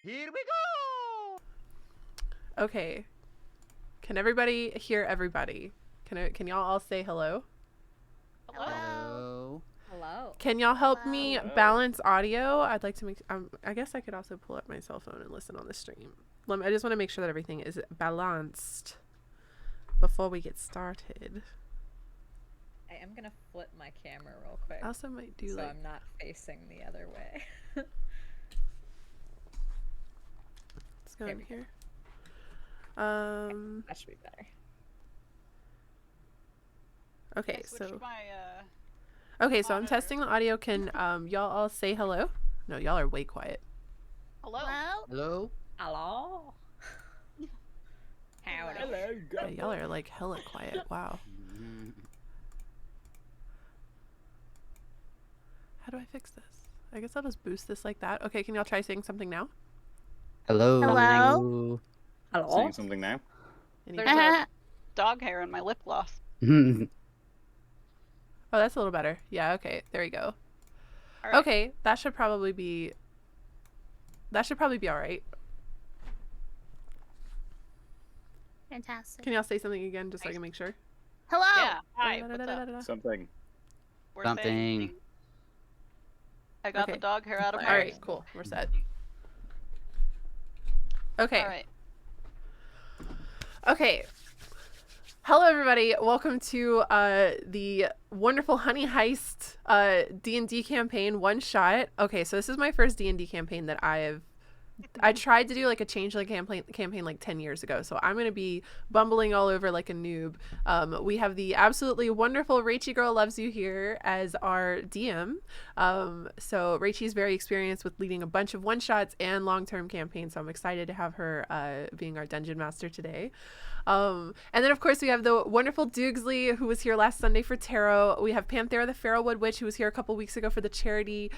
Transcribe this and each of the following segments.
Here we go! Okay. Can everybody hear everybody? Can y'all all say hello? Hello. Hello. Can y'all help me Hello. balance audio? I'd like to make. I guess I could also pull up my cell phone and listen on the stream. I just want to make sure that everything is balanced before we get started. I am gonna flip my camera real quick. I also might do so like. I'm not facing the other way. Let's go There in we go. here. That should be better. Okay, I switched so. my, Okay, so I'm monitor. testing the audio. Can y'all all say hello? No, y'all are way quiet. Hello. Hello? Hello. Howdy. Yeah, y'all are like hella quiet. Wow. How do I fix this? I guess I'll just boost this like that. Okay, can y'all try saying something now? Hello? Hello. Hello. Saying something now. Anybody? There's a dog hair in my lip gloss. Oh, that's a little better. Yeah, okay. There we go. All right. Okay, that should probably be all right. Fantastic. Can y'all say something again just so I can make sure? Hello. Yeah. Hi. What's up? Da-da-da-da-da-da. Something. We're Something. saying I got Okay. the dog hair out of my All right, cool. We're set. Okay. All right. Okay. Hello, everybody. Welcome to the wonderful Honey Heist D&D campaign one shot. Okay, so this is my first D&D campaign that I tried to do like a changeling campaign like 10 years ago, so I'm going to be bumbling all over like a noob. We have the absolutely wonderful Rachie Girl Loves You here as our DM. So Rachie's very experienced with leading a bunch of one-shots and long-term campaigns, so I'm excited to have her being our dungeon master today. And then of course we have the wonderful Doogsley, who was here last Sunday for tarot. We have Panthera the Feralwood Witch, who was here a couple weeks ago for the charity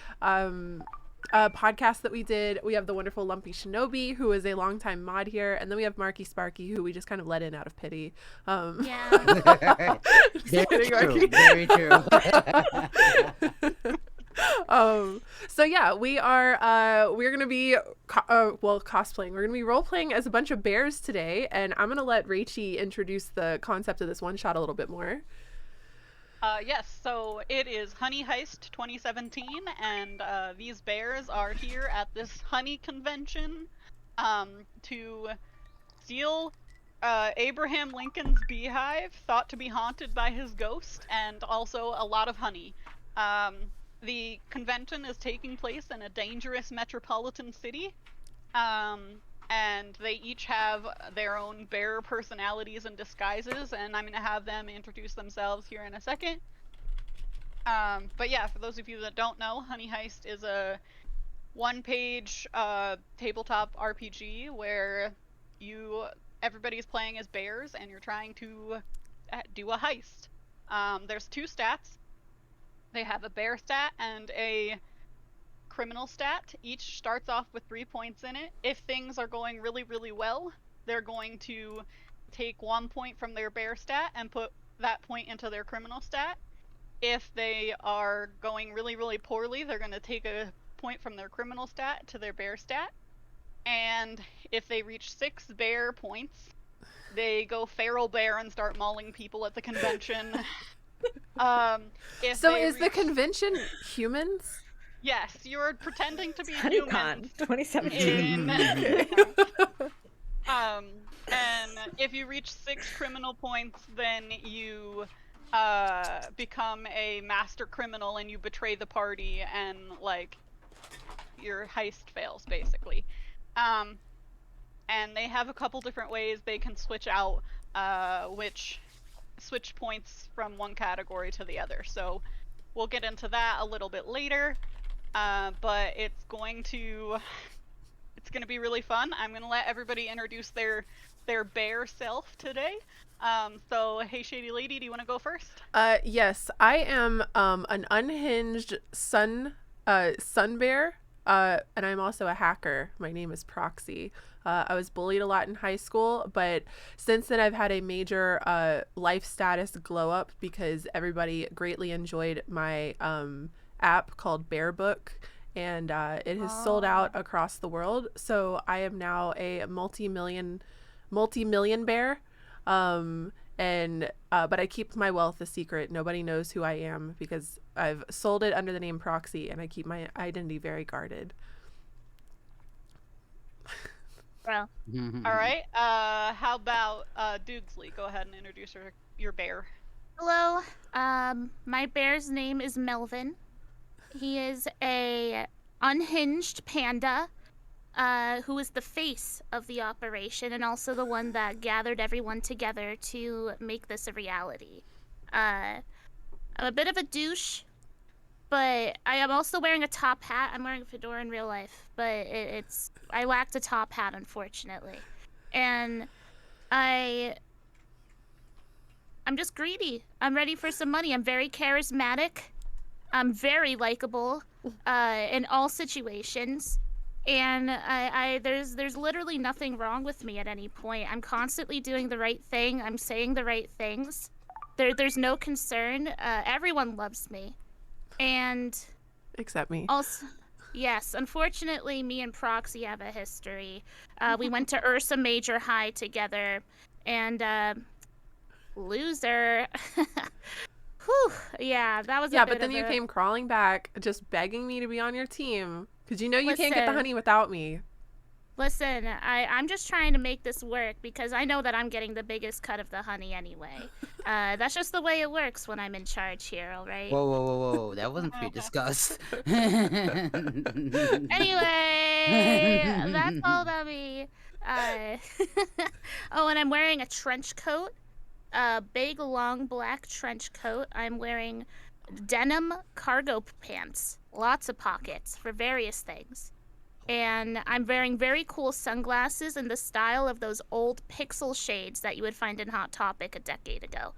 podcast that we did. We have the wonderful Lumpy Shinobi, who is a longtime mod here, and then we have Marky Sparky, who we just kind of let in out of pity. Yeah. Just kidding, Marky. Very true. So yeah, we're gonna be cosplaying. We're gonna be role playing as a bunch of bears today, and I'm gonna let Rachie introduce the concept of this one shot a little bit more. Yes, so it is Honey Heist 2017, and these bears are here at this honey convention to steal Abraham Lincoln's beehive, thought to be haunted by his ghost, and also a lot of honey. The convention is taking place in a dangerous metropolitan city, and they each have their own bear personalities and disguises, and I'm going to have them introduce themselves here in a second. But yeah, for those of you that don't know, Honey Heist is a one-page tabletop RPG where everybody's playing as bears, and you're trying to do a heist. There's two stats. They have a bear stat and a criminal stat. Each starts off with 3 points in it. If things are going really, really well, they're going to take 1 point from their bear stat and put that point into their criminal stat. If they are going really, really poorly, they're going to take a point from their criminal stat to their bear stat. And if they reach 6 bear points, they go feral bear and start mauling people at the convention. So is the convention humans? Yes, you're pretending to be HoneyCon humans 2017. And if you reach 6 criminal points, then you become a master criminal and you betray the party, and like your heist fails basically. And they have a couple different ways they can switch out switch points from one category to the other. So we'll get into that a little bit later. But it's going to be really fun. I'm gonna let everybody introduce their bear self today. So hey, Shady Lady, do you want to go first? Yes, I am an unhinged sun bear, and I'm also a hacker. My name is Proxy. I was bullied a lot in high school, but since then I've had a major life status glow up because everybody greatly enjoyed my app called Bear Book, and it has sold out across the world. So I am now a multi-million bear. And but I keep my wealth a secret. Nobody knows who I am because I've sold it under the name Proxy, and I keep my identity very guarded. Well, All right. How about Doogsley? Go ahead and introduce your bear. hello. My bear's name is Melvin. He is a unhinged panda, who is the face of the operation and also the one that gathered everyone together to make this a reality. I'm a bit of a douche, but I am also wearing a top hat. I'm wearing a fedora in real life, but I lacked a top hat, unfortunately. And I'm just greedy. I'm ready for some money. I'm very charismatic. I'm very likable in all situations. And there's literally nothing wrong with me at any point. I'm constantly doing the right thing. I'm saying the right things. There's no concern. Everyone loves me. And Except me. also, yes, unfortunately, me and Proxy have a history. We went to Ursa Major High together, and loser. Whew, yeah, that was a Yeah, bit but then of you a... came crawling back, just begging me to be on your team because you know you can't get the Listen. honey without me. Listen, I'm just trying to make this work because I know that I'm getting the biggest cut of the honey anyway. That's just the way it works when I'm in charge here, all right? Whoa, whoa, whoa, whoa! That wasn't pre-discussed. Anyway, that's all about me. Oh, and I'm wearing a trench coat, a big, long, black trench coat. I'm wearing denim cargo pants, lots of pockets for various things. And I'm wearing very cool sunglasses in the style of those old pixel shades that you would find in Hot Topic a decade ago.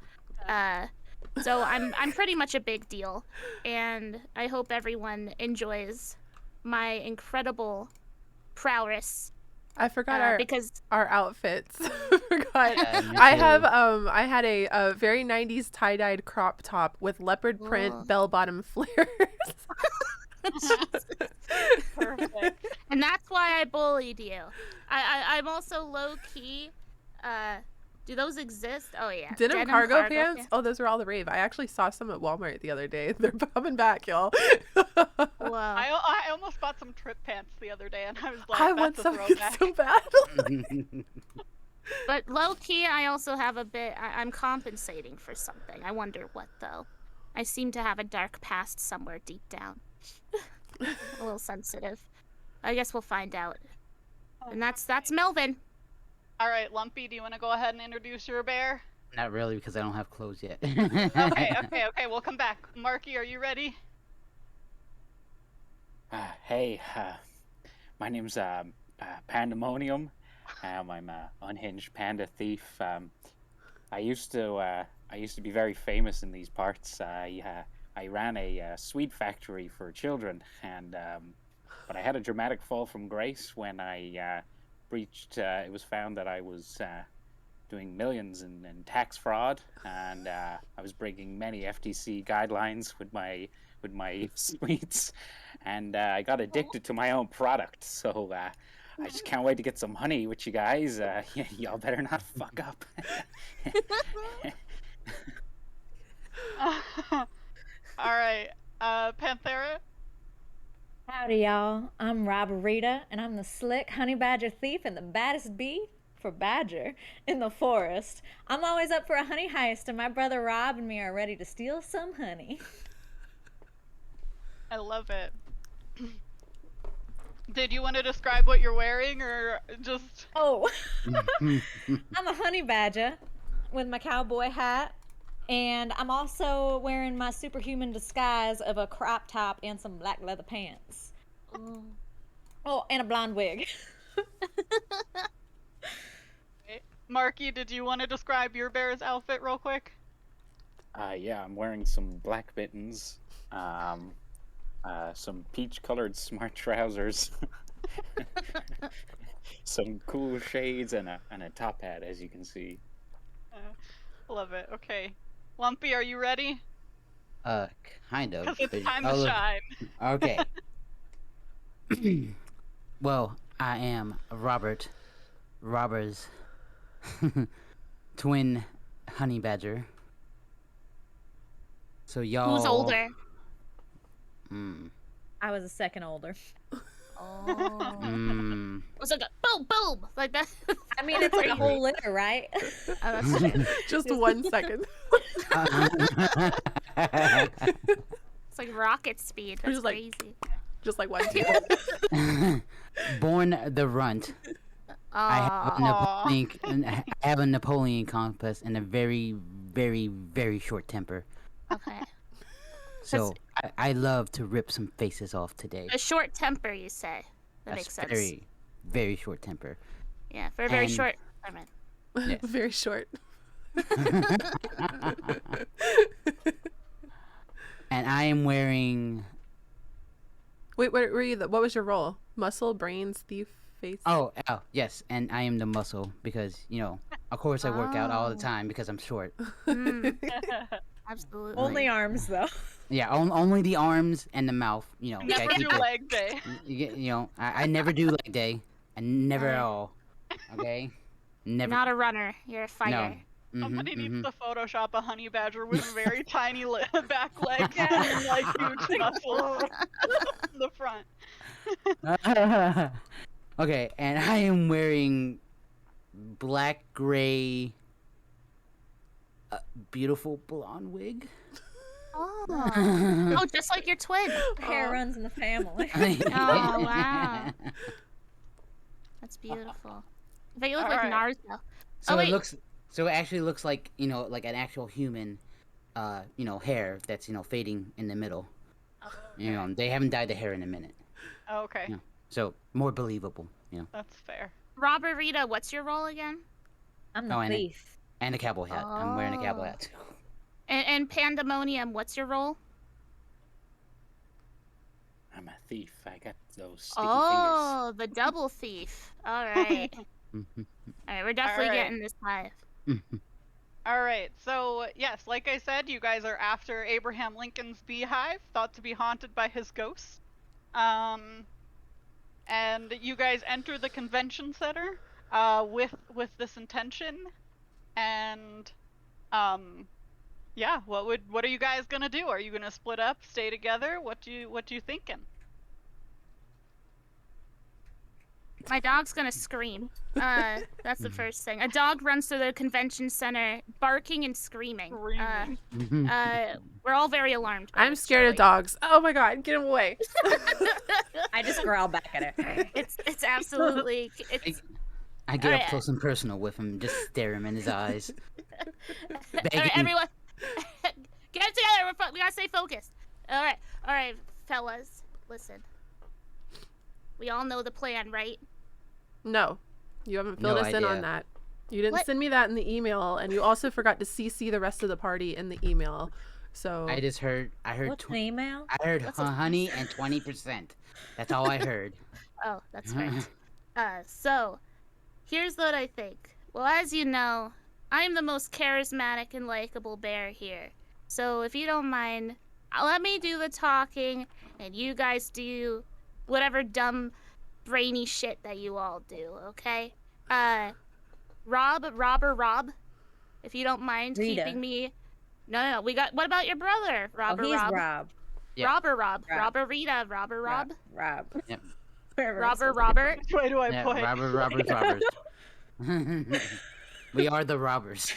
So I'm pretty much a big deal, and I hope everyone enjoys my incredible prowess. I forgot Because our outfits. I forgot. Yeah, me I too. have I had a very 90s tie-dyed crop top with leopard print Whoa. bell-bottom flares. Perfect. and that's why I bullied you. I'm also low key. Do those exist? Oh yeah. Denim cargo pants? Oh, those were all the rave. I actually saw some at Walmart the other day. They're coming back, y'all. Whoa. I almost bought some trip pants the other day, and I was like, I want that's a some throwback. so bad. But low key, I also have a bit. I'm compensating for something. I wonder what though. I seem to have a dark past somewhere deep down. A little sensitive. I guess we'll find out. And that's Melvin. All right, Lumpy, do you want to go ahead and introduce your bear? Not really, because I don't have clothes yet. Okay, we'll come back. Marky, are you ready? Hey, my name's Pandemonium. I'm an unhinged panda thief. I used to be very famous in these parts. I ran a sweet factory for children, and but I had a dramatic fall from grace when I breached. It was found that I was doing millions in tax fraud, and I was breaking many FTC guidelines with my sweets, and I got addicted to my own product. So I just can't wait to get some honey with you guys. Y'all better not fuck up. All right, Panthera. Howdy, y'all. I'm Roberita, and I'm the slick honey badger thief and the baddest bee for badger in the forest. I'm always up for a honey heist, and my brother Rob and me are ready to steal some honey. I love it. Did you want to describe what you're wearing, or just... Oh, I'm a honey badger with my cowboy hat, and I'm also wearing my superhuman disguise of a crop top and some black leather pants. Oh, and a blonde wig. Marky, did you want to describe your bear's outfit real quick? Yeah, I'm wearing some black mittens, some peach-colored smart trousers, some cool shades, and a top hat, as you can see. Love it. Okay. Lumpy, are you ready? Kind of. Because it's but time to I'll- shine. Okay. Well, I am Robert's twin honey badger. So y'all. Who's older? I was a second older. Oh. Mm. It was like a boom, boom, like that. I mean, it's like a whole litter, right? Oh, that's true. Just 1 second. It's like rocket speed. That's Just like- crazy. Just like 1, 2. Born the runt. Aw. I have a Napoleon complex and a very, very, very short temper. Okay. So I love to rip some faces off today. A short temper, you say? That makes sense. Very, very short temper. Yeah, for a very And- short. I mean, Yes. Very short. And I am wearing. Wait, what were you? What was your role? Muscle, brains, thief, face? Oh, yes, and I am the muscle because of course I work out all the Oh. time because I'm short. absolutely. Only arms, though. Yeah, only the arms and the mouth. Never gotta do keep it- leg day. I never do leg day. I never at all. Okay, never. Not a runner. You're a fighter. Somebody needs to Photoshop a honey badger with very tiny back legs and like huge muscles in the front. Okay, and I am wearing black gray, beautiful blonde wig. Oh. Oh, just like your twin. Hair runs in the family. Oh, wow. That's beautiful. I bet you look like Alright. Naruto. So Oh, it wait. looks. So it actually looks like like an actual human, hair that's fading in the middle. They haven't dyed the hair in a minute, Okay, Yeah. So more believable. that's fair. Robert Rita, what's your role again? I'm the Oh, and thief. And a cowboy hat. I'm wearing a cowboy hat too. And Pandemonium, what's your role? I'm a thief. I got those sticky Oh, the double thief. All right. Mhm. All right, we're definitely All right. getting this live. All right, so yes, like I said, you guys are after Abraham Lincoln's beehive, thought to be haunted by his ghost. And you guys enter the convention center with this intention, and yeah, what are you guys gonna do? Are you gonna split up, stay together? What you thinking? My dog's gonna scream. That's the first thing. A dog runs through the convention center, barking and screaming. Screaming. We're all very alarmed. by I'm this scared of story. dogs. Oh my god, get him away. I just growl back at it. It's absolutely. It's I get Alright. up close and personal with him, just stare him in his eyes. all Begging. right, everyone. Get it together. We gotta stay focused. All right, fellas. Listen. We all know the plan, right? No, you haven't filled No us in idea. on that. You didn't What? send me that in the email, and you also forgot to CC the rest of the party in the email. So I just heard. What's an email? I heard What's a- honey and 20%. That's all I heard. Oh, that's right. So, here's what I think. Well, as you know, I am the most charismatic and likable bear here. So, if you don't mind, let me do the talking, and you guys do whatever dumb, brainy shit that you all do, okay? Rob, if you don't mind Rita. keeping me... No, we got... What about your brother, Oh, he's Rob? Rob. Yeah. Robert, Rob. Robert Rita, Robert, Rob? Rob. Yep. Wherever it Robert, says Robert? Which way do I Yeah, point? Robbers. We are the robbers.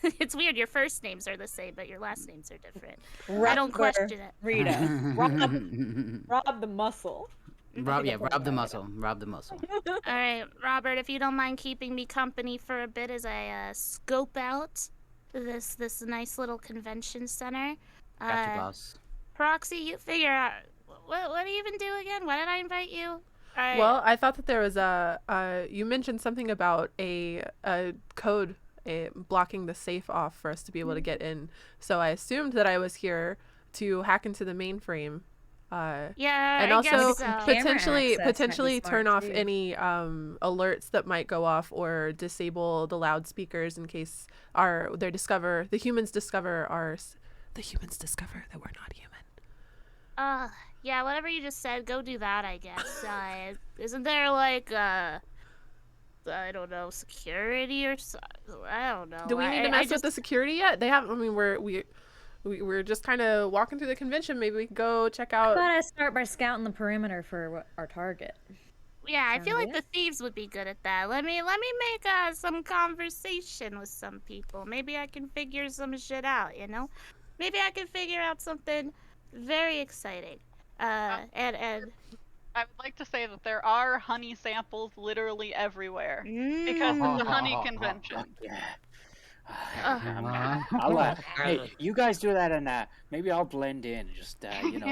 It's weird. Your first names are the same, but your last names are different. Robert I don't question it. Rita. Rob the muscle. Rob the muscle. Rob the muscle. All right, Robert, if you don't mind keeping me company for a bit as I scope out this nice little convention center. Gotcha, boss. Proxy, you figure out what do you even do again? Why did I invite you? All right. well, I thought that there was you mentioned something about a code blocking the safe off for us to be able to get in. So I assumed that I was here to hack into the mainframe. yeah, And I also guess so. Camera potentially access might be potentially smart, turn off too. any alerts that might go off or disable the loudspeakers in case the humans discover that we're not human. Yeah, whatever you just said, go do that, I guess. Isn't there, like, I don't know, security or so? I don't know. Do we need to mess with the security yet? They haven't. I mean, we're just kind of walking through the convention. Maybe we could go check How out. about I start by scouting the perimeter for our target? Yeah, I Sound feel like good? the thieves would be good at that. Let me make some conversation with some people. Maybe I can figure some shit out, you know? Maybe I can figure out something very exciting. And I would like to say that there are honey samples literally everywhere because it's a mm, honey convention. Yeah. uh, Hey, you guys do that, and maybe I'll blend in. Just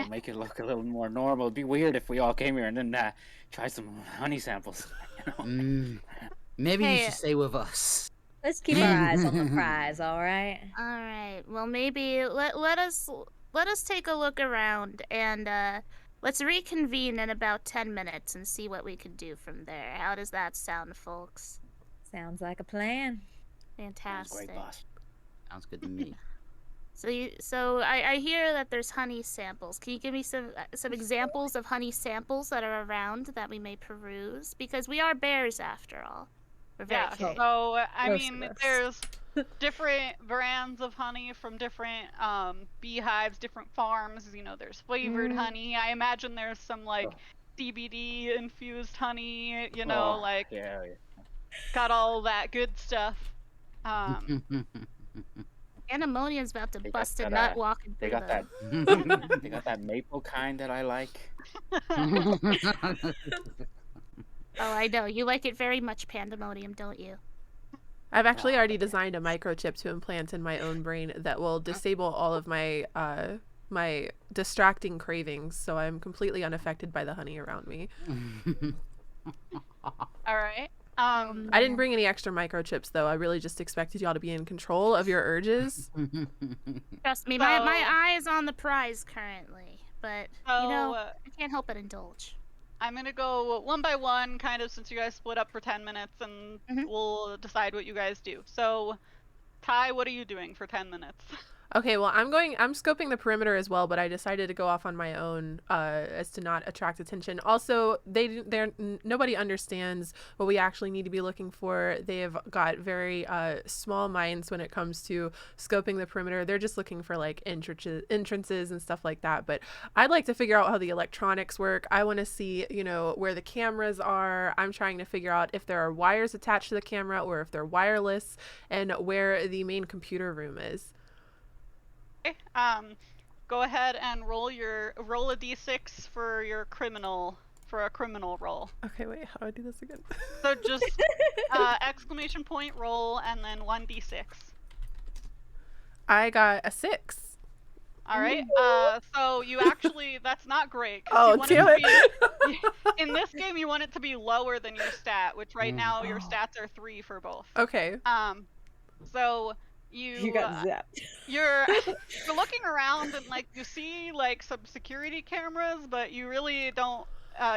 make it look a little more normal. It'd be weird if we all came here and then try some honey samples. Maybe you Hey, should stay with us. Let's keep our eyes on the prize, all right? all right. Well, maybe let us take a look around and let's reconvene in about 10 minutes and see what we can do from there. How does that sound, folks? Sounds like a plan. Sounds Fantastic. great, boss. Sounds good to me. So I hear that there's honey samples. Can you give me some examples of honey samples that are around that we may peruse? Because we are bears after all. We're very Yeah, curious. so I Most mean, of us. there's different brands of honey from different beehives, different farms. You know, there's flavored honey. I imagine there's some like CBD infused honey. You know, Oh, like yeah. got all that good stuff. Anemonia's about to They got bust a that, nut walking They through got them. that. They got that maple kind that I like. Oh, I know. You like it very much, Pandemonium, don't you? I've actually already designed a microchip to implant in my own brain that will disable all of my my distracting cravings, so I'm completely unaffected by the honey around me. All right. I didn't bring any extra microchips though. I really just expected y'all to be in control of your urges. Trust me, So- my eye is on the prize currently, but you know, So, I can't help but indulge. I'm gonna go one by one, kind of, since you guys split up for 10 minutes, and we'll decide what you guys do. So, Ty, what are you doing for 10 minutes? Okay, well, I'm scoping the perimeter as well, but I decided to go off on my own as to not attract attention. Also, nobody understands what we actually need to be looking for. They have got very small minds when it comes to scoping the perimeter. They're just looking for like entrances and stuff like that. But I'd like to figure out how the electronics work. I want to see, where the cameras are. I'm trying to figure out if there are wires attached to the camera or if they're wireless, and where the main computer room is. Go ahead and roll a d6 for a criminal roll. Okay, wait, how do I do this again? So just exclamation point roll and then 1d6. I got a 6. All right. So you actually, that's not great. Oh, damn it. In this game, you want it to be lower than your stat, which right now your stats are 3 for both. Okay. So you got zapped. You're looking around and like you see like some security cameras, but you really don't.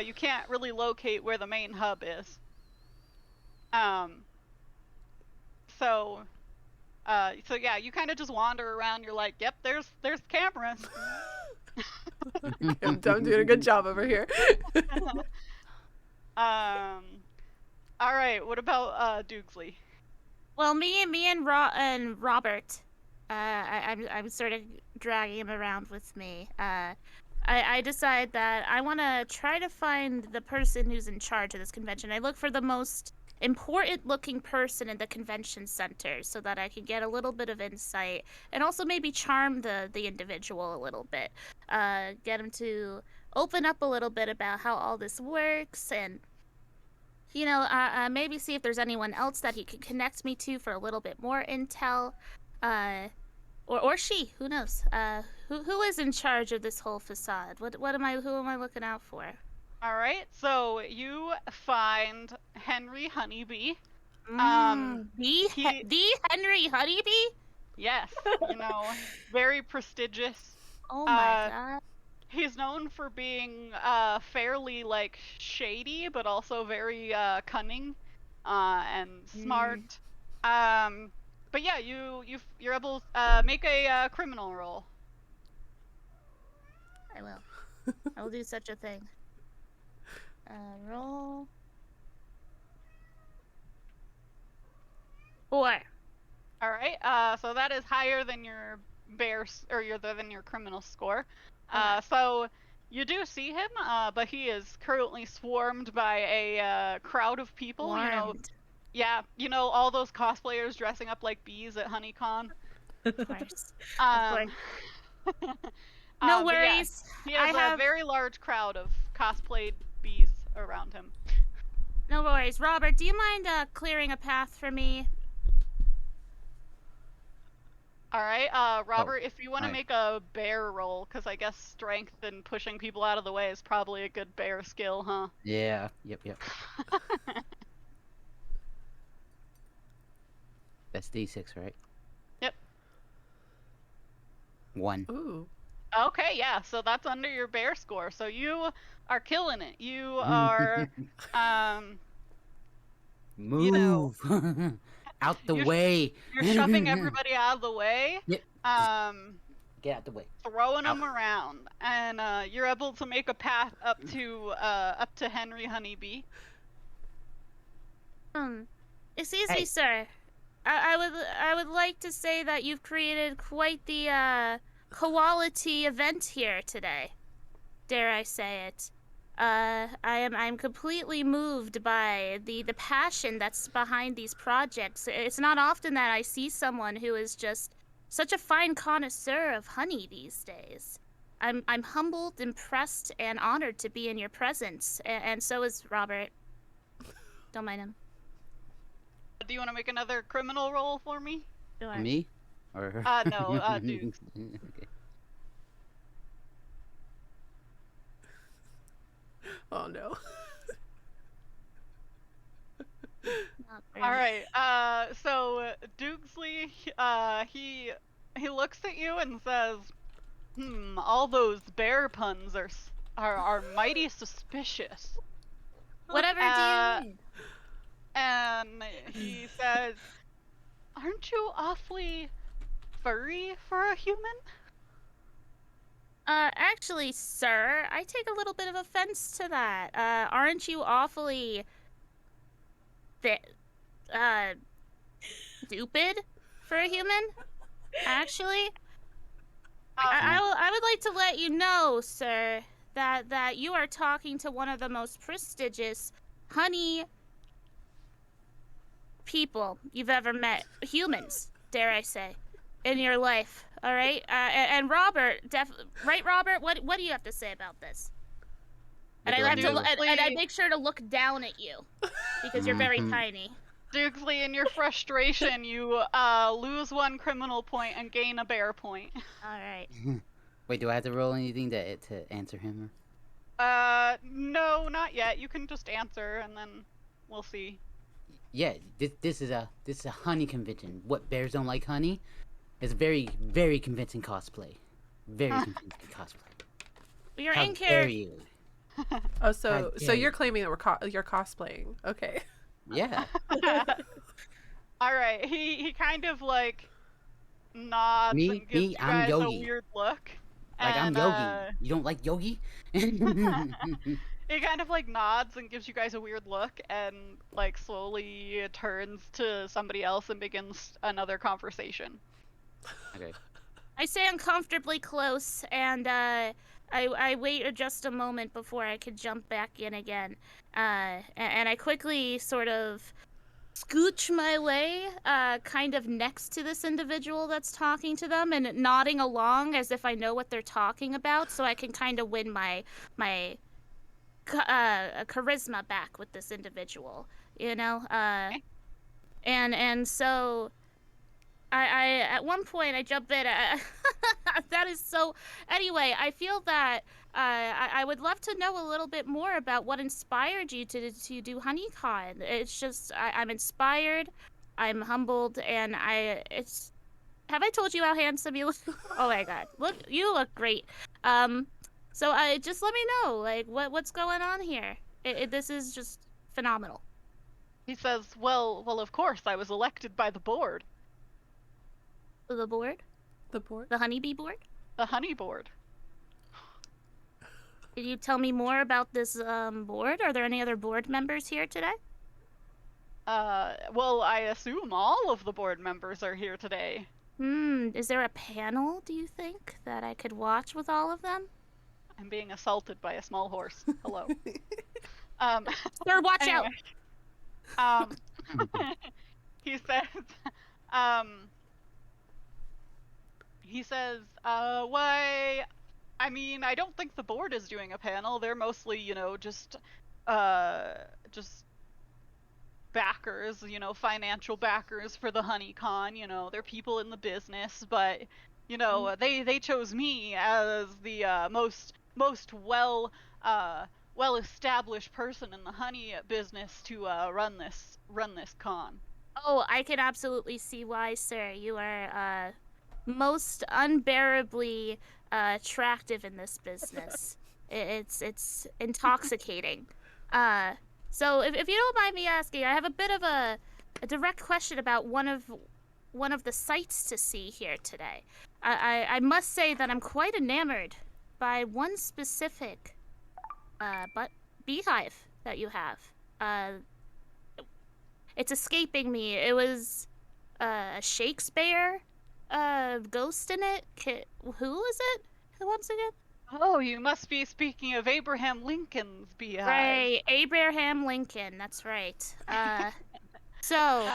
You can't really locate where the main hub is. So yeah, you kind of just wander around. You're like, yep, there's cameras. I'm doing a good job over here. All right. What about Doogsley? Well, me and Robert, I'm sort of dragging him around with me. I decide that I want to try to find the person who's in charge of this convention. I look for the most important looking person in the convention center so that I can get a little bit of insight and also maybe charm the individual a little bit. Get him to open up a little bit about how all this works and maybe see if there's anyone else that he could connect me to for a little bit more intel. Or she, who knows? Who is in charge of this whole facade? Who am I looking out for? All right, so you find Henry Honeybee. The Henry Honeybee? Yes, very prestigious. Oh my god. He's known for being fairly like shady, but also very cunning and smart. But yeah, you're able to make a criminal roll. I will. I will do such a thing. Roll. 4. All right. So that is higher than your than your criminal score. So you do see him, but he is currently swarmed by a crowd of people. You know, Warmed, yeah, you know all those cosplayers dressing up like bees at HoneyCon. of course. Um, No but yeah, worries. he I has a have very large crowd of cosplayed bees around him. no worries. Robert, do you mind clearing a path for me? All right, Robert, if you want to alright. make a bear roll, because I guess strength and pushing people out of the way is probably a good bear skill, huh? Yeah. Yep. That's D6, right? Yep. 1. Ooh. Okay, yeah, so that's under your bear score. So you are killing it. You are, Move out the you're- way. you're shoving everybody out of the way. Yep. Um, Get out the way. throwing Out. them around, and you're able to make a path up to Henry Honeybee. Excuse Hey. me, sir. I would like to say that you've created quite the quality event here today. Dare I say it? I'm completely moved by the passion that's behind these projects. It's not often that I see someone who is just such a fine connoisseur of honey these days. I'm humbled, impressed, and honored to be in your presence, and so is Robert. Don't mind him. Do you want to make another criminal roll for me? Sure. Me? Or No, Dukes. Okay. Oh no. Not great. All right. So Dukesley, he looks at you and says, all those bear puns are mighty suspicious." Whatever do you mean? And he says, "Aren't you awfully furry for a human?" Actually, sir, I take a little bit of offense to that. Aren't you awfully stupid for a human? Actually, I would like to let you know, sir, that you are talking to one of the most prestigious honey people you've ever met. Humans, dare I say, in your life. All right, and Robert, right, Robert? What do you have to say about this? And What I do have I to, do? and I make sure to look down at you because you're very Mhm. tiny. Dukesley, in your frustration, you lose 1 criminal point and gain a bear point. All right. Wait, do I have to roll anything to answer him? No, not yet. You can just answer, and then we'll see. Yeah, this is a honey convention. What, bears don't like honey? It's a very convincing cosplay. Very convincing cosplay. You're How in dare character. you? Oh, so dare you're you. claiming that you're cosplaying. Okay. Yeah. All right. He kind of like nods and gives you I'm guys a Yogi. weird look. Like, I'm And Yogi. You don't like Yogi? he kind of like nods and gives you guys a weird look, and like slowly turns to somebody else and begins another conversation. Okay. I stay uncomfortably close, and I wait just a moment before I could jump back in again. And I quickly sort of scooch my way, kind of next to this individual that's talking to them, and nodding along as if I know what they're talking about, so I can kind of win my charisma back with this individual, you know. And so I at one point I jump in. That is so. Anyway, I feel that I would love to know a little bit more about what inspired you to do HoneyCon. It's just I'm inspired, I'm humbled, and it's. Have I told you how handsome you look? Oh my God, you look great. So just let me know, like what's going on here. This is just phenomenal. He says, well, of course, I was elected by the board. The board, The board. the honeybee board. The honey board. Can you tell me more about this board? Are there any other board members here today? Well, I assume all of the board members are here today. Is there a panel, do you think, that I could watch with all of them? I'm being assaulted by a small horse. Hello. Sir, watch out! Um, he says, why, I mean, I don't think the board is doing a panel. They're mostly, just backers, financial backers for the HoneyCon. They're people in the business, but, they chose me as the most well-established person in the honey business to run this con. Oh, I can absolutely see why, sir. You are most unbearably attractive in this business. It's intoxicating. So if you don't mind me asking, I have a bit of a direct question about one of the sights to see here today. I must say that I'm quite enamored by one specific but beehive that you have. It's escaping me. It was a Shakespeare ghost in it. Who is it? Once again? Oh, you must be speaking of Abraham Lincoln's beehive. Right, Abraham Lincoln. That's right. So,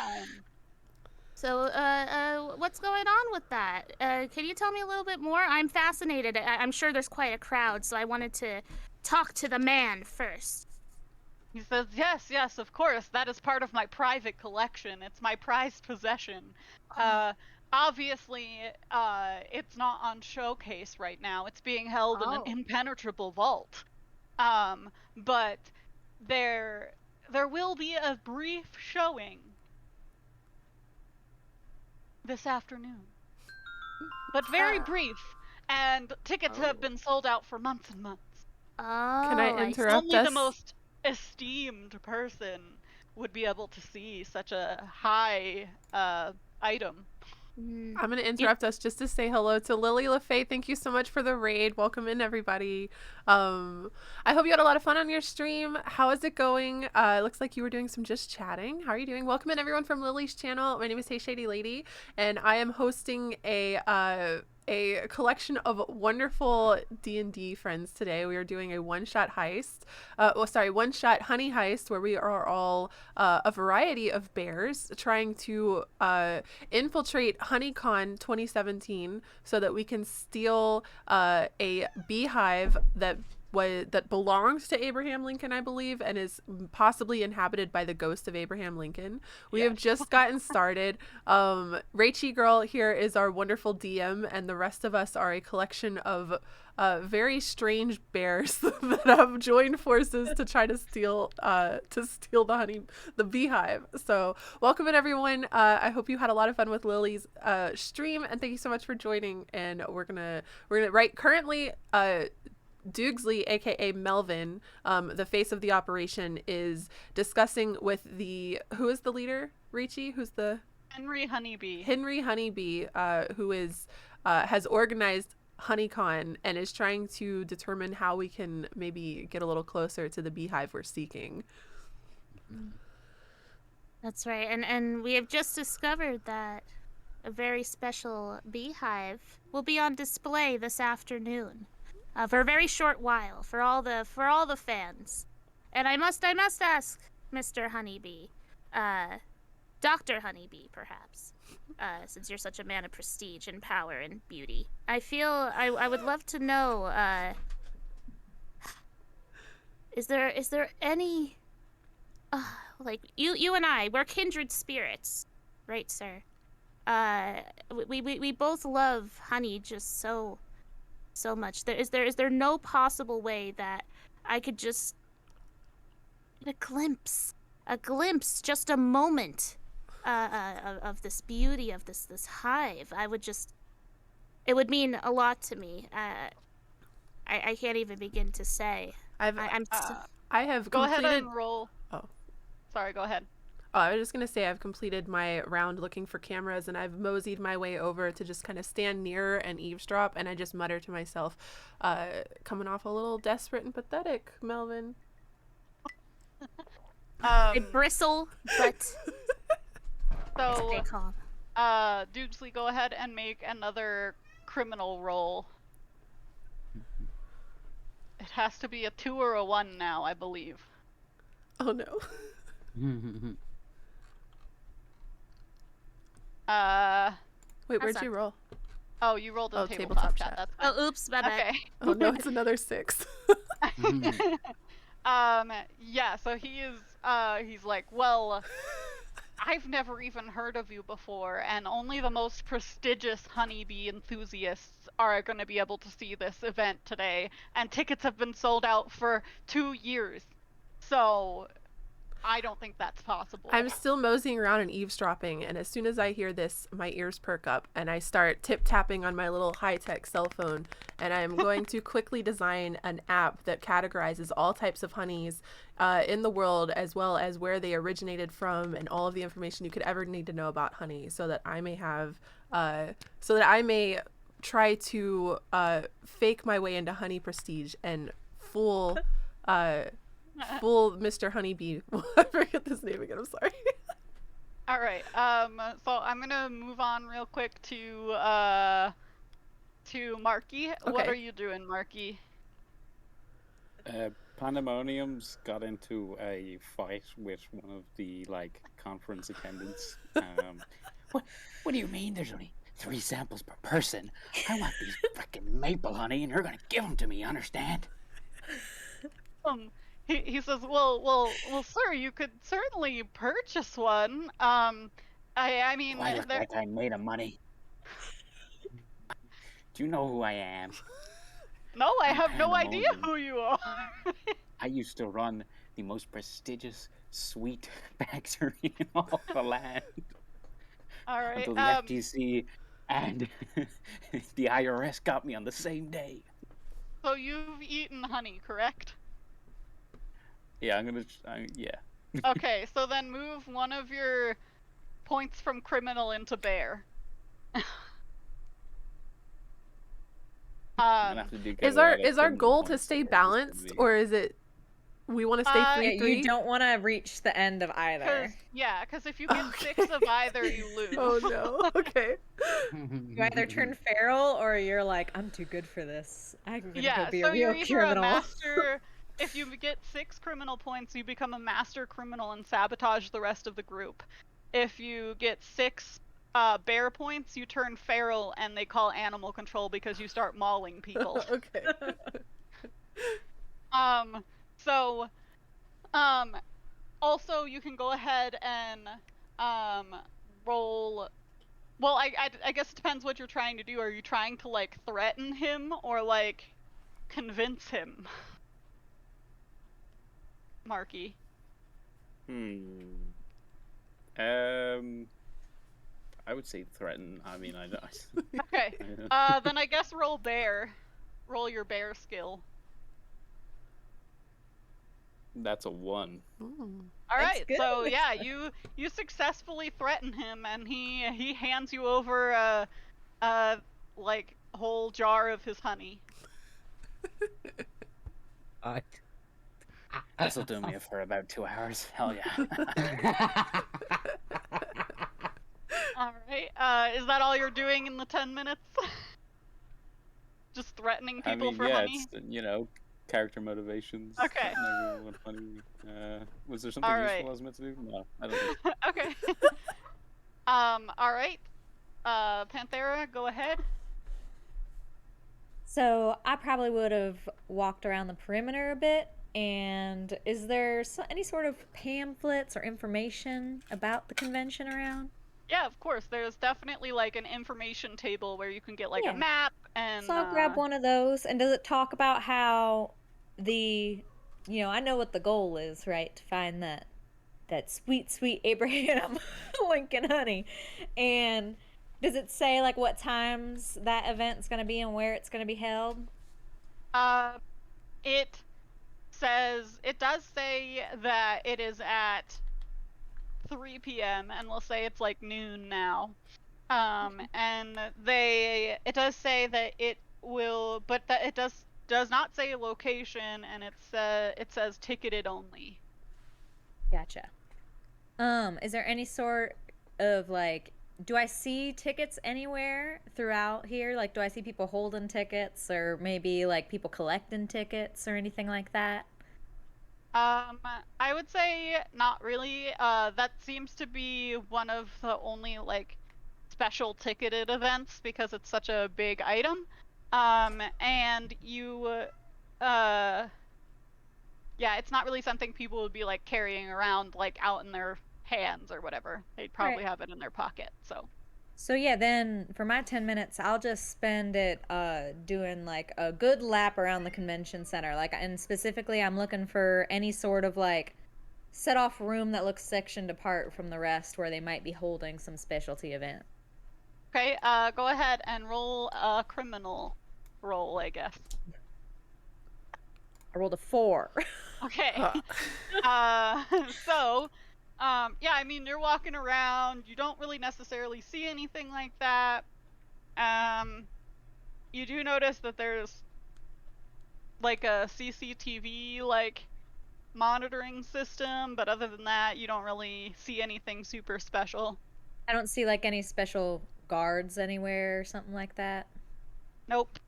what's going on with that? Can you tell me a little bit more? I'm fascinated. I'm sure there's quite a crowd, so I wanted to talk to the man first. He says, yes, of course. That is part of my private collection. It's my prized possession. Obviously, it's not on showcase right now. It's being held in an impenetrable vault. But there will be a brief showing this afternoon. But very brief. And tickets have been sold out for months and months. Can I interrupt Only us? the most esteemed person would be able to see such a high item. I'm going to interrupt us just to say hello to Lily LaFay. Thank you so much for the raid. Welcome in, everybody. I hope you had a lot of fun on your stream. How is it going? It looks like you were doing some just chatting. How are you doing? Welcome in, everyone, from Lily's channel. My name is Hey Shady Lady, and I am hosting a collection of wonderful D&D friends today. We are doing a one-shot heist. One-shot honey heist, where we are all a variety of bears trying to infiltrate HoneyCon 2017 so that we can steal a beehive that belongs to Abraham Lincoln, I believe, and is possibly inhabited by the ghost of Abraham Lincoln. We have just gotten started. Rachie Girl here is our wonderful DM, and the rest of us are a collection of very strange bears that have joined forces to try to steal the beehive. So welcome in, everyone. I hope you had a lot of fun with Lily's stream, and thank you so much for joining. And we're gonna currently Doogsley, aka Melvin, the face of the operation, is discussing with who is the leader, Richie? Who's the Henry Honeybee, who is has organized HoneyCon and is trying to determine how we can maybe get a little closer to the beehive we're seeking. That's right, and we have just discovered that a very special beehive will be on display this afternoon. For a very short while, for all the fans, and I must ask, Mr. Honeybee, Dr. Honeybee, perhaps, since you're such a man of prestige and power and beauty, I feel I would love to know, is there any, like you and I, we're kindred spirits, right, sir? We both love honey just so much. Is there no possible way that I could just get a glimpse, just a moment of this beauty, of this hive? It would mean a lot to me. I can't even begin to say. I have go completed... ahead and roll. Oh. Sorry, go ahead. I was just gonna say I've completed my round looking for cameras, and I've moseyed my way over to just kind of stand near and eavesdrop, and I just mutter to myself, coming off a little desperate and pathetic, Melvin. I bristle, but So, stay calm. Dudesley, go ahead and make another criminal roll. It has to be a 2 or a 1 now, I believe. Oh no. Wait, where'd That's you roll? Oh, you rolled in Oh, tabletop tabletop chat. chat. That's fine. Oh, oops, my bad. Okay. Oh no, it's another 6. Yeah, so he's like, well, I've never even heard of you before, and only the most prestigious honeybee enthusiasts are going to be able to see this event today, and tickets have been sold out for 2 years. So, I don't think that's possible. I'm still moseying around and eavesdropping, and as soon as I hear this, my ears perk up, and I start tip-tapping on my little high-tech cell phone, and I'm going to quickly design an app that categorizes all types of honeys in the world, as well as where they originated from, and all of the information you could ever need to know about honey, so that I may try to fake my way into honey prestige and fool Mr. Honeybee. I forget this name again. I'm sorry. All right. So I'm gonna move on real quick to Marky. What Okay. are you doing, Marky? Pandemonium's got into a fight with one of the conference attendants. What do you mean? There's only 3 samples per person. I want these frickin' maple honey, and you're gonna give them to me. Understand? He says, well, sir, you could certainly purchase one. I mean, Do I look like I made of money? Do you know who I am? No, I I'm have no idea Pandemonium. who you are. I used to run the most prestigious sweet factory in all the land All right. until the FTC and the IRS got me on the same day. So you've eaten honey, correct? Yeah, yeah. Okay, so then move one of your points from criminal into bear. I'm gonna have to do Is our goal to stay balanced, or is it we want to stay Uh, 3-3? You don't want to reach the end of either. Because if you get 6 of either, you lose. Oh no. Okay. You either turn feral or you're like, I'm too good for this. I'm gonna Yeah, go be so a real you're either criminal. a master. If you get 6 criminal points, you become a master criminal and sabotage the rest of the group. If you get 6 bear points, you turn feral and they call animal control because you start mauling people. Okay. So, also you can go ahead and roll. Well, I guess it depends what you're trying to do. Are you trying to threaten him or convince him? Marky. I would say threaten. I mean, I don't. Okay. Then I guess roll bear. Roll your bear skill. That's a 1. All right. So yeah, you successfully threaten him, and he hands you over a whole jar of his honey. This'll do me for about 2 hours. Hell yeah. All right. Is that all you're doing in the 10 minutes? Just threatening people for honey? It's, character motivations. Okay. Everyone want honey. Was there something All useful right. I was meant to do? No, I don't think so. Okay. All right. Panthera, go ahead. So I probably would have walked around the perimeter a bit. And is there any sort of pamphlets or information about the convention around? Yeah, of course. There's definitely an information table where you can get Yeah. a map and. So I'll grab one of those. And does it talk about how I know what the goal is, right? To find that sweet, sweet Abraham Lincoln honey. And does it say what times that event's going to be and where it's going to be held? It does say that it is at 3 p.m. and we'll say it's like noon now. And it does say that it will, but that it does not say location, and it says ticketed only. Gotcha. Is there any sort of like, do I see tickets anywhere throughout here? Like, do I see people holding tickets, or maybe like people collecting tickets or anything like that? I would say not really. That seems to be one of the only like special ticketed events because it's such a big item. And yeah, it's not really something people would be like carrying around like out in their hands or whatever. They'd probably Right. have it in their pocket. So yeah, then for my 10 minutes, I'll just spend it doing like a good lap around the convention center. Like, and specifically, I'm looking for any sort of like set off room that looks sectioned apart from the rest where they might be holding some specialty event. Okay, go ahead and roll a criminal roll, I guess. I rolled a 4. Okay. Yeah, I mean, you're walking around, you don't really necessarily see anything like that. You do notice that there's like a CCTV like monitoring system, but other than that, you don't really see anything super special. I don't see like any special guards anywhere or something like that. Nope.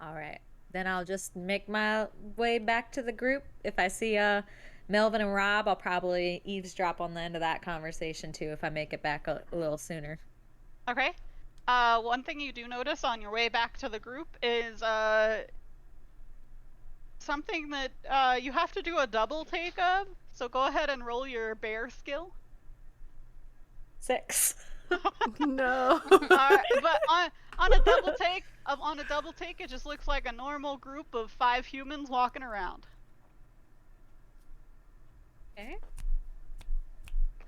All right. Then I'll just make my way back to the group. If I see Melvin and Rob, I'll probably eavesdrop on the end of that conversation too if I make it back a little sooner. Okay. One thing you do notice on your way back to the group is something that you have to do a double take of. So go ahead and roll your bear skill. 6. No. But on a double take, it just looks like a normal group of 5 humans walking around. Okay.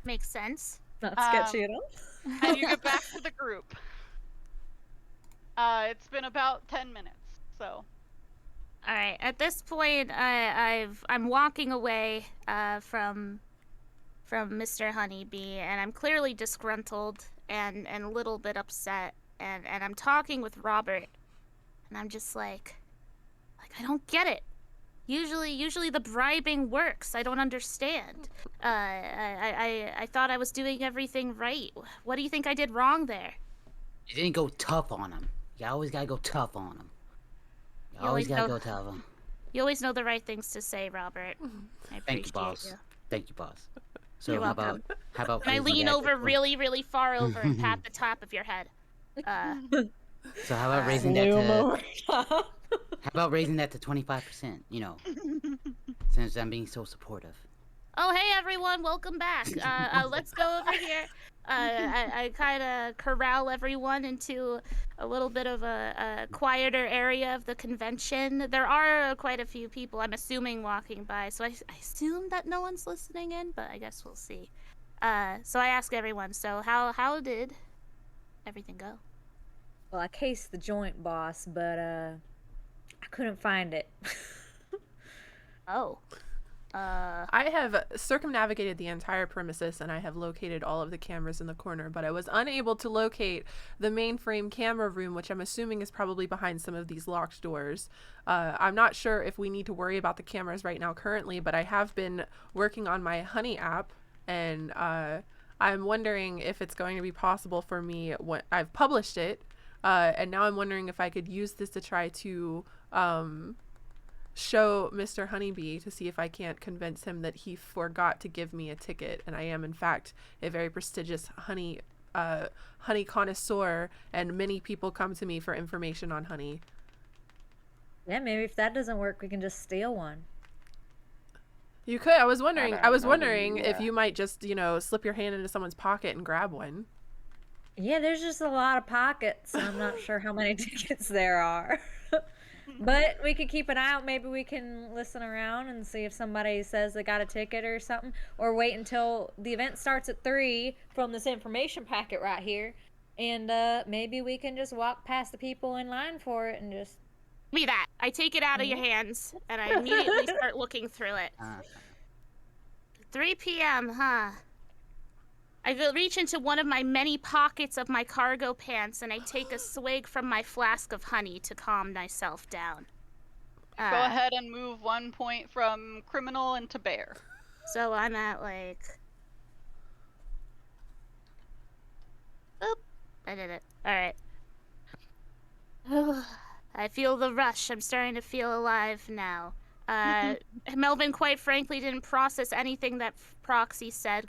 Makes sense. Not sketchy at all. And you get back to the group. It's been about 10 minutes, so. All right. At this point, I'm walking away from Mr. Honeybee, and I'm clearly disgruntled and a little bit upset, and I'm talking with Robert, and I'm just like I don't get it. Usually the bribing works. I don't understand. I thought I was doing everything right. What do you think I did wrong there? You didn't go tough on him. You always gotta go tough on him. You You always always gotta know- go tough on him. You always know the right things to say, Robert. I appreciate Thank you, boss. you. Thank you, boss. So You're how welcome. about And I raising lean that over to- really, really far over and pat the top of your head. So how about raising that to how about raising that to 25%? You know, since I'm being so supportive. Oh, hey everyone, welcome back. Let's go over here. I kind of corral everyone into a little bit of a quieter area of the convention. There are quite a few people, I'm assuming, walking by, so I assume that no one's listening in, but I guess we'll see. So I ask everyone, so how did everything go? Well, I cased the joint, boss, but I couldn't find it. Oh. I have circumnavigated the entire premises and I have located all of the cameras in the corner, but I was unable to locate the mainframe camera room, which I'm assuming is probably behind some of these locked doors. I'm not sure if we need to worry about the cameras right now currently, but I have been working on my Honey app, and I'm wondering if it's going to be possible for me when I've published it, and now I'm wondering if I could use this to try to show Mr. Honeybee to see if I can't convince him that he forgot to give me a ticket, and I am in fact a very prestigious honey connoisseur, and many people come to me for information on honey. Yeah, maybe if that doesn't work, we can just steal one. You could. I was wondering Maybe, if you might just, slip your hand into someone's pocket and grab one. Yeah, there's just a lot of pockets, and I'm not sure how many tickets there are. But we could keep an eye out. Maybe we can listen around and see if somebody says they got a ticket or something. Or wait until the event starts at 3 from this information packet right here. And maybe we can just walk past the people in line for it and just... Give me that. I take it out of your hands, and I immediately start looking through it. 3 p.m., huh? I reach into one of my many pockets of my cargo pants and I take a swig from my flask of honey to calm myself down. Go ahead and move 1 point from criminal into bear. So I'm at like... Oop. I did it. Alright. I feel the rush. I'm starting to feel alive now. Melvin, quite frankly, didn't process anything that Proxy said,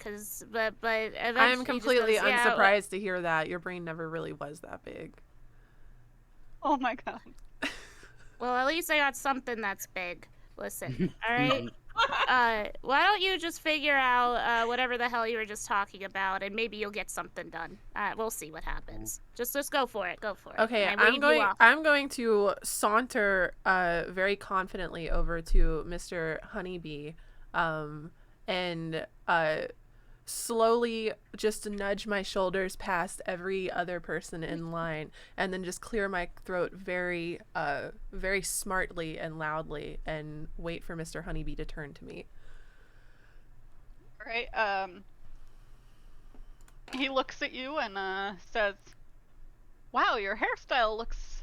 but eventually I'm completely just goes, unsurprised to hear that. Your brain never really was that big. Oh my god. Well, at least I got something that's big. Listen, alright? Why don't you just figure out whatever the hell you were just talking about, and maybe you'll get something done. We'll see what happens. Just go for it. Go for it. Okay, I'm going to saunter very confidently over to Mr. Honeybee, and slowly just nudge my shoulders past every other person in line, and then just clear my throat very very smartly and loudly, and wait for Mr. Honeybee to turn to me. All right. He looks at you and says, "Wow, your hairstyle looks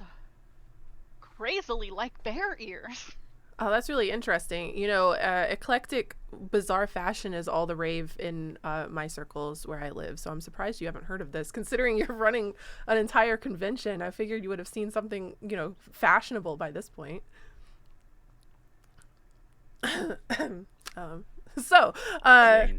crazily like bear ears." Oh, that's really interesting. You know, eclectic, bizarre fashion is all the rave in my circles where I live. So I'm surprised you haven't heard of this. Considering you're running an entire convention, I figured you would have seen something, you know, fashionable by this point. So I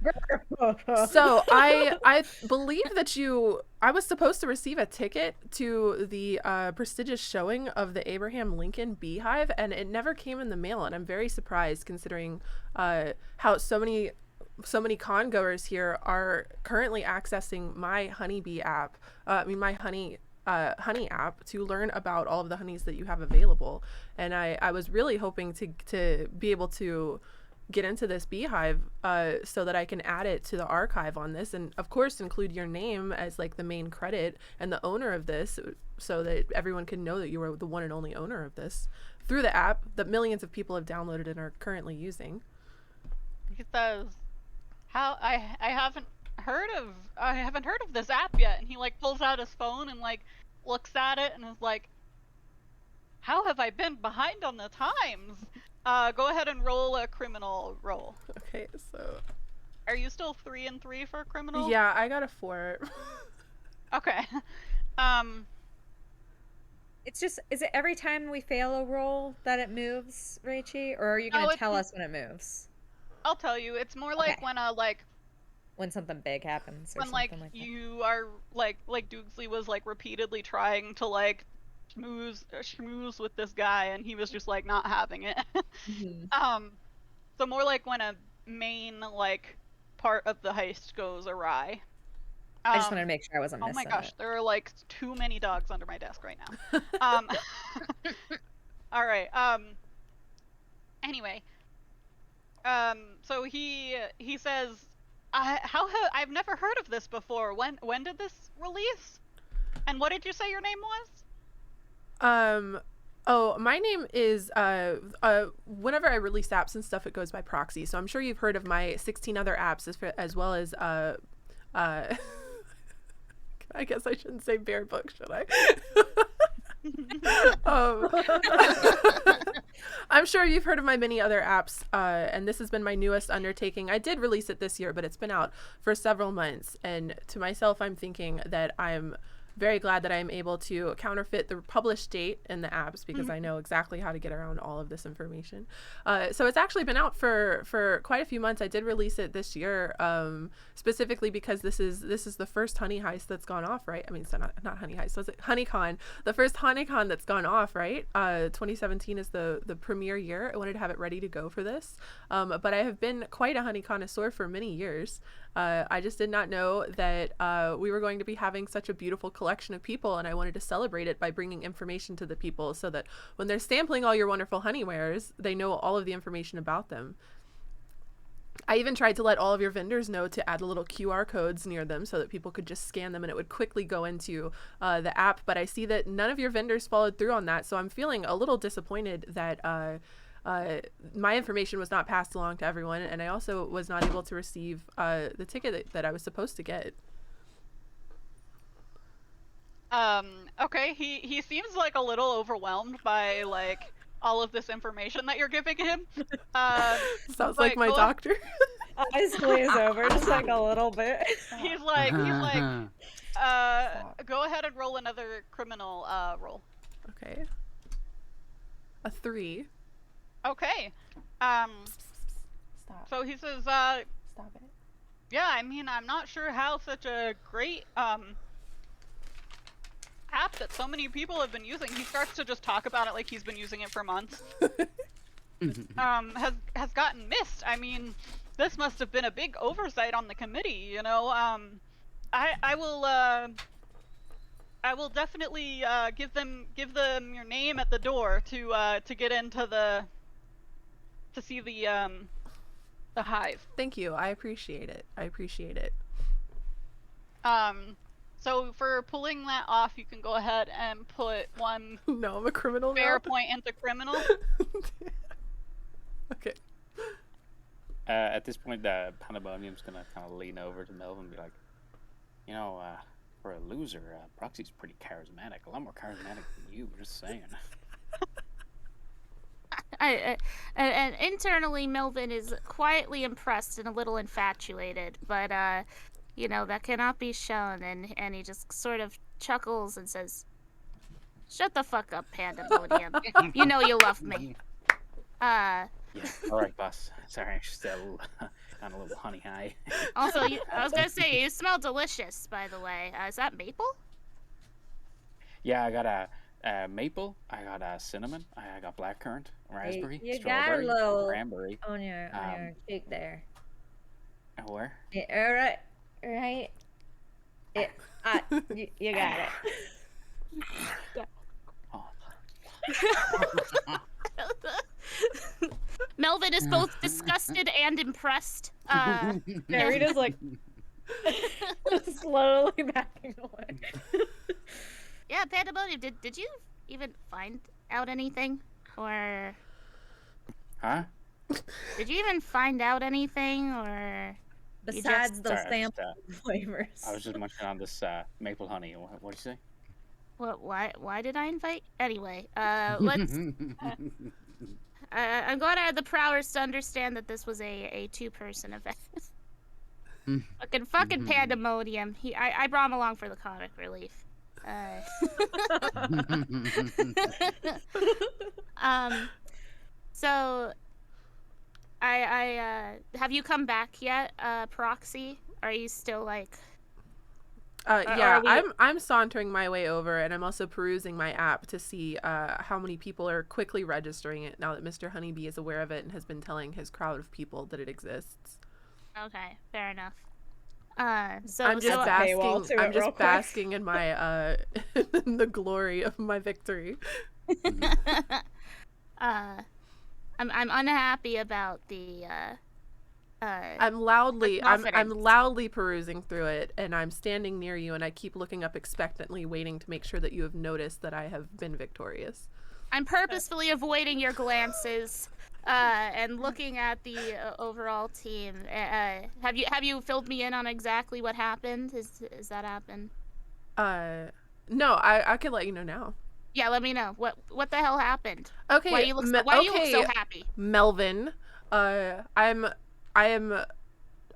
believe that I was supposed to receive a ticket to the prestigious showing of the Abraham Lincoln Beehive, and it never came in the mail, and I'm very surprised considering how so many con goers here are currently accessing my Honeybee app. My honey app to learn about all of the honeys that you have available, and I was really hoping to be able to get into this beehive so that I can add it to the archive on this, and of course include your name as like the main credit and the owner of this, so that everyone can know that you are the one and only owner of this through the app that millions of people have downloaded and are currently using. He says, "How I haven't heard of this app yet." And he like pulls out his phone and like looks at it and is like, "How have I been behind on the times?" Go ahead and roll a criminal roll. Okay, so are you still 3 and 3 for criminal? Yeah, I got a 4. Okay. It's just, is it every time we fail a roll that it moves, Rachie? Or are you going to tell us when it moves? I'll tell you. It's more like when something big happens, or when something like you are like Doogsley was like repeatedly trying to like schmooze with this guy, and he was just like not having it. Mm-hmm. So more like when a main like part of the heist goes awry. I just wanted to make sure I wasn't missing Oh my gosh, there are like too many dogs under my desk right now. All right. Anyway. So he says, I've never heard of this before. When did this release? And what did you say your name was? My name is, whenever I release apps and stuff, it goes by proxy. So I'm sure you've heard of my 16 other apps as well as, I guess I shouldn't say bear book, should I? I'm sure you've heard of my many other apps, and this has been my newest undertaking. I did release it this year, but it's been out for several months, and to myself, I'm thinking that I'm very glad that I am able to counterfeit the published date in the apps, because I know exactly how to get around all of this information. So it's actually been out for quite a few months. I did release it this year, specifically because this is the first honey heist that's gone off, right? I mean, it's not honey heist, was it HoneyCon? The first HoneyCon that's gone off, right? 2017 is the premiere year. I wanted to have it ready to go for this, but I have been quite a honey connoisseur for many years. I just did not know that we were going to be having such a beautiful collection of people, and I wanted to celebrate it by bringing information to the people so that when they're sampling all your wonderful honey wares, they know all of the information about them. I even tried to let all of your vendors know to add little QR codes near them so that people could just scan them and it would quickly go into the app, but I see that none of your vendors followed through on that, so I'm feeling a little disappointed that my information was not passed along to everyone, and I also was not able to receive the ticket that I was supposed to get. Okay, he seems like a little overwhelmed by like all of this information that you're giving him. Sounds like but my doctor. Eyes glaze over just like a little bit. he's like, go ahead and roll another criminal roll. Okay. A 3. Okay. Stop. So he says, Stop it. yeah, I mean, I'm not sure how such a great app that so many people have been using. He starts to just talk about it like he's been using it for months. Has gotten missed. I mean, this must have been a big oversight on the committee, you know. I will definitely give them your name at the door to get into to see the hive. Thank you. I appreciate it. So for pulling that off, you can go ahead and put 1 No, I'm a criminal fair now. point into criminal. Okay. At this point, Pandemonium's gonna kind of lean over to Melvin and be like, you know, for a loser, Proxy's pretty charismatic. A lot more charismatic than you. Just saying. And internally, Melvin is quietly impressed and a little infatuated, but you know, that cannot be shown. And he just sort of chuckles and says, "Shut the fuck up, Pandemonium. You know you love me." Yeah. All right, boss. Sorry, I'm just on a little honey high. Also, I was gonna say, you smell delicious, by the way. Is that maple? Yeah, I got a maple. I got a cinnamon. I got blackcurrant, raspberry, You got a strawberry, little cranberry. on your cheek there. Where? Yeah, right. You got it. Oh. Melvin is both disgusted and impressed. Rita's like slowly backing away. Yeah, Pandemonium, did you even find out anything? Or Huh? did you even find out anything? Or Besides those Sorry, sample flavors. I was just munching on this maple honey. What'd you say? what? Why did I invite? Anyway, let's. I'm glad I had the prowess to understand that this was a 2-person event. fucking Pandemonium. I brought him along for the comic relief. So I have you come back yet, Proxy? Are you still like? Yeah, I'm sauntering my way over, and I'm also perusing my app to see how many people are quickly registering it now that Mr. Honeybee is aware of it and has been telling his crowd of people that it exists. Okay, fair enough. So I'm just basking. I'm just quick. basking in my in the glory of my victory. I'm unhappy about the I'm loudly confidence. perusing through it, and I'm standing near you, and I keep looking up expectantly, waiting to make sure that you have noticed that I have been victorious. I'm purposefully avoiding your glances and looking at the overall team. Have you filled me in on exactly what happened? Is that happened? No, I can let you know now. Yeah, let me know. What the hell happened? Okay. Why do you look so happy? Melvin, I am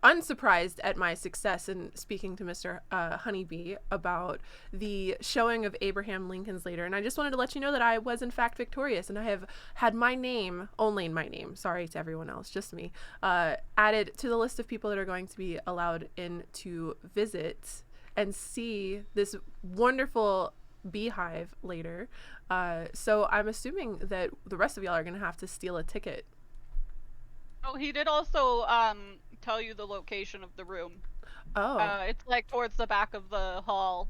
unsurprised at my success in speaking to Mr. Honeybee about the showing of Abraham Lincoln's Later, and I just wanted to let you know that I was in fact victorious, and I have had my name, only my name, sorry to everyone else, just me, added to the list of people that are going to be allowed in to visit and see this wonderful beehive later. So I'm assuming that the rest of y'all are going to have to steal a ticket. Oh, he did also tell you the location of the room. Oh. It's like towards the back of the hall.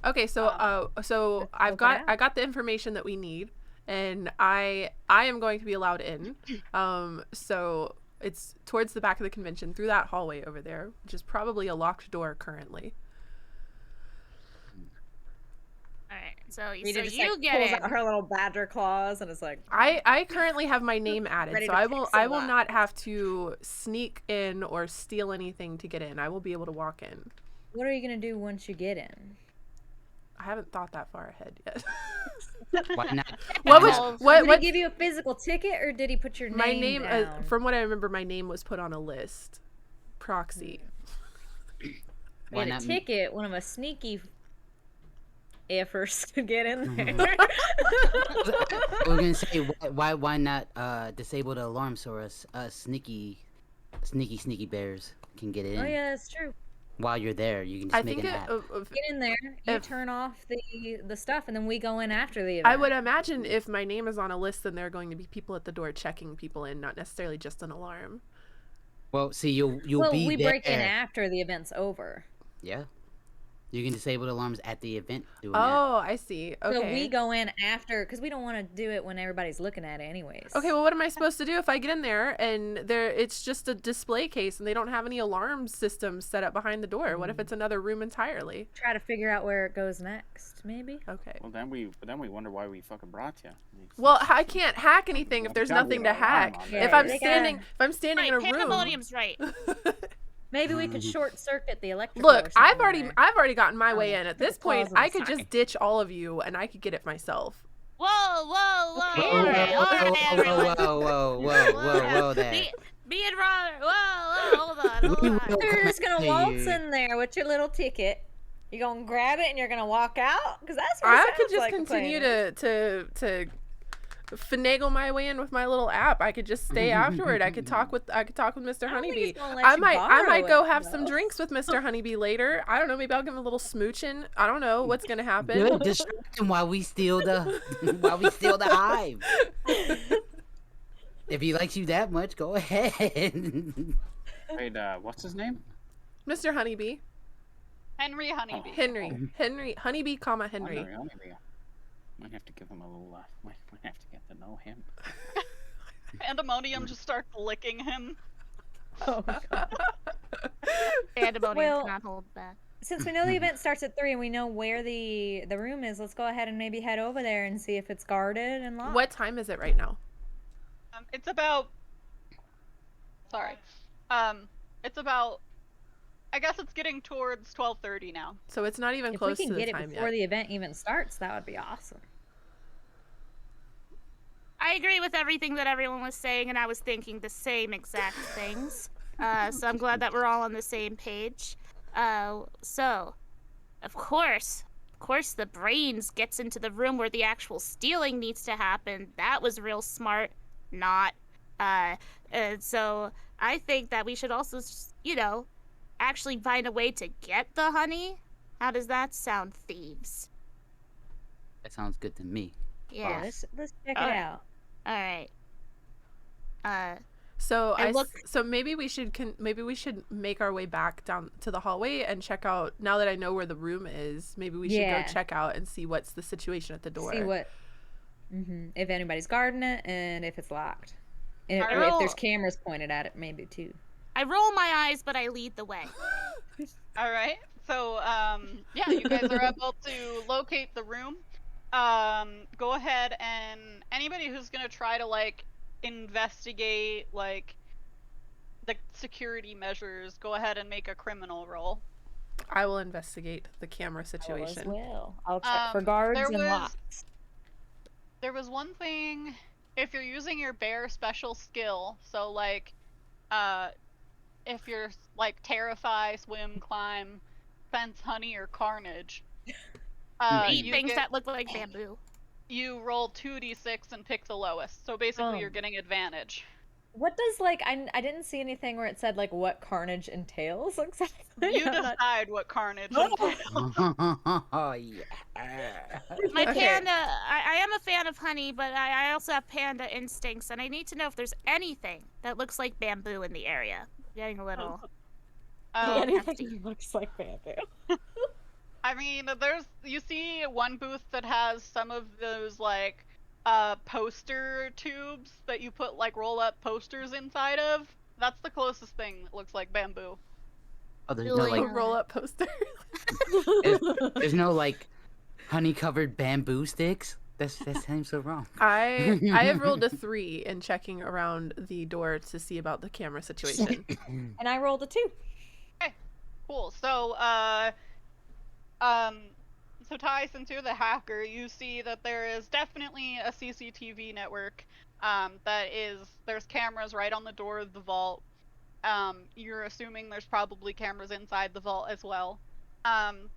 Okay, so so I got the information that we need, and I am going to be allowed in. So it's towards the back of the convention through that hallway over there, which is probably a locked door currently. All right, so Rita just, you like, get pulls it. out her little badger claws and is like, I currently have my name added, Ready so to I kick will some not have to sneak in or steal anything to get in. I will be able to walk in. what are you gonna do once you get in? I haven't thought that far ahead yet. Why not? What Why was not? what Did what he give you a physical ticket, or did he put your my name name? down? From what I remember, my name was put on a list. Proxy. We Why had a not? ticket. One of us sneaky efforts to get in Mhm. there. I was gonna say why not disable the alarm so us sneaky bears can get in. Oh yeah, that's true. While you're there, you can just I make think an it. app. Get in there. You If- turn off the stuff, and then we go in after the event. I would imagine if my name is on a list, then there are going to be people at the door checking people in, not necessarily just an alarm. Well, see, you'll Well, be we there. break in after the event's over. Yeah, you can disable the alarms at the event. Doing that. Oh, I see. Okay. So we go in after, because we don't want to do it when everybody's looking at it anyways. Okay, well, what am I supposed to do if I get in there and it's just a display case and they don't have any alarm systems set up behind the door? What if it's another room entirely? Try to figure out where it goes next, maybe. Okay. Well, then we wonder why we fucking brought you. Well, I can't hack anything if there's Gotta nothing be to an alarm hack. on there. If I'm They standing, gotta- if I'm standing Right, in a room. Pandemonium's right. Maybe we could short circuit the electrical. Look, or I've something there. already gotten my Oh, way yeah. in. At Put this the point, claws on I the could just side. ditch all of you and I could get it myself. Whoa, whoa, whoa. Okay. All right, all right, everyone. Whoa there. Me and Robert. Whoa, hold on, hold We on. will You're come just gonna after waltz you. in there with your little ticket. You're gonna grab it and you're gonna walk out, because that's what I it could sounds just like continue playing. to finagle my way in with my little app. I could just stay afterward. I could talk with Mr. I don't think Honeybee. he's gonna let I you might borrow go it, have some though. drinks with Mr. Honeybee later. I don't know, maybe I'll give him a little smooching. I don't know what's gonna happen. Good, distract him while we steal the hive. If he likes you that much, go ahead. Wait, what's his name? Mr. Honeybee. Henry Honeybee. Henry Honeybee, comma Henry. Honeybee. Might have to give him a little. Might have to get to know him. Pandemonium just starts licking him. Oh, God. Pandemonium Well- cannot hold back. Since we know the event starts at 3 and we know where the room is, let's go ahead and maybe head over there and see if it's guarded and locked. What time is it right now? It's about. Sorry. It's about. I guess it's getting towards 12:30 now. So it's not even If close we to can the get it time before yet. the event even starts, that would be awesome. I agree with everything that everyone was saying, and I was thinking the same exact things. So I'm glad that we're all on the same page. So, of course, the brains gets into the room where the actual stealing needs to happen. That was real smart. Not. So I think that we should also, actually find a way to get the honey. How does that sound, thieves? That sounds good to me. Yeah. Let's check it Alright. out. All right. So And so maybe we should make our way back down to the hallway and check out. Now that I know where the room is, maybe we should Yeah. go check out and see what's the situation at the door. See what, if anybody's guarding it and if it's locked, and Alright. or if there's cameras pointed at it, maybe too. I roll my eyes, but I lead the way. All right. So, yeah, you guys are able to locate the room. Go ahead and anybody who's gonna try to investigate the security measures, go ahead and make a criminal roll. I will investigate the camera As situation. well, I'll check for guards there and was- locks. There was one thing, if you're using your bear special skill, so if you're terrify, swim, climb, fence, honey, or carnage, Eat you things get- that look like bamboo. you roll 2d6 and pick the lowest. So basically, you're getting advantage. What does I didn't see anything where it said what carnage entails exactly. You I'm not- decide what carnage. Oh. Oh yeah. My Okay. panda, I am a fan of honey, but I also have panda instincts, and I need to know if there's anything that looks like bamboo in the area. Getting a little. Anything that looks like bamboo. I mean, you see one booth that has some of those poster tubes that you put roll up posters inside of. That's the closest thing that looks like bamboo. Oh, there's no Really? A like, roll up poster. there's no honey covered bamboo sticks. That seems so wrong. I have rolled a 3 in checking around the door to see about the camera situation. And I rolled a 2. Cool. So, to tie since you're the hacker, you see that there is definitely a CCTV network. There's cameras right on the door of the vault. You're assuming there's probably cameras inside the vault as well. And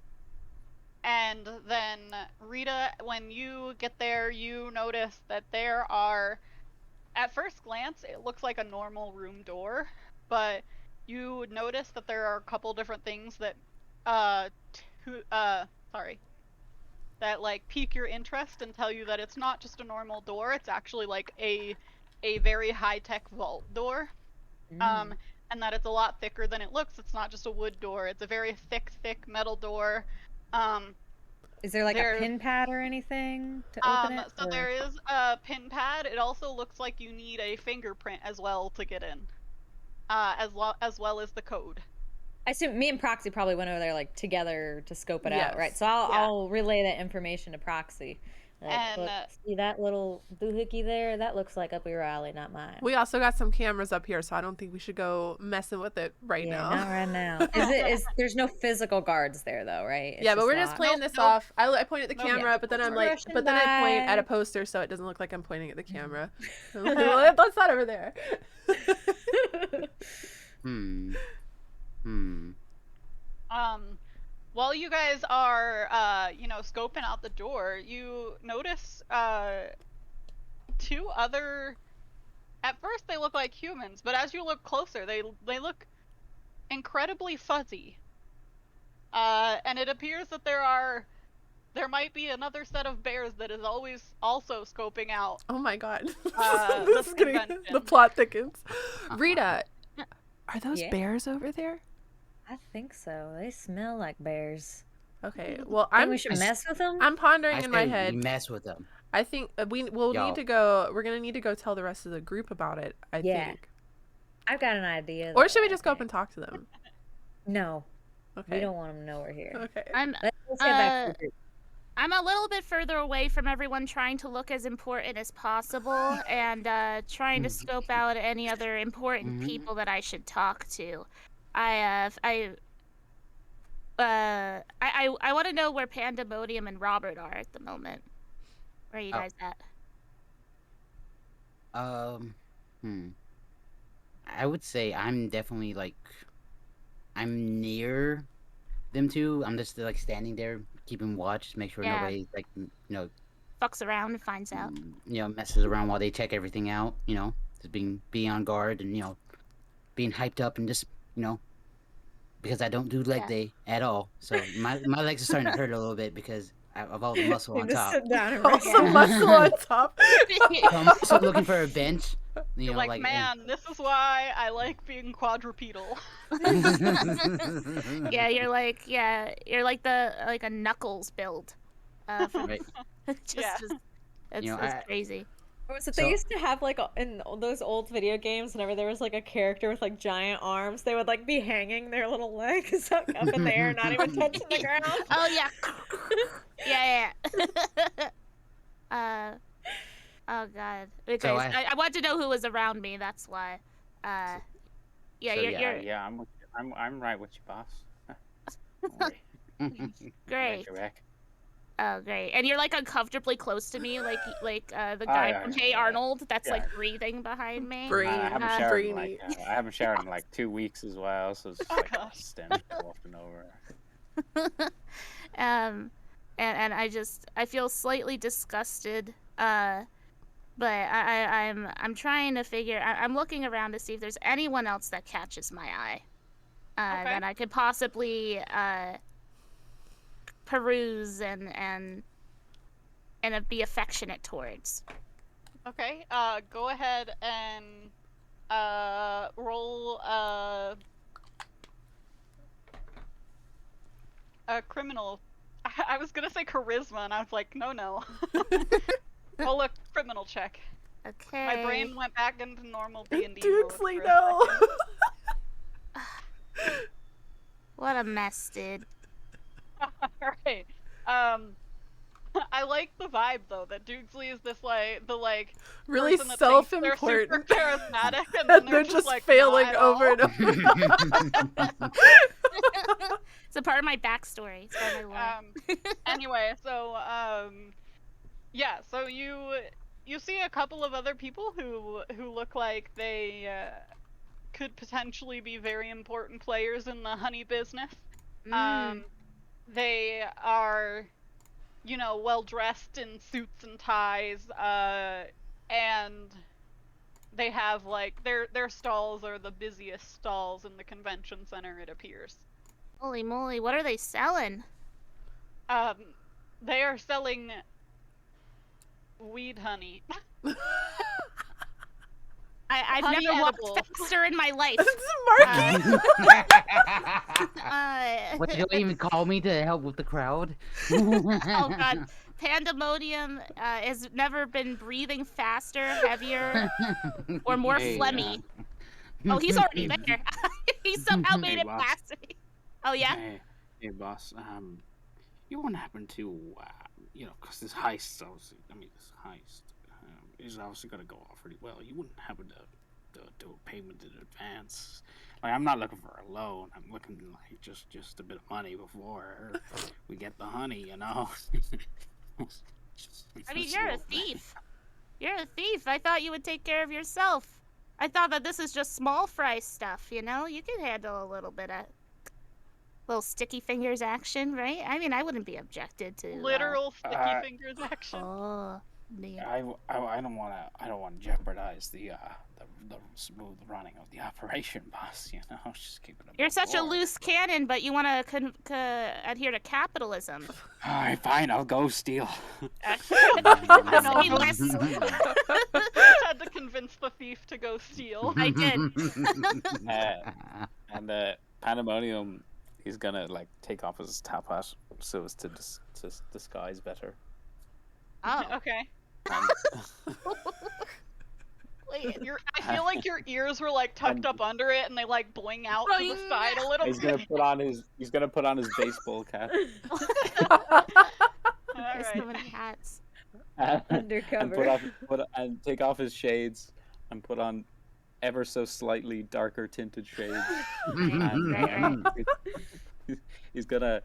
then Rita, when you get there, you notice that there are, at first glance, it looks like a normal room door, but you notice that there are a couple different things that, that like pique your interest and tell you that it's not just a normal door, it's actually like a very high-tech vault door. And that it's a lot thicker than it looks. It's not just a wood door, it's a very thick metal door. Is there like a pin pad or anything to open it? So there is a pin pad. It also looks like you need a fingerprint as well to get in, as well as the code. I assume me and Proxy probably went over there like together to scope it out, right? So I'll relay that information to Proxy. Like, And look, see that little doohickey there? That looks like up your alley, not mine. We also got some cameras up here, so I don't think we should go messing with it right now. Not right now. There's no physical guards there though, right? It's yeah, but we're locked. just playing this off. I point at the camera, but then I'm like, Rushing but then I point by. at a poster so it doesn't look like I'm pointing at the camera. Well, that's not over there. While you guys are, scoping out the door, you notice two other. At first, they look like humans, but as you look closer, they look incredibly fuzzy. And it appears that there might be another set of bears that is also scoping out. Oh my god. This The plot thickens. Rita, are those bears over there? I think so. They smell like bears. Okay, well, Think we should mess with them? I'm pondering I in my say head. we mess with them. I think we'll need to go. We're gonna need to go tell the rest of the group about it. I think. I've got an idea. Or should we just go up and talk to them? No. Okay. We don't want them to know we're here. Okay. Let's get back to the group. I'm a little bit further away from everyone, trying to look as important as possible and trying to scope out any other important people that I should talk to. I want to know where Pandemonium and Robert are at the moment. Where are you guys at? I would say I'm definitely I'm near them two. I'm just like standing there, keeping watch, just make sure nobody Fucks around and finds out. Messes around while they check everything out. Just being on guard and being hyped up and just because I don't do leg day at all. So my legs are starting to hurt a little bit because of all the muscle on top. Sit down and All rest. some muscle on top. So I'm also looking for a bench. You're like, man, this is why I like being quadrupedal. Yeah, you're like a Knuckles build. Right. It's crazy. So they used to have in those old video games, whenever there was a character with giant arms, they would be hanging their little legs up in the air, not even touching the ground. Oh yeah. Yeah. Oh god. Okay, So I want to know who was around me. That's why. You're I'm right with you, boss. Don't worry. great. Got your back. Oh great. And you're uncomfortably close to me, the guy from Hey Arnold that's breathing behind me. I haven't showered in Brainy. I haven't showered in 2 weeks as well, so it's just stench wafting over. And I feel slightly disgusted. But I'm trying to figure. I'm looking around to see if there's anyone else that catches my eye. That I could possibly peruse and be affectionate towards. Okay. Go ahead and roll a criminal. I was gonna say charisma, and I was like, no. Roll a criminal check. Okay. My brain went back into normal D&D Dukesley, mode for a no. second. What a mess, dude. Alright. I like the vibe though that Dukesley is this Really person that thinks they're super self-important. charismatic, and And then they're just like, failing not at over all. and over. It's a part of my backstory. It's part of my lore. Anyway, so yeah, so you see a couple of other people who look like they could potentially be very important players in the honey business. They are, you know, well dressed in suits and ties, and they have like their stalls are the busiest stalls in the convention center, it appears. Holy moly, what are they selling? They are selling weed honey. I've Honey never edibles. walked faster in my life. Marky. What, you don't even call me to help with the crowd? Oh god, Pandemonium has never been breathing faster, heavier, or more Hey, phlegmy. Oh, he's already there. He somehow made Hey, it boss. past me. Oh yeah. Hey, boss. You won't happen to, you know, because this heist, obviously, this heist is obviously going to go off pretty well. You wouldn't happen to do a payment in advance. Like, I'm not looking for a loan. I'm looking like just a bit of money before we get the honey, you know. I mean, you're a thief. You're a thief. I thought you would take care of yourself. I thought that this is just small fry stuff, you know? You can handle a little bit of little sticky fingers action, right? I mean, I wouldn't be objected to. Literal sticky fingers action. Oh, dear. I don't want to jeopardize the smooth running of the operation, boss. You know, just keep it. You're such a loose cannon, but you want to adhere to capitalism. All right, fine. I'll go steal. I mean, less. Had to convince the thief to go steal. I did. And Pandemonium, he's gonna like take off his top hat so as to disguise better. Oh. Okay. And, Wait. I feel like your ears were like tucked up under it, and they like bling out to the side a little he's bit. gonna put on his baseball cap. There's Alright. so many hats. Undercover. And take off his shades and put on ever so slightly darker tinted shades. Right. He's gonna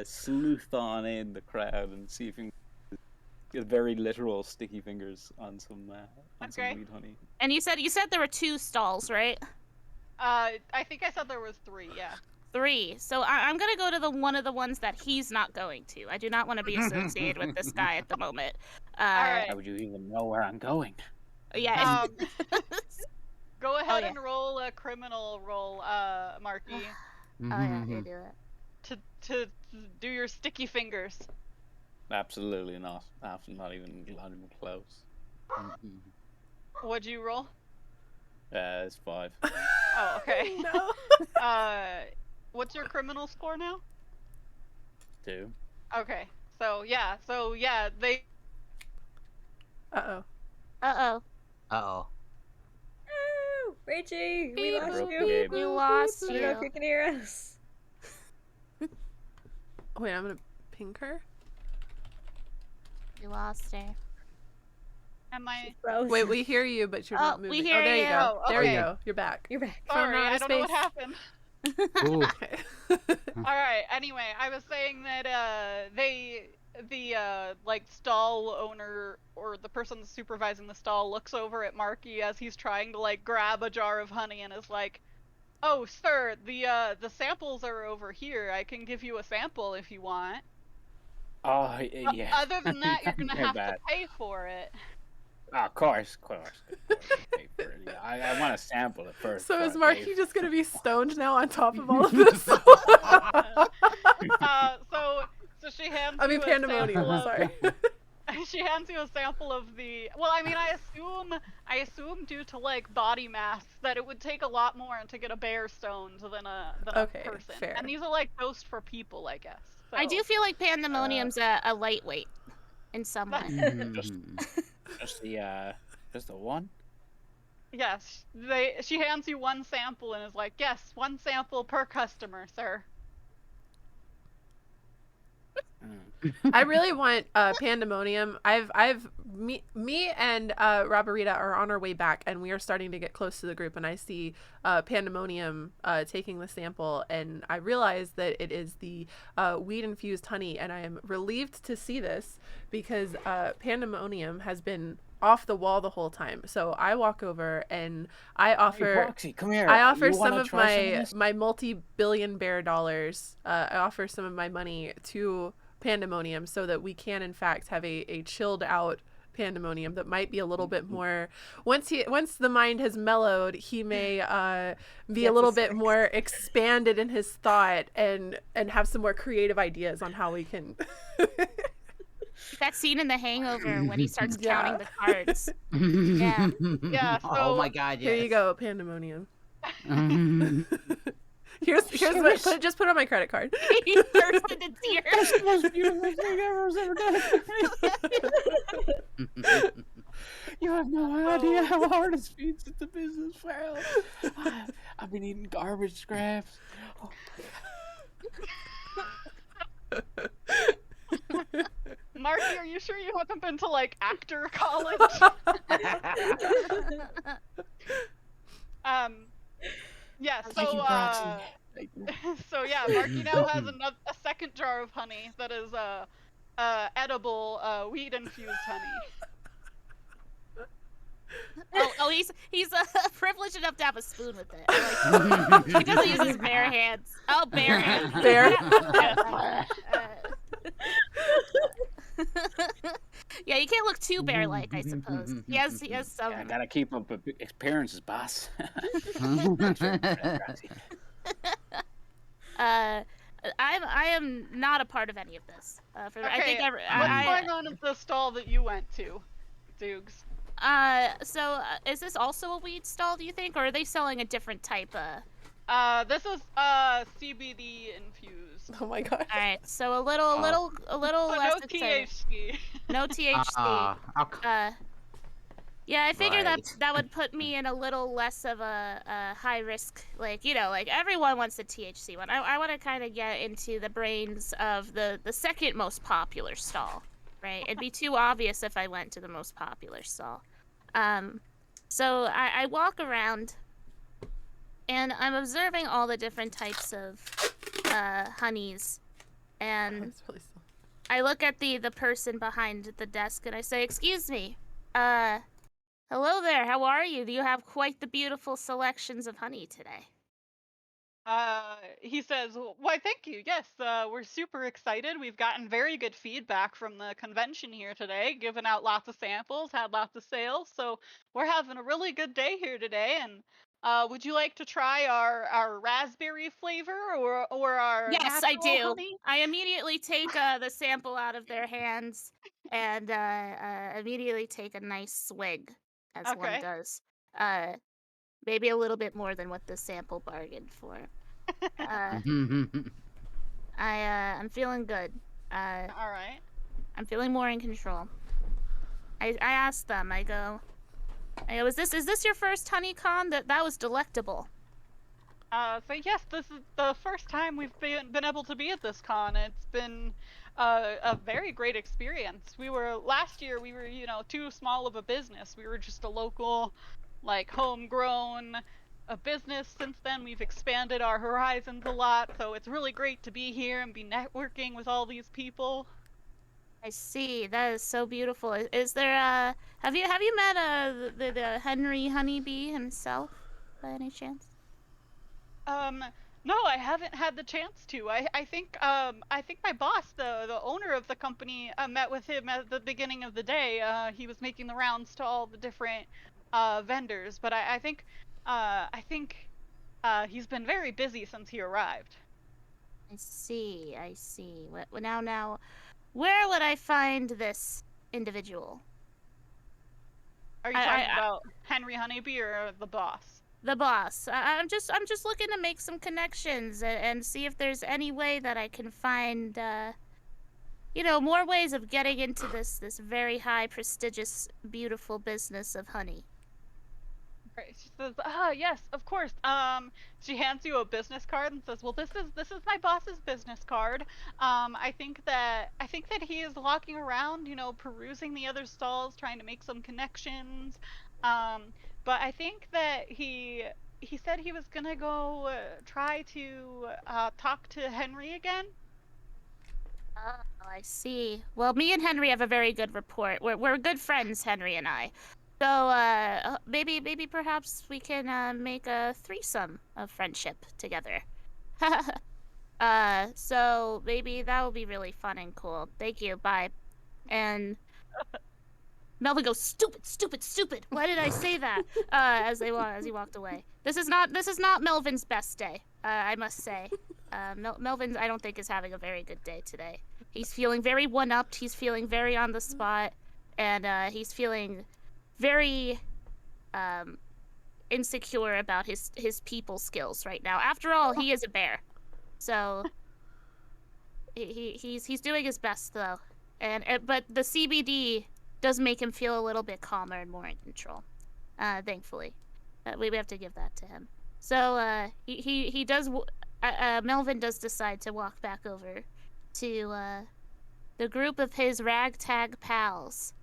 sleuth on in the crowd and see if he can get very literal sticky fingers on some weed honey. And you said there were 2 stalls, right? I think I said there was 3. Yeah. 3. So I'm gonna go to one of the ones that he's not going to. I do not want to be associated with this guy at the moment. Alright. How would you even know where I'm going? Yeah. Go ahead yeah. and roll a criminal roll, Marky, Oh yeah, you do it. to do your sticky fingers. Absolutely not. Not even close. What'd you roll? It's 5. Oh, okay. No. What's your criminal score now? 2. Okay. So yeah, they. Uh-oh. Uh-oh. Ooh, Richie, we Beep, lost boop, you. beep. We lost I don't know if you. you can hear us. Wait, I'm gonna ping her. We lost her. Am I? Frozen. Wait, we hear you, but you're Oh, not moving. we hear there you you. go. Oh, There you okay. go. You're back. You're back. Sorry, outer I don't know what space. happened. Ooh. Okay. All right. Anyway, I was saying that the like stall owner or the person supervising the stall looks over at Marky as he's trying to like grab a jar of honey and is like, "Oh, sir, the samples are over here. I can give you a sample if you want. Oh, yeah. Other than that, you're gonna Too have bad. to pay for it." Oh, of course. Pay for it. Yeah, I want to sample it first. So is before I pay Marky for just it. gonna be stoned now on top of all of this? So she hands. I mean, you a pandemonium. sample of- Sorry. She hands you a sample of the. Well, I mean, I assume due to like body mass that it would take a lot more to get a bear stoned than a Okay, person. fair. And these are like ghost for people, I guess. So. I do feel like Pandemonium's a lightweight in some way. Just the one. Yes, she hands you one sample and is like, "Yes, one sample per customer, sir." I really want Pandemonium. Me and Roberita are on our way back, and we are starting to get close to the group. And I see Pandemonium taking the sample, and I realize that it is the weed infused honey. And I am relieved to see this because Pandemonium has been off the wall the whole time. So I walk over and I offer. Hey, Proxy, come here. I offer You some wanna of try some of my this? multi-billion bear dollars. I offer some of my money to Pandemonium so that we can in fact have a chilled out Pandemonium that might be a little bit more once the mind has mellowed, he may be a Get little the bit sex. more expanded in his thought and have some more creative ideas on how we can That scene in The Hangover when he starts Yeah. counting the cards. Yeah. Yeah, Oh so- my God! Here Yes. you go, Pandemonium. Here's what just put it on my credit card. He bursts into tears. The most beautiful thing everyone's ever done for me. You have no idea how hard it's been since the business failed. I've been eating garbage scraps. Oh, Marky, are you sure you haven't been to like actor college? Yeah. thank you, Proxy. Thank you. So yeah, Marky now has a second jar of honey that is edible weed infused honey. Oh, he's privileged enough to have a spoon with it. He doesn't use his bare hands. Oh, bare hands. Bear. Yeah, you can't look too bear-like, I suppose. He has some. I gotta keep up appearances, boss. I am not a part of any of this. I think what's going on at the stall that you went to, Dukes? So is this also a weed stall, do you think, or are they selling a different type? This is CBD infused. Oh my God. All right, so a little So less no exciting. THC. No THC. Yeah, I figure Right. that would put me in a little less of a high risk, like everyone wants the THC one. I want to kind of get into the brains of the second most popular stall, right? It'd be too obvious if I went to the most popular stall. So I walk around, and I'm observing all the different types of honeys, and That's really slow. I look at the person behind the desk and I say, "Excuse me, hello there. How are you? Do you have quite the beautiful selections of honey today?" He says, "Why, thank you. Yes, we're super excited. We've gotten very good feedback from the convention here today, given out lots of samples, had lots of sales. So we're having a really good day here today. And would you like to try our raspberry flavor or our Yes, I natural do. honey?" I immediately take the sample out of their hands and immediately take a nice swig, as one Okay. does. Maybe a little bit more than what the sample bargained for. I'm feeling good. All right. I'm feeling more in control. I asked them. I go, is this your first HoneyCon? That was delectable. So yes, this is the first time we've been able to be at this con. It's been a very great experience. Last year we were too small of a business. We were just a local, like, homegrown business. Since then we've expanded our horizons a lot, so it's really great to be here and be networking with all these people. I see. That is so beautiful. Is there have you met the Henry Honeybee himself by any chance? No, I haven't had the chance to. I think my boss, the owner of the company, met with him at the beginning of the day. He was making the rounds to all the different vendors, but I think he's been very busy since he arrived. I see. Now, where would I find this individual? Are you talking about Henry Honeybee or the boss? The boss. I'm just looking to make some connections and see if there's any way that I can find more ways of getting into this very high, prestigious, beautiful business of honey. Right, she says, yes, of course. She hands you a business card and says, well, this is my boss's business card. I think that he is walking around, perusing the other stalls, trying to make some connections. But I think that he said he was gonna go try to talk to Henry again. Oh, I see. Well, me and Henry have a very good rapport. We're good friends, Henry and I. So, maybe perhaps we can make a threesome of friendship together. So maybe that will be really fun and cool. Thank you. Bye. And Melvin goes, stupid, stupid, stupid. Why did I say that? As he walked away. This is not Melvin's best day. I must say. Melvin, I don't think is having a very good day today. He's feeling very one-upped. He's feeling very on the spot, and he's feeling very insecure about his people skills right now. After all, he is a bear, so he's doing his best though. And but the CBD does make him feel a little bit calmer and more in control. Thankfully, we have to give that to him. So he does. Melvin does decide to walk back over to the group of his ragtag pals.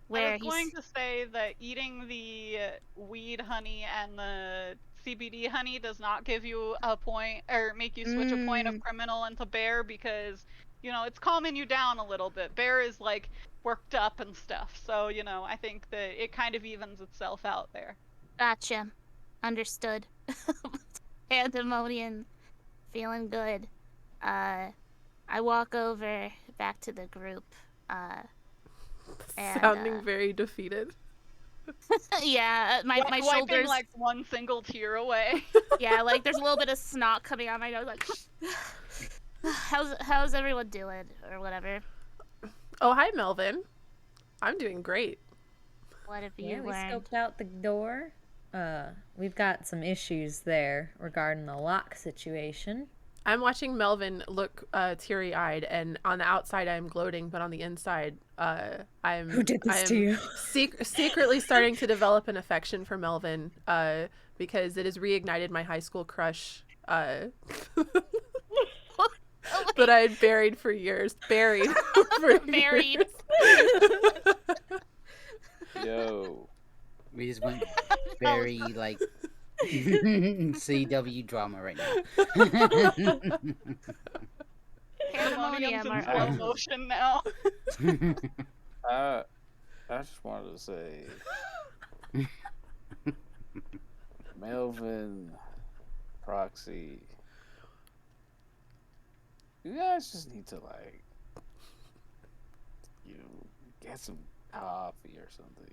Where I was going to say that eating the weed honey and the CBD honey does not give you a point or make you switch a point of criminal into bear because, it's calming you down a little bit. Bear is like worked up and stuff. So, I think that it kind of evens itself out there. Gotcha. Understood. Pandemonium. Feeling good. I walk over back to the group. And, Sounding very defeated. Yeah, my wiping shoulders. like one single tear away. Yeah, like there's a little bit of snot coming out my nose. Like, how's everyone doing or whatever? Oh, hi, Melvin. I'm doing great. What have Yeah, you we learned? scoped out the door. We've got some issues there regarding the lock situation. I'm watching Melvin look teary-eyed, and on the outside I'm gloating, but on the inside, I'm Who did this to you? secretly starting to develop an affection for Melvin, because it has reignited my high school crush, that I had buried for years. Buried. Buried. Yo. We just went very like CW drama right now. Pandemonium's in Pandemonium. slow motion now. I just wanted to say, Melvin, Proxy, you guys just need to get some coffee or something,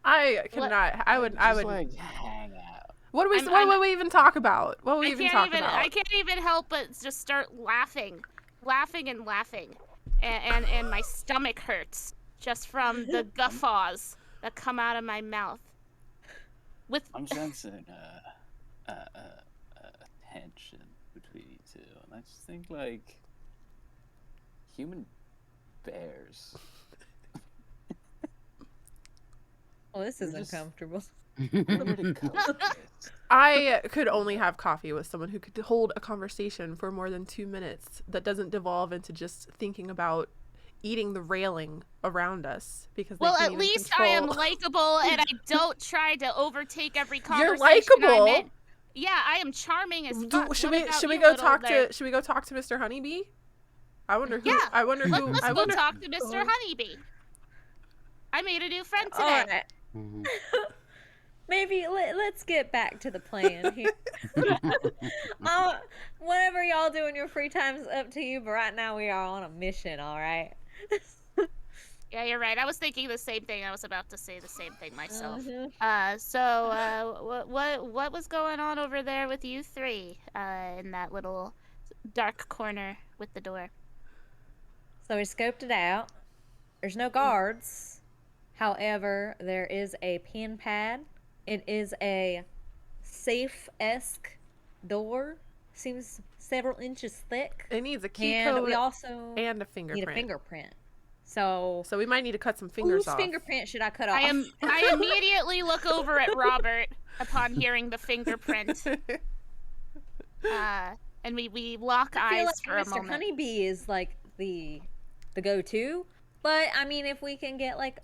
I cannot. I would. Like hang out. What would we even talk about? What would we even talk about? I can't even help but just start laughing, and my stomach hurts just from the guffaws that come out of my mouth. I'm sensing tension between you two, and I just think human bears. Well, this is uncomfortable. I could only have coffee with someone who could hold a conversation for more than 2 minutes that doesn't devolve into just thinking about eating the railing around us because Well, at least I am likable and I don't try to overtake every conversation. You're likable. Yeah, I am charming as fuck. Should we go talk to Mr. Honeybee? I wonder who. Yeah. I wonder who. Let's go talk to Mr. Honeybee. I made a new friend today. All right. Maybe let's get back to the plan here. Whatever y'all do in your free time is up to you, but right now we are on a mission, all right? Yeah, you're right. I was thinking the same thing. I was about to say the same thing myself. What was going on over there with you three in that little dark corner with the door? So we scoped it out. There's no guards. However, there is a pen pad. It is a safe-esque door. Seems several inches thick. It needs a key and code we also and a fingerprint. need a fingerprint. So So we might need to cut some fingers whose off. fingerprint should I cut off? I immediately look over at Robert upon hearing the fingerprint. And we lock I feel eyes like for a Mr. moment. Honeybee is like the go-to, but I mean, if we can get like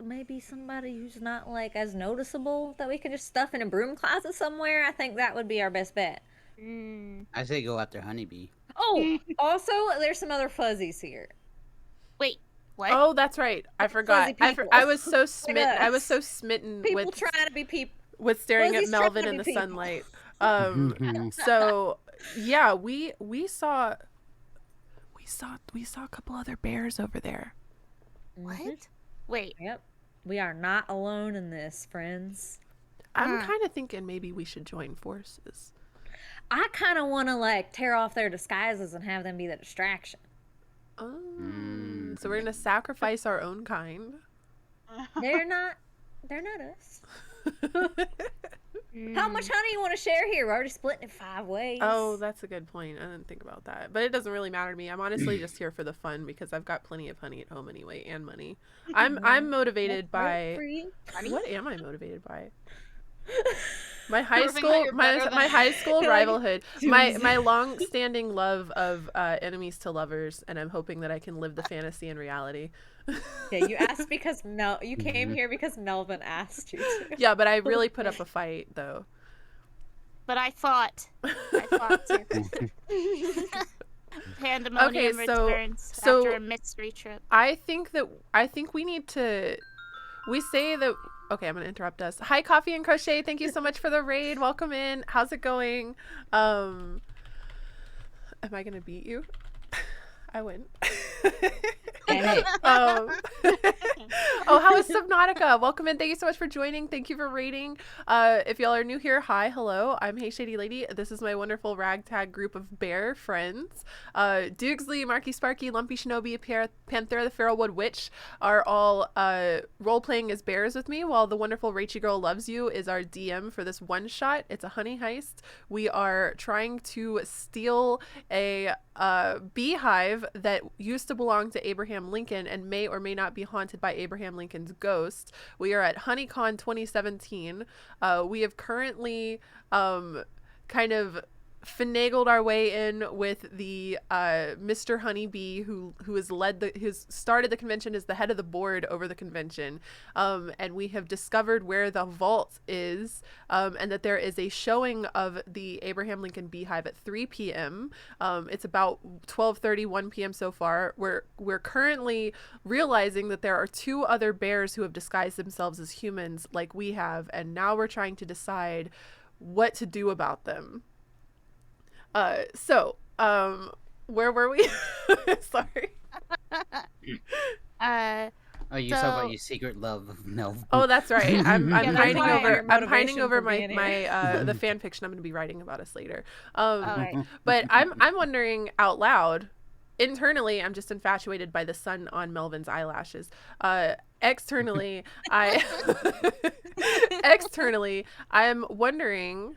maybe somebody who's not like as noticeable that we can just stuff in a broom closet somewhere, I think that would be our best bet. I say go after Honeybee. Oh, also, there's some other fuzzies here. Wait, what? Oh, that's right. I forgot. people. I was so smitten. I was us. so smitten People with trying to be people. with staring at Fuzzies trying Melvin to in be the people. sunlight. So yeah, we saw a couple other bears over there. What? Wait. Yep. We are not alone in this, friends. I'm kind of thinking maybe we should join forces. I kind of want to like tear off their disguises and have them be the distraction. Oh, so we're gonna sacrifice our own kind. They're not us. How much honey you want to share here? We're already splitting it 5 ways. Oh, that's a good point. I didn't think about that. But it doesn't really matter to me. I'm honestly just here for the fun because I've got plenty of honey at home anyway and money. I'm motivated by what am I motivated by? My high Proving school that you're better than my high school Like, rivalhood. My long standing love of enemies to lovers, and I'm hoping that I can live the fantasy in reality. Yeah, you asked because you came here because Melvin asked you to. Yeah, but I really put up a fight though. But I fought too. Pandemonium returns after a mystery trip. I think we need to. We say that. Okay, I'm gonna interrupt us. Hi, Coffee and Crochet. Thank you so much for the raid. Welcome in. How's it going? Am I gonna beat you? I win. Oh, how is Subnautica? Welcome in. Thank you so much for joining. Thank you for rating. If y'all are new here, hi, hello. I'm Hey Shady Lady. This is my wonderful ragtag group of bear friends. Dukesley, Marky Sparky, Lumpy Shinobi, Panthera the Feralwood Witch are all role-playing as bears with me, while the wonderful Rachy Girl Loves You is our DM for this one shot. It's a honey heist. We are trying to steal a beehive that used to belong to Abraham Lincoln and may or may not be haunted by Abraham Lincoln's ghost. We are at HoneyCon 2017. We have currently kind of finagled our way in with the Mr. Honeybee who has started the convention, is the head of the board over the convention, and we have discovered where the vault is, and that there is a showing of the Abraham Lincoln Beehive at 3 p.m. It's about 12:30, 1 p.m. so far. We're currently realizing that there are 2 other bears who have disguised themselves as humans like we have, and now we're trying to decide what to do about them. Where were we? Sorry. Oh, you talk about your secret love of Melvin. Oh, that's right. I'm that's hiding why over. your I'm hiding motivation over for my being here. the fan fiction I'm going to be writing about us later. Alright. But I'm wondering out loud. Internally, I'm just infatuated by the sun on Melvin's eyelashes. Externally, I'm wondering,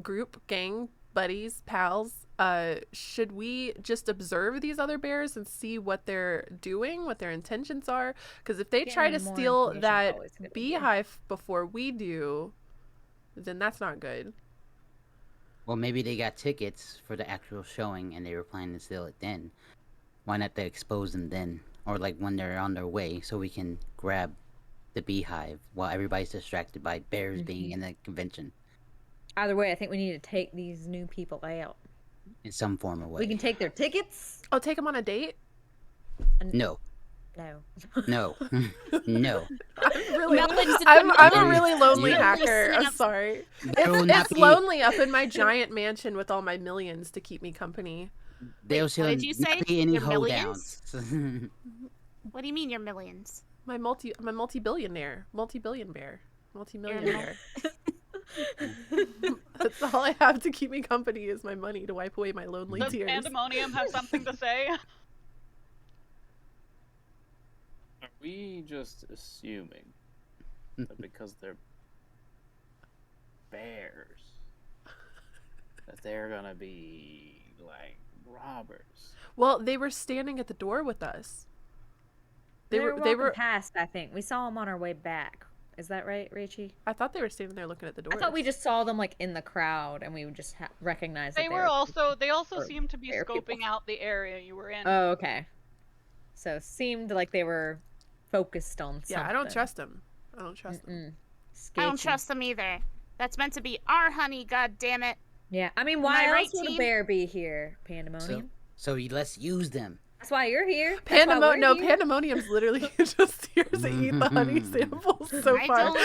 group, gang, buddies, pals, should we just observe these other bears and see what they're doing, what their intentions are? Because if they try to Getting more steal information is that always a good idea. beehive before we do, then that's not good. Well, maybe they got tickets for the actual showing and they were planning to steal it then. Why not they expose them then? Or like when they're on their way so we can grab the beehive while everybody's distracted by bears being in the convention Either way, I think we need to take these new people out. in some form or way. We can take their tickets. Oh, take them on a date? No. No. No. No. I'm a really lonely Really hacker. I'm snaps. sorry. There will not It's be- lonely up in my giant mansion with all my millions to keep me company. There Wait, will what did you not say? be any Your hold millions? downs. What do you mean you're millions? I'm a multi-billionaire, multi-billion bear, multi-million You're bear. That's all I have to keep me company is my money to wipe away my lonely Does tears. Pandemonium have something to say? Are we just assuming that because they're bears, that they're gonna be like robbers? Well, they were standing at the door with us. They were were. walking past. I think we saw them on our way back. Is that right, Rachie? I thought they were standing there looking at the doors. I thought we just saw them like in the crowd, and we would just recognized that They they were also. They also or seemed to be bear scoping people. out the area you were in. Oh, okay. So it seemed like they were focused on something. Yeah, I don't trust them. I don't trust them. I don't trust them either. That's meant to be our honey, god damn it. Yeah, I mean, why I else right, would a team? bear be here, Pandemonium? So let's use them. That's why you're here. That's why we're No, here. Pandemonium's literally just here to eat the honey samples so I far.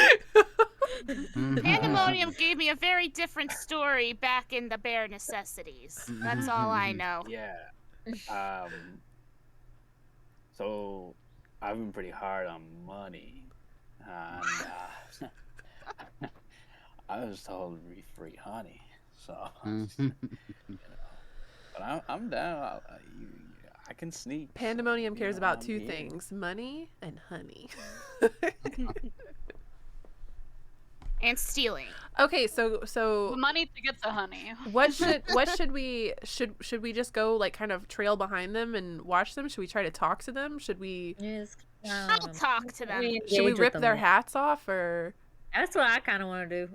Pandemonium gave me a very different story back in the Bare Necessities. That's all I know. Yeah. So I've been pretty hard on money, and I was told to be free honey. So, but I'm down. I can sneak. Pandemonium cares about I'm two here. things: money and honey. And stealing. Okay, so The money to get the honey. what should we just go like kind of trail behind them and watch them? Should we try to talk to them? Should we Yes, I'll talk to them. should we rip their hats off or That's what I kind of want to do.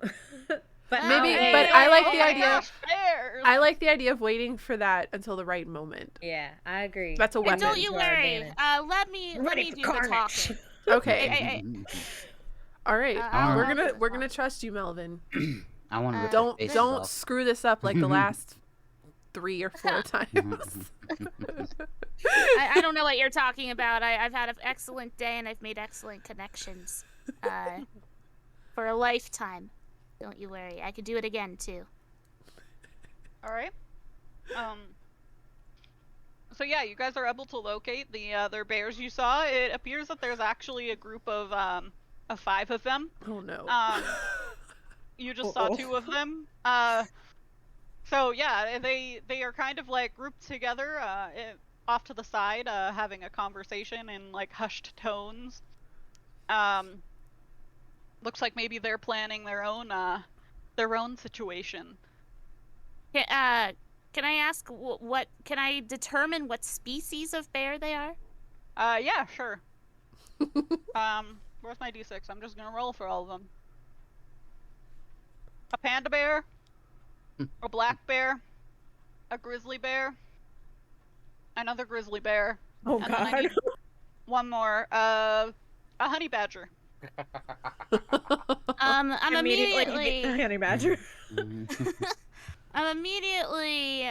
But maybe? Hey, But I like Oh the my idea. gosh, bears! I like the idea of waiting for that until the right moment. Yeah, I agree. That's a And weapon. don't you To our worry. advantage. Let me Ready do for the carnage. talking. Okay. Hey. All right. I'll we're help gonna this we're one. gonna trust you, Melvin. I want to rip Don't their faces don't off. screw this up like the last 3 or 4 times. I don't know what you're talking about. I've had an excellent day and I've made excellent connections. For a lifetime. Don't you worry. I could do it again too. All right. So yeah, you guys are able to locate the other bears you saw. It appears that there's actually a group of 5 of them. Oh no. You just saw 2 of them. So yeah, they are kind of like grouped together, off to the side, having a conversation in like hushed tones. Looks like maybe they're planning their own situation. Can I ask what? Can I determine what species of bear they are? Yeah, sure. Where's my d6? I'm just gonna roll for all of them. A panda bear, a black bear, a grizzly bear, another grizzly bear, Oh and then I need one more, a honey badger. I'm immediately immediately honey badger. I'm immediately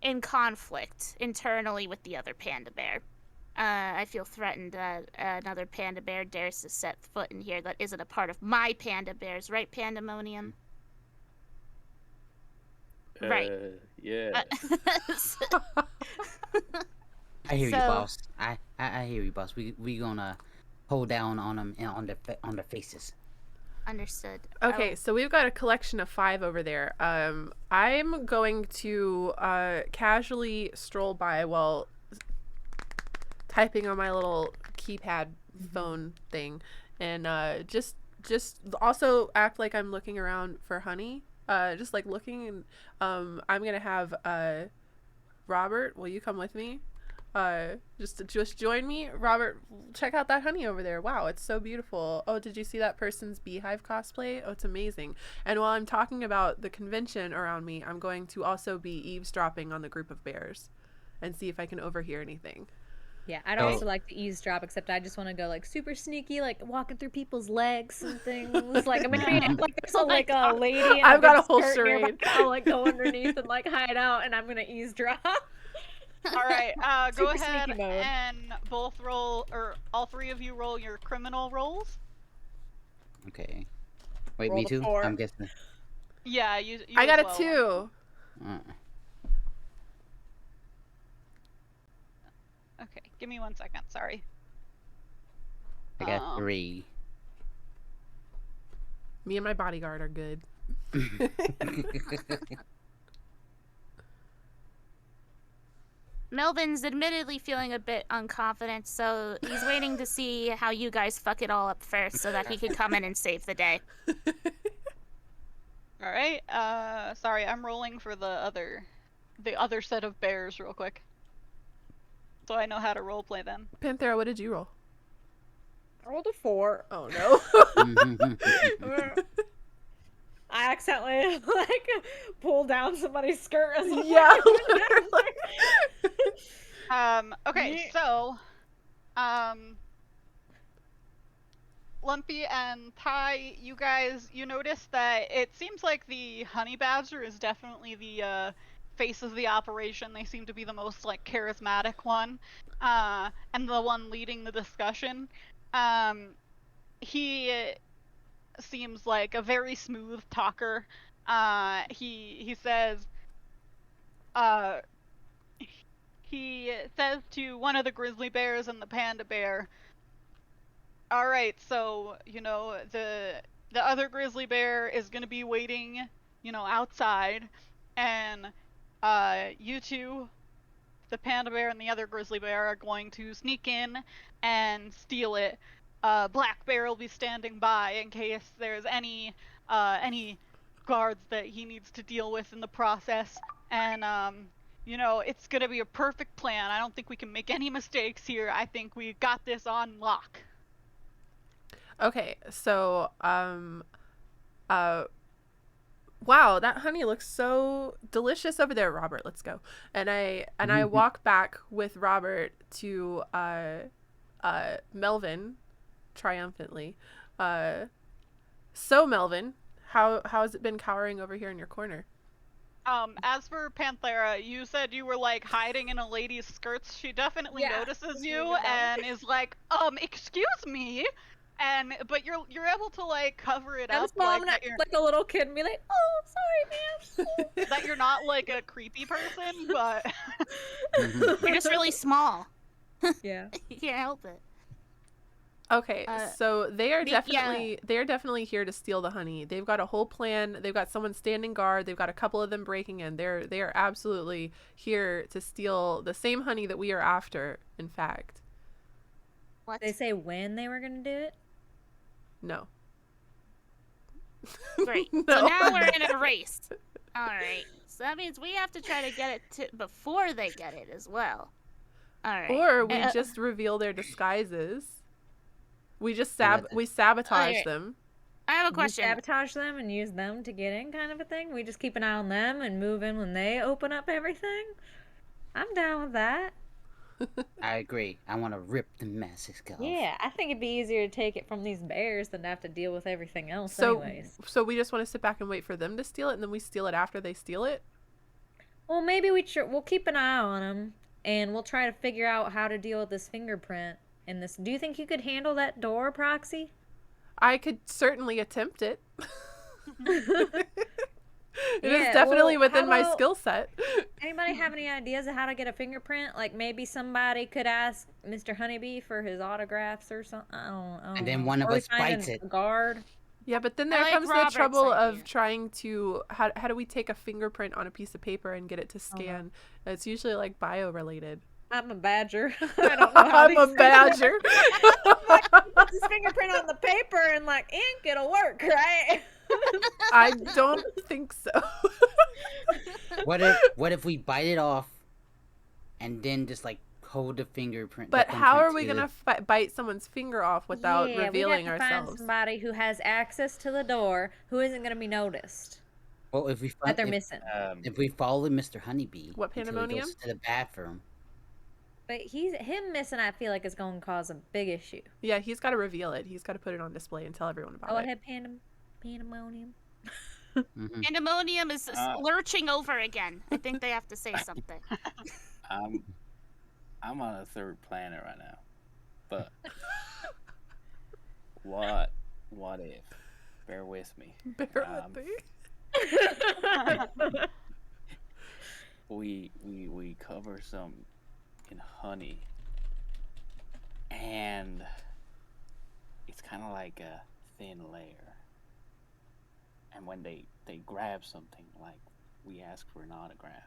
in conflict internally with the other panda bear. I feel threatened that another panda bear dares to set foot in here that isn't a part of my panda bears, right, Pandemonium? Right. Yeah. I hear you, So- boss. I hear you, boss. We gonna hold down on them and on their faces. Understood. Okay, so we've got a collection of 5 over there. I'm going to casually stroll by while typing on my little keypad phone thing, and just also act like I'm looking around for honey. Just like looking, and I'm gonna have Robert. Will you come with me? Just join me, Robert. Check out that honey over there. Wow, it's so beautiful. Oh, did you see that person's beehive cosplay? Oh, it's amazing. And while I'm talking about the convention around me, I'm going to also be eavesdropping on the group of bears and see if I can overhear anything. Yeah, I'd also like to eavesdrop, except I just want to go like super sneaky, like walking through people's legs and things. Like I'm gonna create like there's like a lady. In I've got a big whole skirt nearby. charade. I'll like go underneath and like hide out, and I'm gonna eavesdrop. All right, go Super ahead sneaky mode. and both roll, or all 3 of you roll your criminal rolls. Okay. Wait, Roll me the too? 4. I'm guessing. Yeah, you I got as a well. 2. Okay, give me 1 second. Sorry. I got 3. Me and my bodyguard are good. Melvin's admittedly feeling a bit unconfident, so he's waiting to see how you guys fuck it all up first so that he can come in and save the day. All right. Sorry, I'm rolling for the other set of bears real quick. so I know how to roleplay them. Panthera, what did you roll? I rolled a 4. Oh no. I accidentally like pulled down somebody's skirt as a Yeah. Okay, so, Lumpy and Ty, you notice that it seems like the honey badger is definitely the face of the operation. They seem to be the most like charismatic one, and the one leading the discussion. He seems like a very smooth talker. He says, he says to one of the grizzly bears and the panda bear, all right, so, the other grizzly bear is going to be waiting, outside, and you two, the panda bear and the other grizzly bear, are going to sneak in and steal it. Black bear will be standing by in case there's any guards that he needs to deal with in the process, and it's going to be a perfect plan. I don't think we can make any mistakes here. I think we got this on lock. Okay, so wow, that honey looks so delicious over there, Robert. Let's go. And I walk back with Robert to Melvin triumphantly. So Melvin, how has it been cowering over here in your corner? As for Panthera, you said you were like hiding in a lady's skirts. She definitely notices you and is like, excuse me. But you're able to like cover it up like a little kid and be like, oh, sorry, ma'am. That you're not like a creepy person, but You're just really small. Yeah. You can't help it. Okay, so they are definitely here to steal the honey. They've got a whole plan. They've got someone standing guard. They've got a couple of them breaking in. They are absolutely here to steal the same honey that we are after, in fact. What? They say when they were going to do it? No. Great. No. So now we're in a race. All right. So that means we have to try to get it before they get it as well. All right. Or we just reveal their disguises. We just sabotage them. I have a question. We sabotage them and use them to get in, kind of a thing. We just keep an eye on them and move in when they open up everything. I'm down with that. I agree. I want to rip the masks off. Yeah, I think it'd be easier to take it from these bears than to have to deal with everything else anyways. So we just want to sit back and wait for them to steal it, and then we steal it after they steal it? Well, maybe we'll keep an eye on them, and we'll try to figure out how to deal with this fingerprint in this. Do you think you could handle that door, Proxy? I could certainly attempt it. It is definitely within my skill set. Anybody have any ideas of how to get a fingerprint? Like maybe somebody could ask Mr. Honeybee for his autographs or something. I don't know. And then one of us bites it. A guard. Yeah, but then there comes the trouble of trying to how do we take a fingerprint on a piece of paper and get it to scan? It's usually like bio related. I'm a badger. I don't know how I'm a badger. Put this fingerprint on the paper and like ink, it'll work, right? I don't think so. What if we bite it off and then just like hold the fingerprint? But how are we gonna bite someone's finger off without revealing we have to ourselves? Find somebody who has access to the door who isn't gonna be noticed. Well, if we that they're missing. If we follow Mr. Honeybee, what pandemonium? Goes to the bathroom. But him missing, I feel like is going to cause a big issue. Yeah, he's got to reveal it. He's got to put it on display and tell everyone about it. Go ahead, pandemonium. Mm-hmm. Pandemonium is lurching over again. I think they have to say something. I'm on a third planet right now, but what if? Bear with me. Bear with me. We cover some in honey, and it's kind of like a thin layer, and when they grab something, like we ask for an autograph,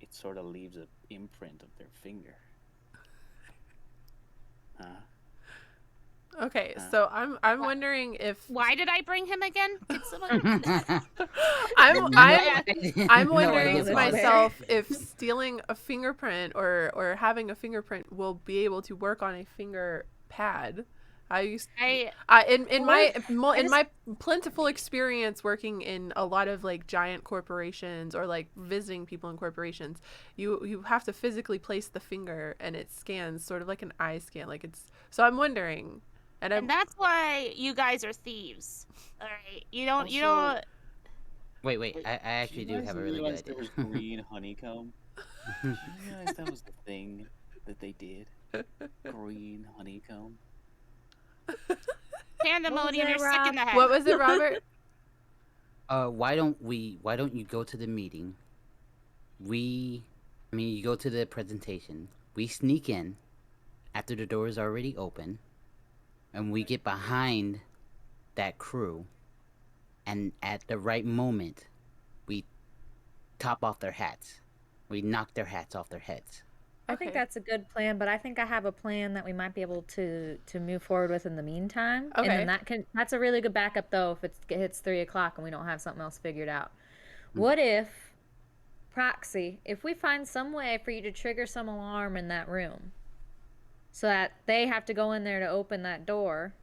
it sort of leaves an imprint of their finger. Okay, so I'm wondering if Why did I bring him again? Did someone? I'm wondering idea to this myself if stealing a fingerprint or having a fingerprint will be able to work on a finger pad. I used I in I my plentiful experience working in a lot of like giant corporations or like visiting people in corporations, you have to physically place the finger and it scans sort of like an eye scan, like it's. So I'm wondering, and that's why you guys are thieves. All right, you don't. Also- Wait. I Do actually you do guys have a really good realize idea. there was green honeycomb? Did you realize that was the thing that they did? Green honeycomb. Pandemonium, that, you're sick in Rob? the head. what was it, Robert? Why don't you go to the meeting? You go to the presentation. We sneak in after the door is already open, and we get behind that crew, and at the right moment, we top off their hats. We knock their hats off their heads. I think Okay. that's a good plan, but I think I have a plan that we might be able to move forward with in the meantime. And Okay. then that's a really good backup though if it hits 3 o'clock and we don't have something else figured out. What if Proxy, if we find some way for you to trigger some alarm in that room so that they have to go in there to open that door,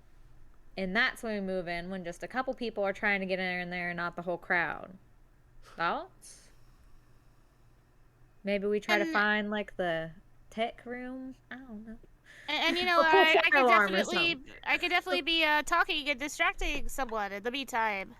and that's when we move in when just a couple people are trying to get in there and not the whole crowd. Thoughts? Maybe we try to And- find like the tech room. I don't know. And you know, Or pull I fire alarm or something. I could definitely be talking and distracting someone in the meantime.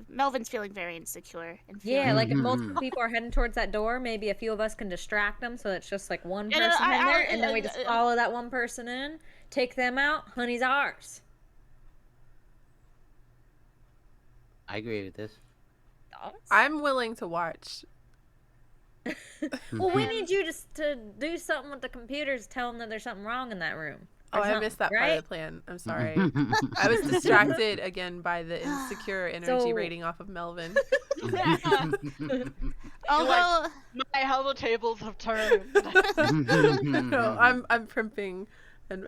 Melvin's feeling very insecure and Yeah, feeling. like if multiple people are heading towards that door, maybe a few of us can distract them so it's just like one person in there, and then we just follow that one person in, take them out. Honey's ours. I agree with this. Thoughts? I'm willing to watch. Well, we need you to do something with the computers, tell them that there's something wrong in that room. Oh, or I missed that something, part of right? the plan. I'm sorry. I was distracted again by the insecure energy So- rating off of Melvin. Although My how the tables have turned. No, I'm primping and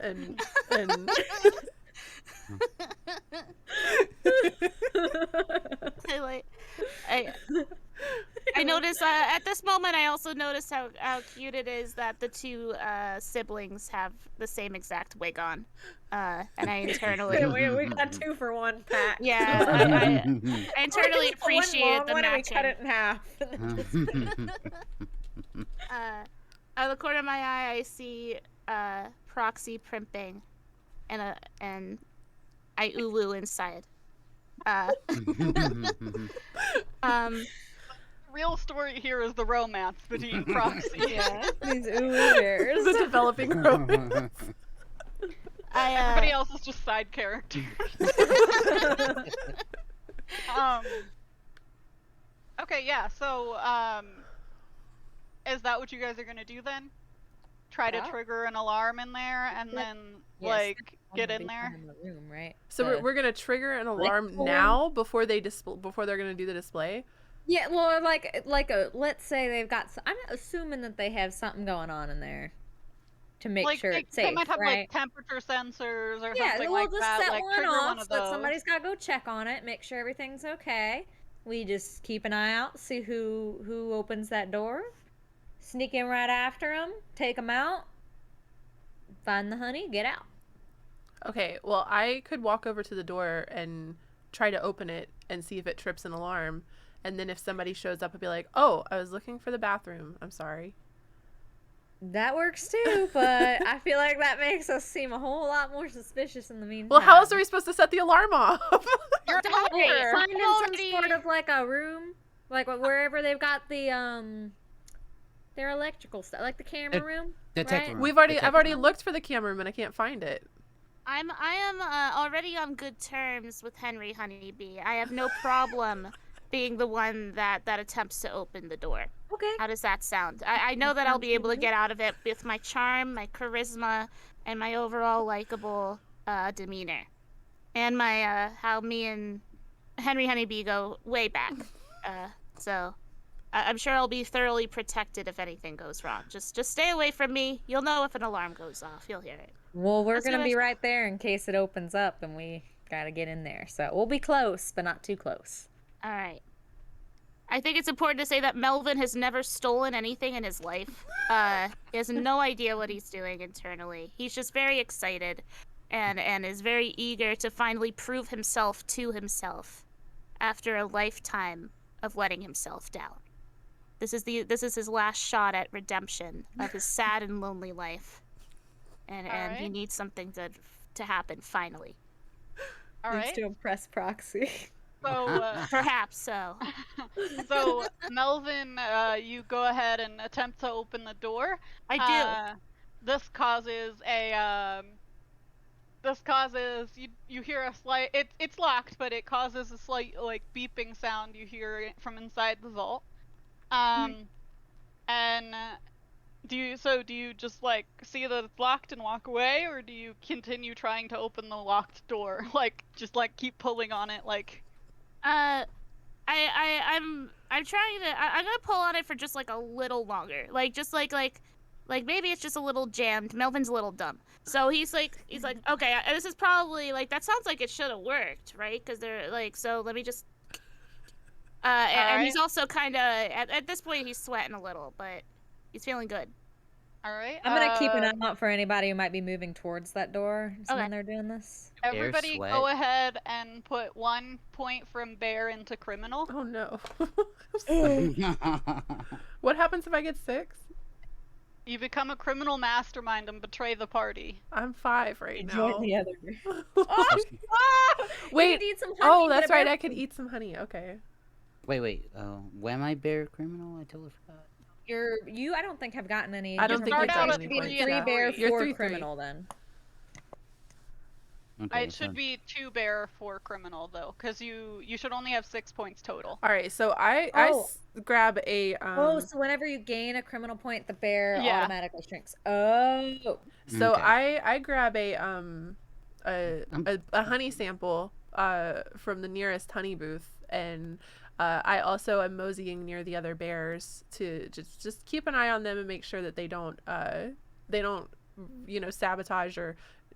I notice at this moment I also notice how cute it is that the two siblings have the same exact wig on, and I internally we got 2 for 1 pack. I internally appreciate the one and we matching. cut it in half. Out of the corner of my eye, I see Proxy primping, and I ulu inside. Real story here is the romance between Proxy. Yeah, these ooey bears. the developing romance. Everybody else is just side characters. Okay, yeah. So, is that what you guys are gonna do then? Try to Yeah. trigger an alarm in there and then Yes, like that's get the in big there. one in the room, right? So we're gonna trigger an alarm form? now before before they're gonna do the display. Yeah, well, let's say they've got. I'm assuming that they have something going on in there to make Like sure they, it's safe, they might have right? like temperature sensors or Yeah, something we'll like just that. set Like one trigger off one of so that those. somebody's got to go check on it, make sure everything's okay. We just keep an eye out, see who opens that door, sneak in right after them, take them out, find the honey, get out. Okay, well I could walk over to the door and try to open it and see if it trips an alarm, and then if somebody shows up, I'll be like, "Oh, I was looking for the bathroom. I'm sorry." That works too, but I feel like that makes us seem a whole lot more suspicious in the meantime. Well, how else are we supposed to set the alarm off? You're Well, find them some already- sort of like a room, like wherever they've got the their electrical stuff, like the camera room. The tech right? room. I've already looked for the camera room and I can't find it. I am already on good terms with Henry Honeybee. I have no problem being the one that attempts to open the door. Okay. How does that sound? I know that I'll be able to get out of it with my charm, my charisma, and my overall likable demeanor. And my how me and Henry Honeybee go way back. So I'm sure I'll be thoroughly protected if anything goes wrong. Just stay away from me. You'll know if an alarm goes off. You'll hear it. Well, we're Let's gonna do be it. right there in case it opens up and we gotta get in there. So we'll be close, but not too close. All right. I think it's important to say that Melvin has never stolen anything in his life. He has no idea what he's doing internally. He's just very excited and is very eager to finally prove himself to himself after a lifetime of letting himself down. This is his last shot at redemption of his sad and lonely life. And he right. needs something good to happen finally. All Needs right. to impress Proxy. So, Perhaps so. so Melvin, you go ahead and attempt to open the door. I do. This causes you hear a slight. It's locked, but it causes a slight like beeping sound you hear it from inside the vault. And do you just like see that it's locked and walk away, or do you continue trying to open the locked door? Like just like keep pulling on it like. I'm trying to. I'm gonna pull on it for just like a little longer, like just like maybe it's just a little jammed. Melvin's a little dumb, so he's like okay, this is probably like that sounds like it should have worked, right? Because they're like, so let me just. And he's also kind of at this point he's sweating a little, but he's feeling good. All right. I'm gonna keep an eye out for anybody who might be moving towards that door when they're doing this. Everybody sweat. go ahead and put 1 point from bear into criminal. Oh no. What happens if I get 6? You become a criminal mastermind and betray the party. I'm 5 right now. Join the other. Wait. You need some honey, Oh, get a that's right. bear I could eat some honey. Okay. Wait. When am I bear criminal? I totally forgot. You I don't think have gotten any. I don't think Start we've out got at any points. 3 three and bear, 3. You're 4 3-3. criminal then. Okay, It should be 2 bear, 4 criminal though, because you should only have 6 points total. All right. So I grab a So whenever you gain a criminal point, the bear Yeah. automatically shrinks. Oh. So Okay. I grab a honey sample from the nearest honey booth, and I also am moseying near the other bears to just keep an eye on them and make sure that they don't sabotage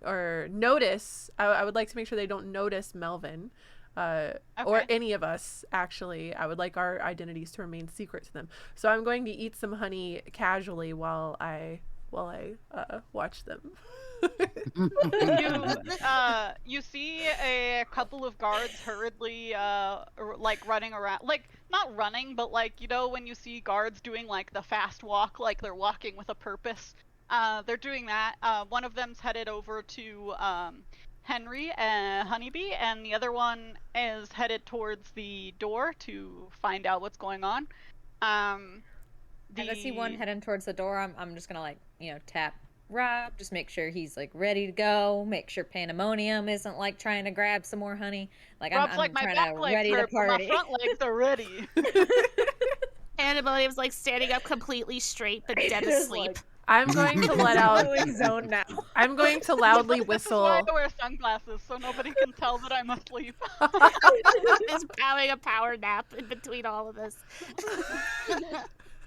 or notice. I would like to make sure they don't notice Melvin. Or Okay. any of us, actually. I would like our identities to remain secret to them. So I'm going to eat some honey casually while I watch them. You see a couple of guards hurriedly like running around, like not running, but like when you see guards doing like the fast walk, like they're walking with a purpose. They're doing that. One of them's headed over to Henry and Honeybee, and the other one is headed towards the door to find out what's going on. As I see one heading towards the door, I'm just gonna tap Rob, just make sure he's like ready to go. Make sure Pandemonium isn't like trying to grab some more honey. Like Rob's I'm like, my trying back to legs ready to hurt, but my party. front legs are ready. Pandemonium's like standing up completely straight but dead Just, asleep. like, I'm going to let out. totally zoned now. I'm going to loudly This is why whistle. I wear sunglasses, so nobody can tell that I'm asleep. Just having a power nap in between all of this.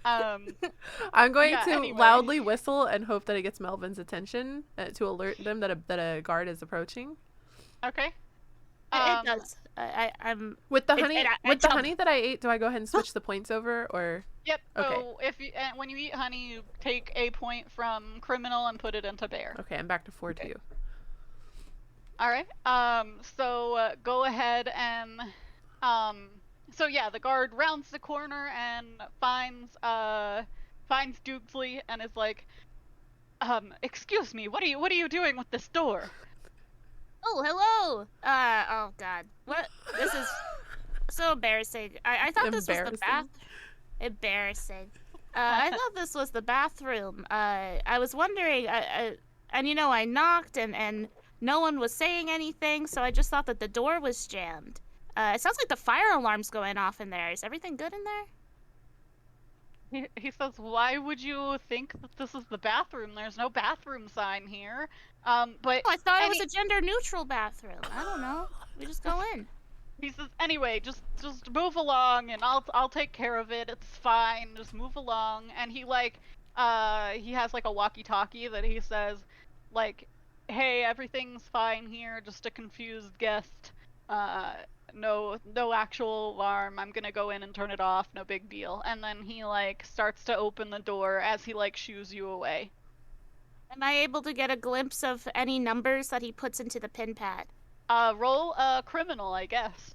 I'm going Yeah, to anyway. loudly whistle and hope that it gets Melvin's attention to alert them that a guard is approaching. Okay. It does. I'm. With the It- honey, it- I with the jump. honey that I ate, do I go ahead and switch the points over, or? Yep. Okay. So if you when you eat honey, you take a point from criminal and put it into bear. Okay, I'm back to 4-2. Okay. All right. So go ahead and So yeah, the guard rounds the corner and finds Dukesley and is like, excuse me, what are you doing with this door? Oh, hello. Oh God. What? This is so embarrassing. I thought this was the bath. Embarrassing. I thought this was the bathroom. I was wondering. And I knocked and no one was saying anything, so I just thought that the door was jammed. It sounds like the fire alarm's going off in there. Is everything good in there? He says, why would you think that this is the bathroom? There's no bathroom sign here. But Oh, I thought it was a gender-neutral bathroom. I don't know. We just go in. He says, anyway, just move along, and I'll take care of it. It's fine. Just move along. And he he has like a walkie-talkie that he says, like, hey, everything's fine here. Just a confused guest. No actual alarm. I'm gonna go in and turn it off. No big deal. And then he like starts to open the door as he like shoos you away. Am I able to get a glimpse of any numbers that he puts into the pin pad? Roll a criminal, I guess.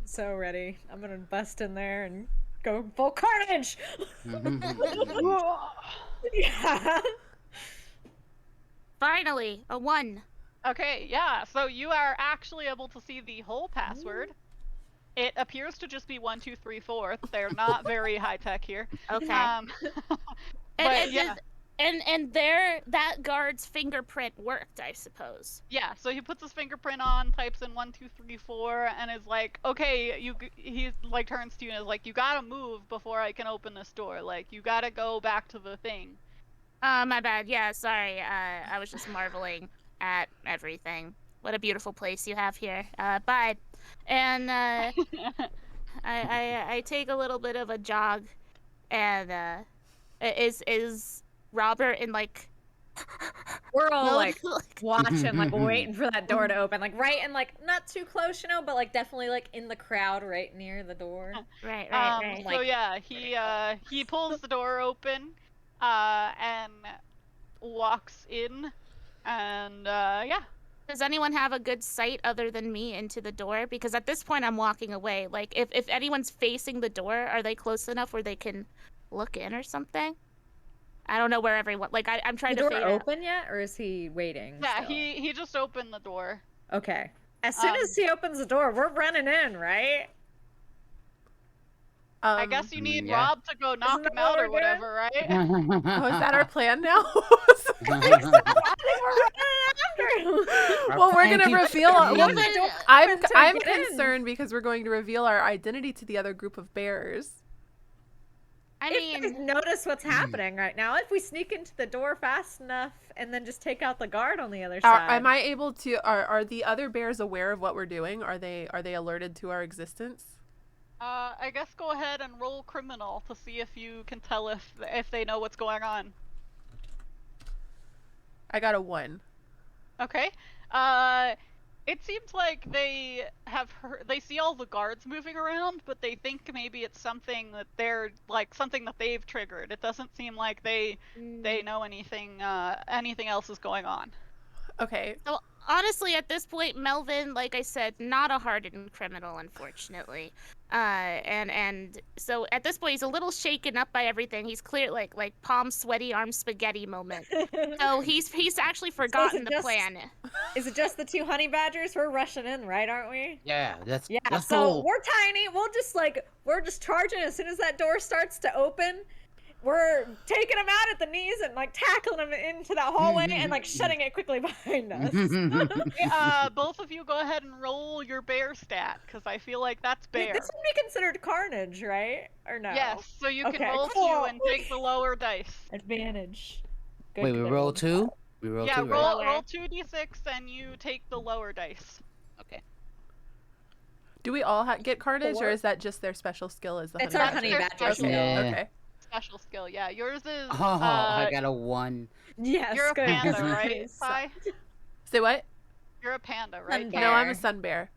So ready. I'm gonna bust in there and go full carnage. Yeah. Finally, a 1. Okay, yeah, so you are actually able to see the whole password. It appears to just be 1, 2, 3, 4. They're not very high tech here. Okay. But and yeah. That guard's fingerprint worked, I suppose. Yeah, so he puts his fingerprint on, types in 1, 2, 3, 4, and is like, okay, he like turns to you and is like, you gotta move before I can open this door. Like, you gotta go back to the thing. My bad. Yeah, sorry. I was just marveling at everything. What a beautiful place you have here. Bye. And I take a little bit of a jog, and is Robert in like? We're all like like watching, like waiting for that door to open, like right and like not too close, but like definitely like in the crowd right near the door. right. So Like- yeah, he pulls the door open, and walks in, and yeah. Does anyone have a good sight other than me into the door? Because at this point, I'm walking away. Like, if anyone's facing the door, are they close enough where they can look in or something? I don't know where everyone. Like, I'm trying the to door fade out. open yet, or is he waiting? Yeah, still? he just opened the door. Okay. As soon as he opens the door, we're running in, right? I guess you need yeah. Rob to go knock that him out what or we're doing? whatever, right? Oh, is that our plan now? I think we're running after him. Well, we're plan gonna keeps reveal. turning. Well, The door I'm open to I'm get in. concerned because we're going to reveal our identity to the other group of bears. I If they mean, notice what's happening right now, if we sneak into the door fast enough and then just take out the guard on the other Are, side. am I able to? Are the other bears aware of what we're doing? Are they alerted to our existence? I guess go ahead and roll criminal to see if you can tell if they know what's going on. I got a 1. Okay. It seems like they they see all the guards moving around, but they think maybe it's something that something that they've triggered. It doesn't seem like they know anything else is going on. Okay. so honestly, at this point, Melvin, like I said, not a hardened criminal, unfortunately. And so at this point, he's a little shaken up by everything. He's clear, like palm sweaty, arm spaghetti moment. So he's actually forgotten the just- plan. Is it just the 2 honey badgers? We're rushing in, right? Aren't we? Yeah, let's So go. we're tiny. We're just charging as soon as that door starts to open. We're taking them out at the knees and like tackling them into that hallway and like shutting it quickly behind us. Both of you go ahead and roll your bear stat, because I feel like that's bear. This would be considered carnage, right? Or no? Yes, so you can Okay, roll cool. 2 and take the lower dice. Advantage. Good, Wait, we good. roll 2? We roll Yeah, 2, right? roll 2d6 and you take the lower dice. Okay. Do we all get carnage, or 4. is that just their special skill? As the It's our honey honey badger? badger skill. Yeah. Okay. Special skill, yeah. Yours is Oh, I got a 1. Yes, you're a good. panda, good. right, Sai? Say what? You're a panda, right? Sun Sai? No, I'm a Bear. sun bear.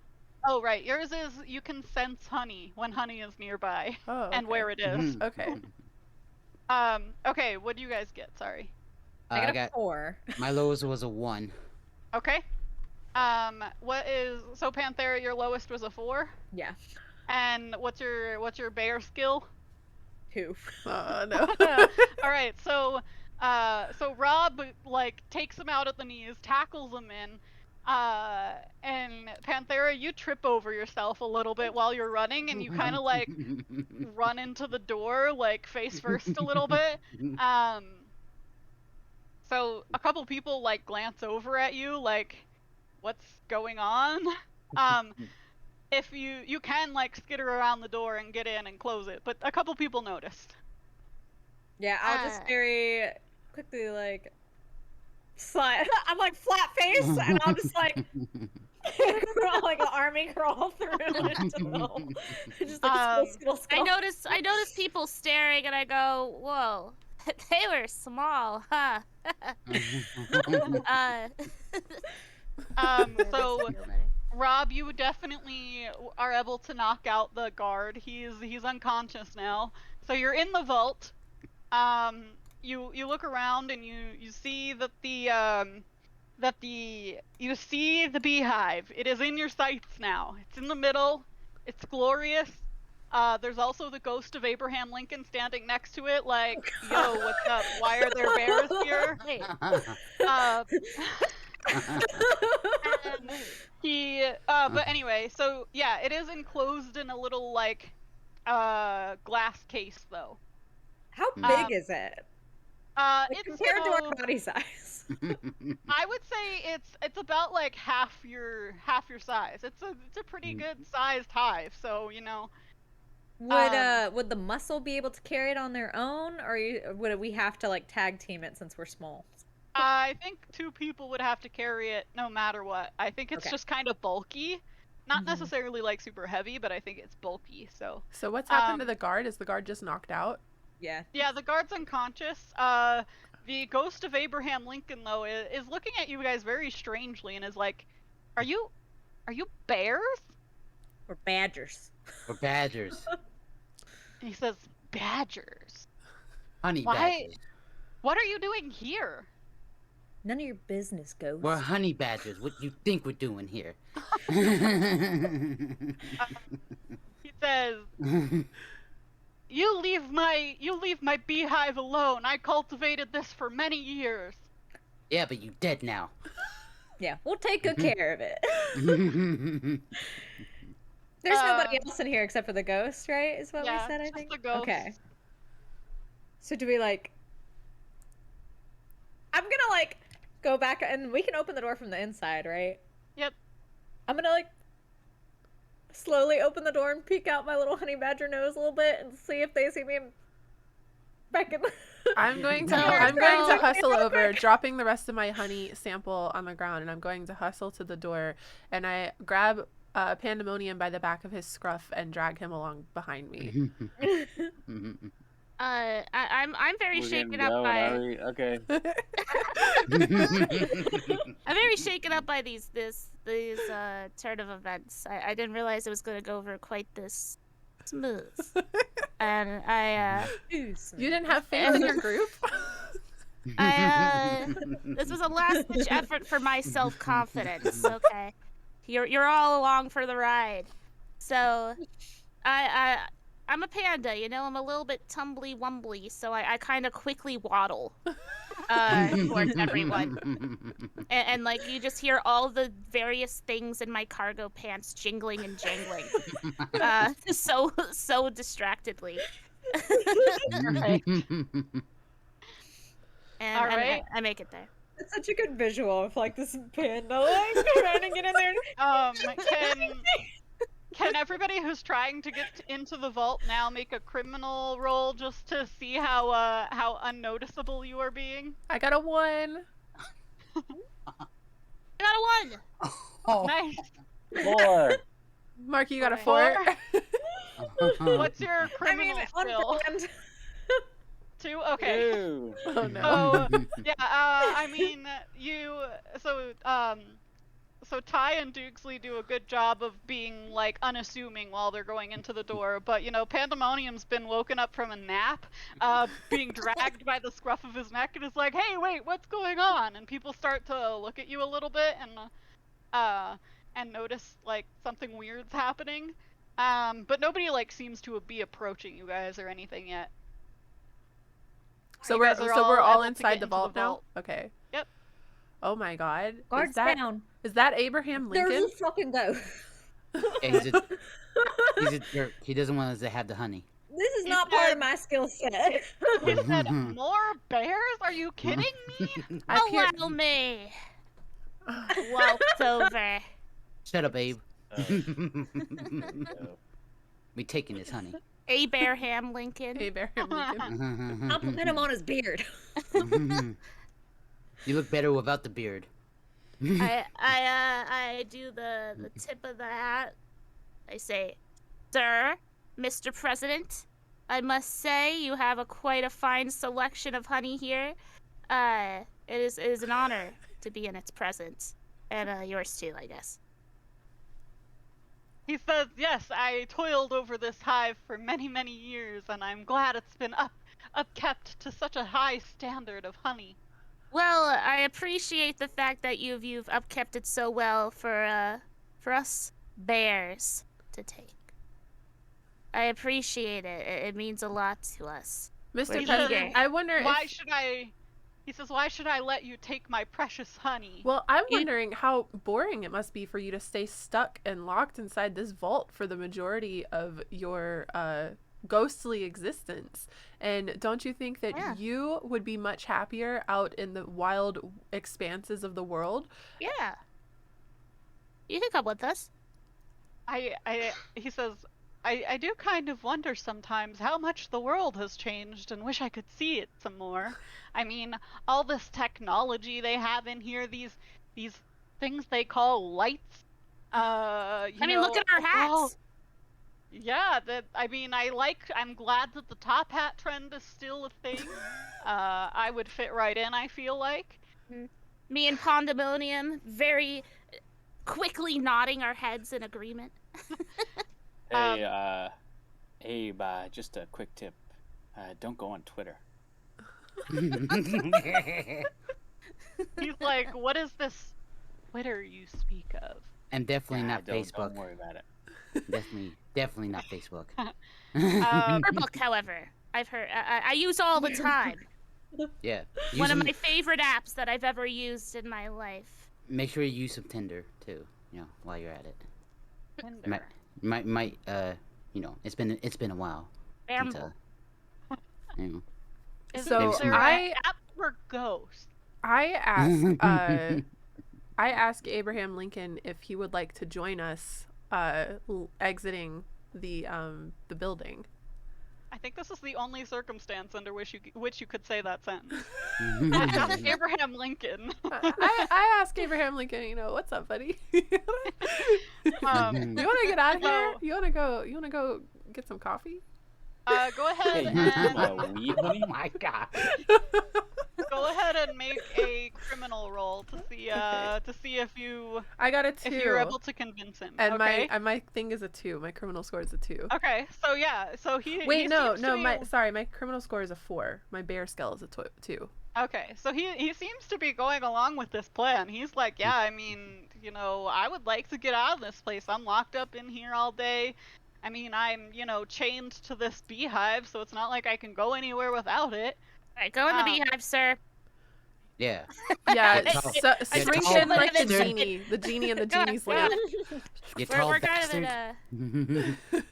Oh, right. Yours is you can sense honey when honey is nearby Oh. and okay. where it is. Mhm. Okay. Okay, what do you guys get? Sorry. I got a 4. My lowest was a 1. Okay. So Panthera, your lowest was a 4? Yeah. And what's your bear skill? 2. No. All right, so Rob like takes him out at the knees, tackles him in, and Panthera, you trip over yourself a little bit while you're running, and you kind of like run into the door like face first a little bit. So a couple people like glance over at you, like, what's going on? If you can like skitter around the door and get in and close it, but a couple people noticed. Yeah, I'll just very quickly like slide. I'm like flat face, and I'm just like, Crawl, like an army crawl through into the hole. Just like I notice people staring, and I go, "Whoa, they were small, huh?" uh, So Rob, you definitely are able to knock out the guard. He's unconscious now. So you're in the vault. You look around and you see that you see the beehive. It is in your sights now. It's in the middle. It's glorious. There's also the ghost of Abraham Lincoln standing next to it, like, yo, what's up? Why are there bears here? Wait, Uh, but anyway, so yeah, it is enclosed in a little like glass case though. How big is it? Like, It's compared to our body size. I would say it's about like half your size. It's a pretty good sized hive, so you know. Would the muscle be able to carry it on their own, or would we have to like tag team it since we're small? I think 2 people would have to carry it no matter what. I think it's just kind of bulky. Not necessarily like super heavy, but I think it's bulky, so. So what's happened to the guard? Is the guard just knocked out? Yeah. Yeah, the guard's unconscious. The ghost of Abraham Lincoln, though, is looking at you guys very strangely and is like, are you bears? Or badgers. Or badgers. And he says, badgers? Honey Why? badgers. What What are you doing here? None of your business, ghost. We're honey badgers. What you think we're doing here? He says, you leave my beehive alone. I cultivated this for many years. Yeah, but you dead now. Yeah, we'll take good care of it. There's nobody else in here except for the ghost, right? Is what we said, I just think. the ghost. Okay. So do we like? I'm gonna like go back, and we can open the door from the inside, right? Yep. I'm gonna like slowly open the door and peek out my little honey badger nose a little bit and see if they see me back in. I'm going to girl. hustle over, dropping the rest of my honey sample on the ground, and I'm going to hustle to the door, and I grab Pandemonium by the back of his scruff and drag him along behind me. I'm very We're shaken getting up going, by. are we? Okay. I'm very shaken up by these turn of events. I didn't realize it was going to go over quite this smooth. And You didn't have faith in your group? this was a last ditch effort for my self-confidence. Okay, you're all along for the ride. So, I'm a panda, you know. I'm a little bit tumbly-wumbly, so I kind of quickly waddle towards everyone, and like you just hear all the various things in my cargo pants jingling and jangling, so distractedly. And I make it there. It's such a good visual of like this panda like trying to get in there. Can everybody who's trying to get into the vault now make a criminal roll just to see how unnoticeable you are being? I got a 1. I got a 1. Oh. Nice. 4. Mark, you got a 4? 4? What's your criminal skill? 2? Okay. 2. Oh no. So yeah, I mean, so Ty and Dukesley do a good job of being like unassuming while they're going into the door, but you know, Pandemonium's been woken up from a nap, being dragged by the scruff of his neck, and is like, "Hey, wait, what's going on?" And people start to look at you a little bit and notice like something weird's happening, but nobody like seems to be approaching you guys or anything yet. So You we're guys are all able to inside get the into vault now? Okay. Yep. Oh my god. Guards down. Is that Abraham Lincoln? There's a fucking ghost. Yeah, he's a jerk. He doesn't want us to have the honey. This is not part of my skill set. He said, "More bears? Are you kidding me?" Allow me. Walked over. Shut up, Abe. Oh. We taking his honey. Abraham Lincoln. Abraham Lincoln. Compliment him on his beard. You look better without the beard. I do the tip of the hat. I say, "Sir, Mr. President, I must say you have quite a fine selection of honey here. It is an honor to be in its presence, and yours too, I guess." He says, yes, I toiled over this hive for many, many years, and I'm glad it's been upkept to such a high standard of honey. Well, I appreciate the fact that you've upkept it so well for us bears to take. I appreciate it. It means a lot to us. Mr. We're President, eager. I wonder Why if. should I? He says, why should I let you take my precious honey? Well, I'm You- wondering how boring it must be for you to stay stuck and locked inside this vault for the majority of your ghostly existence. And don't you think that Yeah. you would be much happier out in the wild expanses of the world? Yeah. You can come with us. He says, I do kind of wonder sometimes how much the world has changed and wish I could see it some more. I mean, all this technology they have in here, these things they call lights. Look at our hats. well, yeah, I'm glad that the top hat trend is still a thing. I would fit right in, I feel like. Me and Pandemonium very quickly nodding our heads in agreement. Hey, Abe, just a quick tip. Don't go on Twitter. He's like, what is this Twitter you speak of? And definitely not don't Facebook. worry about it. Definitely not Facebook. Our book, however, I've heard. I use all the time. Yeah. One of my favorite apps that I've ever used in my life. Make sure you use some Tinder too. While you're at it. Tinder. Might it's been a while. since, Bamble. So Is there an app for ghosts? I asked Abraham Lincoln if he would like to join us exiting the building. I think this is the only circumstance under which you could say that sentence. Ask Abraham Lincoln. I asked Abraham Lincoln, what's up, buddy? You want to get out of here? You want to go get some coffee? Go ahead Hey, and weed, honey? Oh my god. go ahead and make a criminal roll to see if I got a 2. you're able to convince him. And okay? my thing is a 2. My criminal score is a 2. Okay, so yeah, so he Wait, he no, seems to be- my criminal score is a 4. My bear skill is a 2. Okay, so he seems to be going along with this plan. He's like, yeah, I mean, I would like to get out of this place. I'm locked up in here all day. I mean, I'm, chained to this beehive, so it's not like I can go anywhere without it. All right, go in the beehive, sir. Yeah. Yeah, Get tall. so, Get shrink tall in like the bastard. genie. The genie in the Go on, genie's go lamp. on. You tall We're kind of bastard. in a.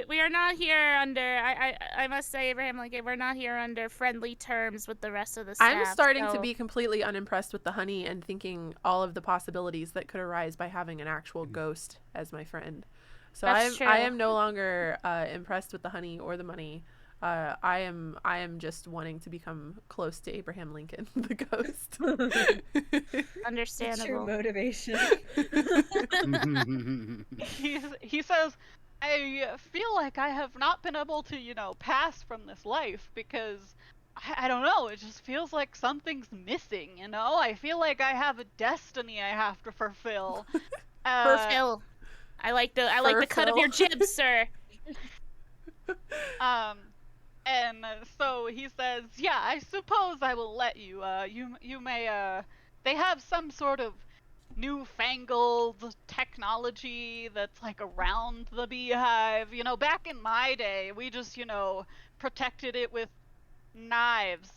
We are not here under. I must say, Abraham Lincoln, we're not here under friendly terms with the rest of the staff. I'm starting to so- be completely unimpressed with the honey and thinking all of the possibilities that could arise by having an actual ghost as my friend. So That's I true. am no longer impressed with the honey or the money. I am just wanting to become close to Abraham Lincoln, the ghost. Understandable. True motivation. He says, I feel like I have not been able to, pass from this life because I don't know, it just feels like something's missing, I feel like I have a destiny I have to fulfill. Fulfill. I like the cut of your jib, sir. And so he says, yeah, I suppose I will let you. You may, they have some sort of newfangled technology that's like around the beehive. Back in my day, we just, protected it with knives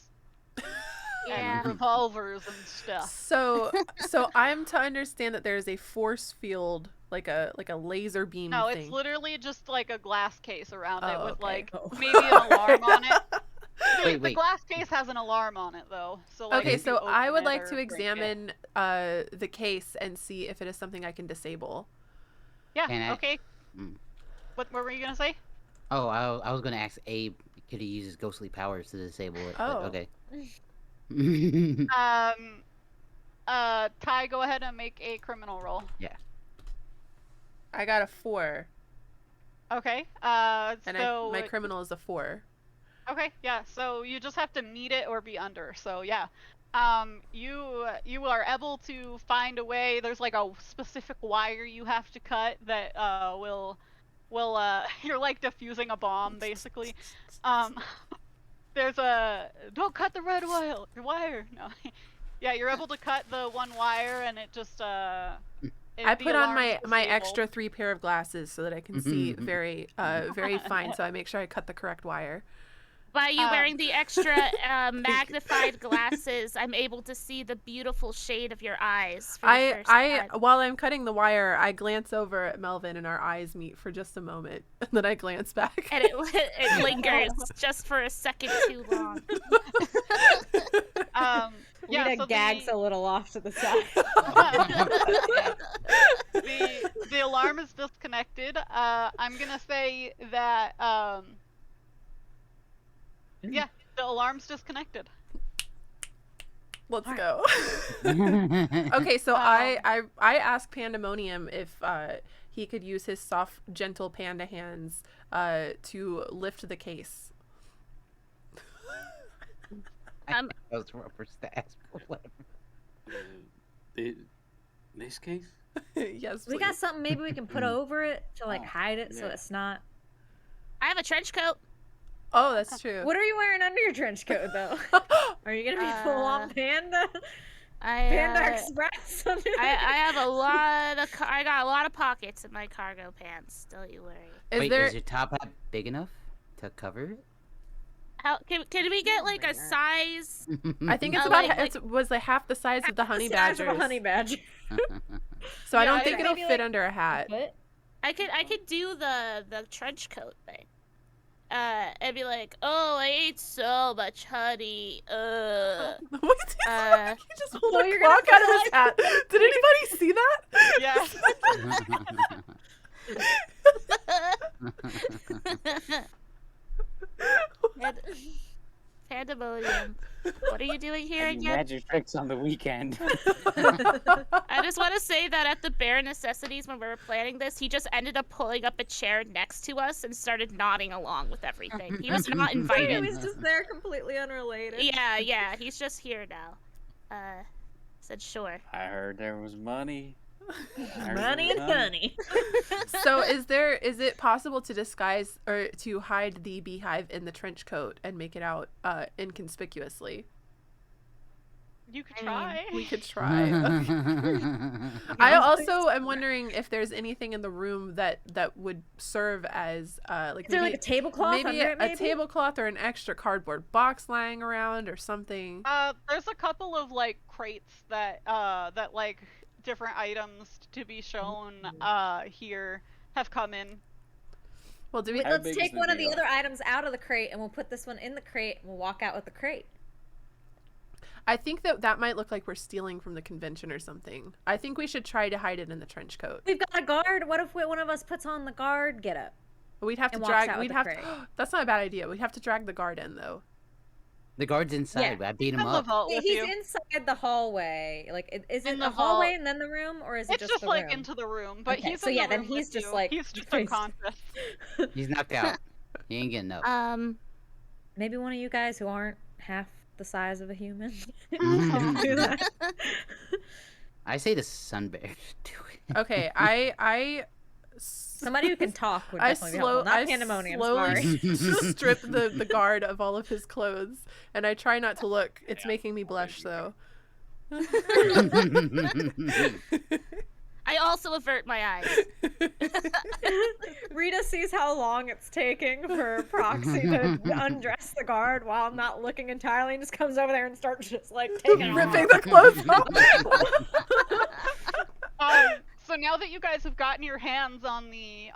Yeah. and revolvers and stuff. So I'm to understand that there's a force field, like a laser beam No, thing. it's literally just like a glass case around it Oh, with okay. like Oh. maybe an alarm on it. The Wait. glass case has an alarm on it though. So like Okay, if you so I open would it like or to break it- examine the case and see if it is something I can disable. Yeah. Can I- Okay. Mm. What were you gonna say? Oh, I was gonna ask Abe, could he use his ghostly powers to disable it? But Oh. okay. Ty, go ahead and make a criminal roll. Yeah. I got a 4, Okay. and So my criminal is a 4. okay, yeah. So you just have to meet it or be under. So yeah. You are able to find a way. There's like a specific wire you have to cut that will you're like defusing a bomb basically. There's a don't cut the red wire. No. Yeah, you're able to cut the one wire and it just I put on my extra 3 pair of glasses so that I can see very fine. So I make sure I cut the correct wire. By you wearing the extra magnified glasses, I'm able to see the beautiful shade of your eyes. For the first time. While I'm cutting the wire, I glance over at Melvin and our eyes meet for just a moment, and then I glance back. And it lingers just for a second too long. Yeah, Rita so gags a little off to the side. the alarm is disconnected. I'm gonna say that yeah, the alarm's disconnected. Let's go. Okay, so I asked Pandemonium if he could use his soft, gentle panda hands to lift the case. Those rubber stats or whatever. This case? Yes, We please. got something maybe we can put over it to like hide it so yeah. it's not. I have a trench coat. Oh, that's true. What are you wearing under your trench coat though? Are you gonna be full on panda? Panda Express. I have a lot of I got a lot of pockets in my cargo pants. Don't you worry. Wait, is your top hat big enough to cover it? How can we get like a size? I think it's about it was like half the size of the honey Size badgers. of a honey badger. So I Yeah, don't think it'll maybe, fit like, under a hat. I could do the trench coat thing. And be like, oh, I ate so much honey. What did he just pulled Oh, a you're gonna clock out of his hat. Did anybody see that? Yeah. Pandemonium. What are you doing here again? Magic tricks on the weekend. I just want to say that at the Bare Necessities, when we were planning this, he just ended up pulling up a chair next to us and started nodding along with everything. He was not He invited. was just there, completely unrelated. Yeah, he's just here now. Said sure. I heard there was money. Money and honey. So is it possible to disguise or to hide the beehive in the trench coat and make it out inconspicuously? You could try. We could try. I also am wondering if there's anything in the room that would serve as like Is there like a tablecloth maybe under it, a tablecloth or an extra cardboard box lying around or something. There's a couple of like crates that like different items to be shown here have come in. Well, do we? How Let's big take is one the of the deal? other items out of the crate and we'll put this one in the crate and we'll walk out with the crate. I think that might look like we're stealing from the convention or something. I think we should try to hide it in the trench coat. We've got a guard. What if one of us puts on the guard getup? We'd have to And walks drag. out with We'd the have crate. to. That's not a bad idea. We'd have to drag the guard in though. The guard's inside. Yeah. I beat him Have the up. vault with He's you. inside the hallway. Like, is In it the the hallway vault. and then the room, or is it It's just just the like room? into the room, but Okay, he's so in yeah, the then room he's with just, you. like, he's just crazy. unconscious. He's knocked out. He ain't getting up. Maybe one of you guys who aren't half the size of a human. Mhm. Do that. I say the sun bear should do it. Okay, Somebody who can talk would I definitely be helpful. Not Pandemonium, slowly sorry. strip the guard of all of his clothes, and I try not to look. It's making me blush, though. I also avert my eyes. Rita sees how long it's taking for Proxy to undress the guard while I'm not looking entirely and just comes over there and starts just like taking Ripping off. the clothes off. So now that you guys have gotten your hands on the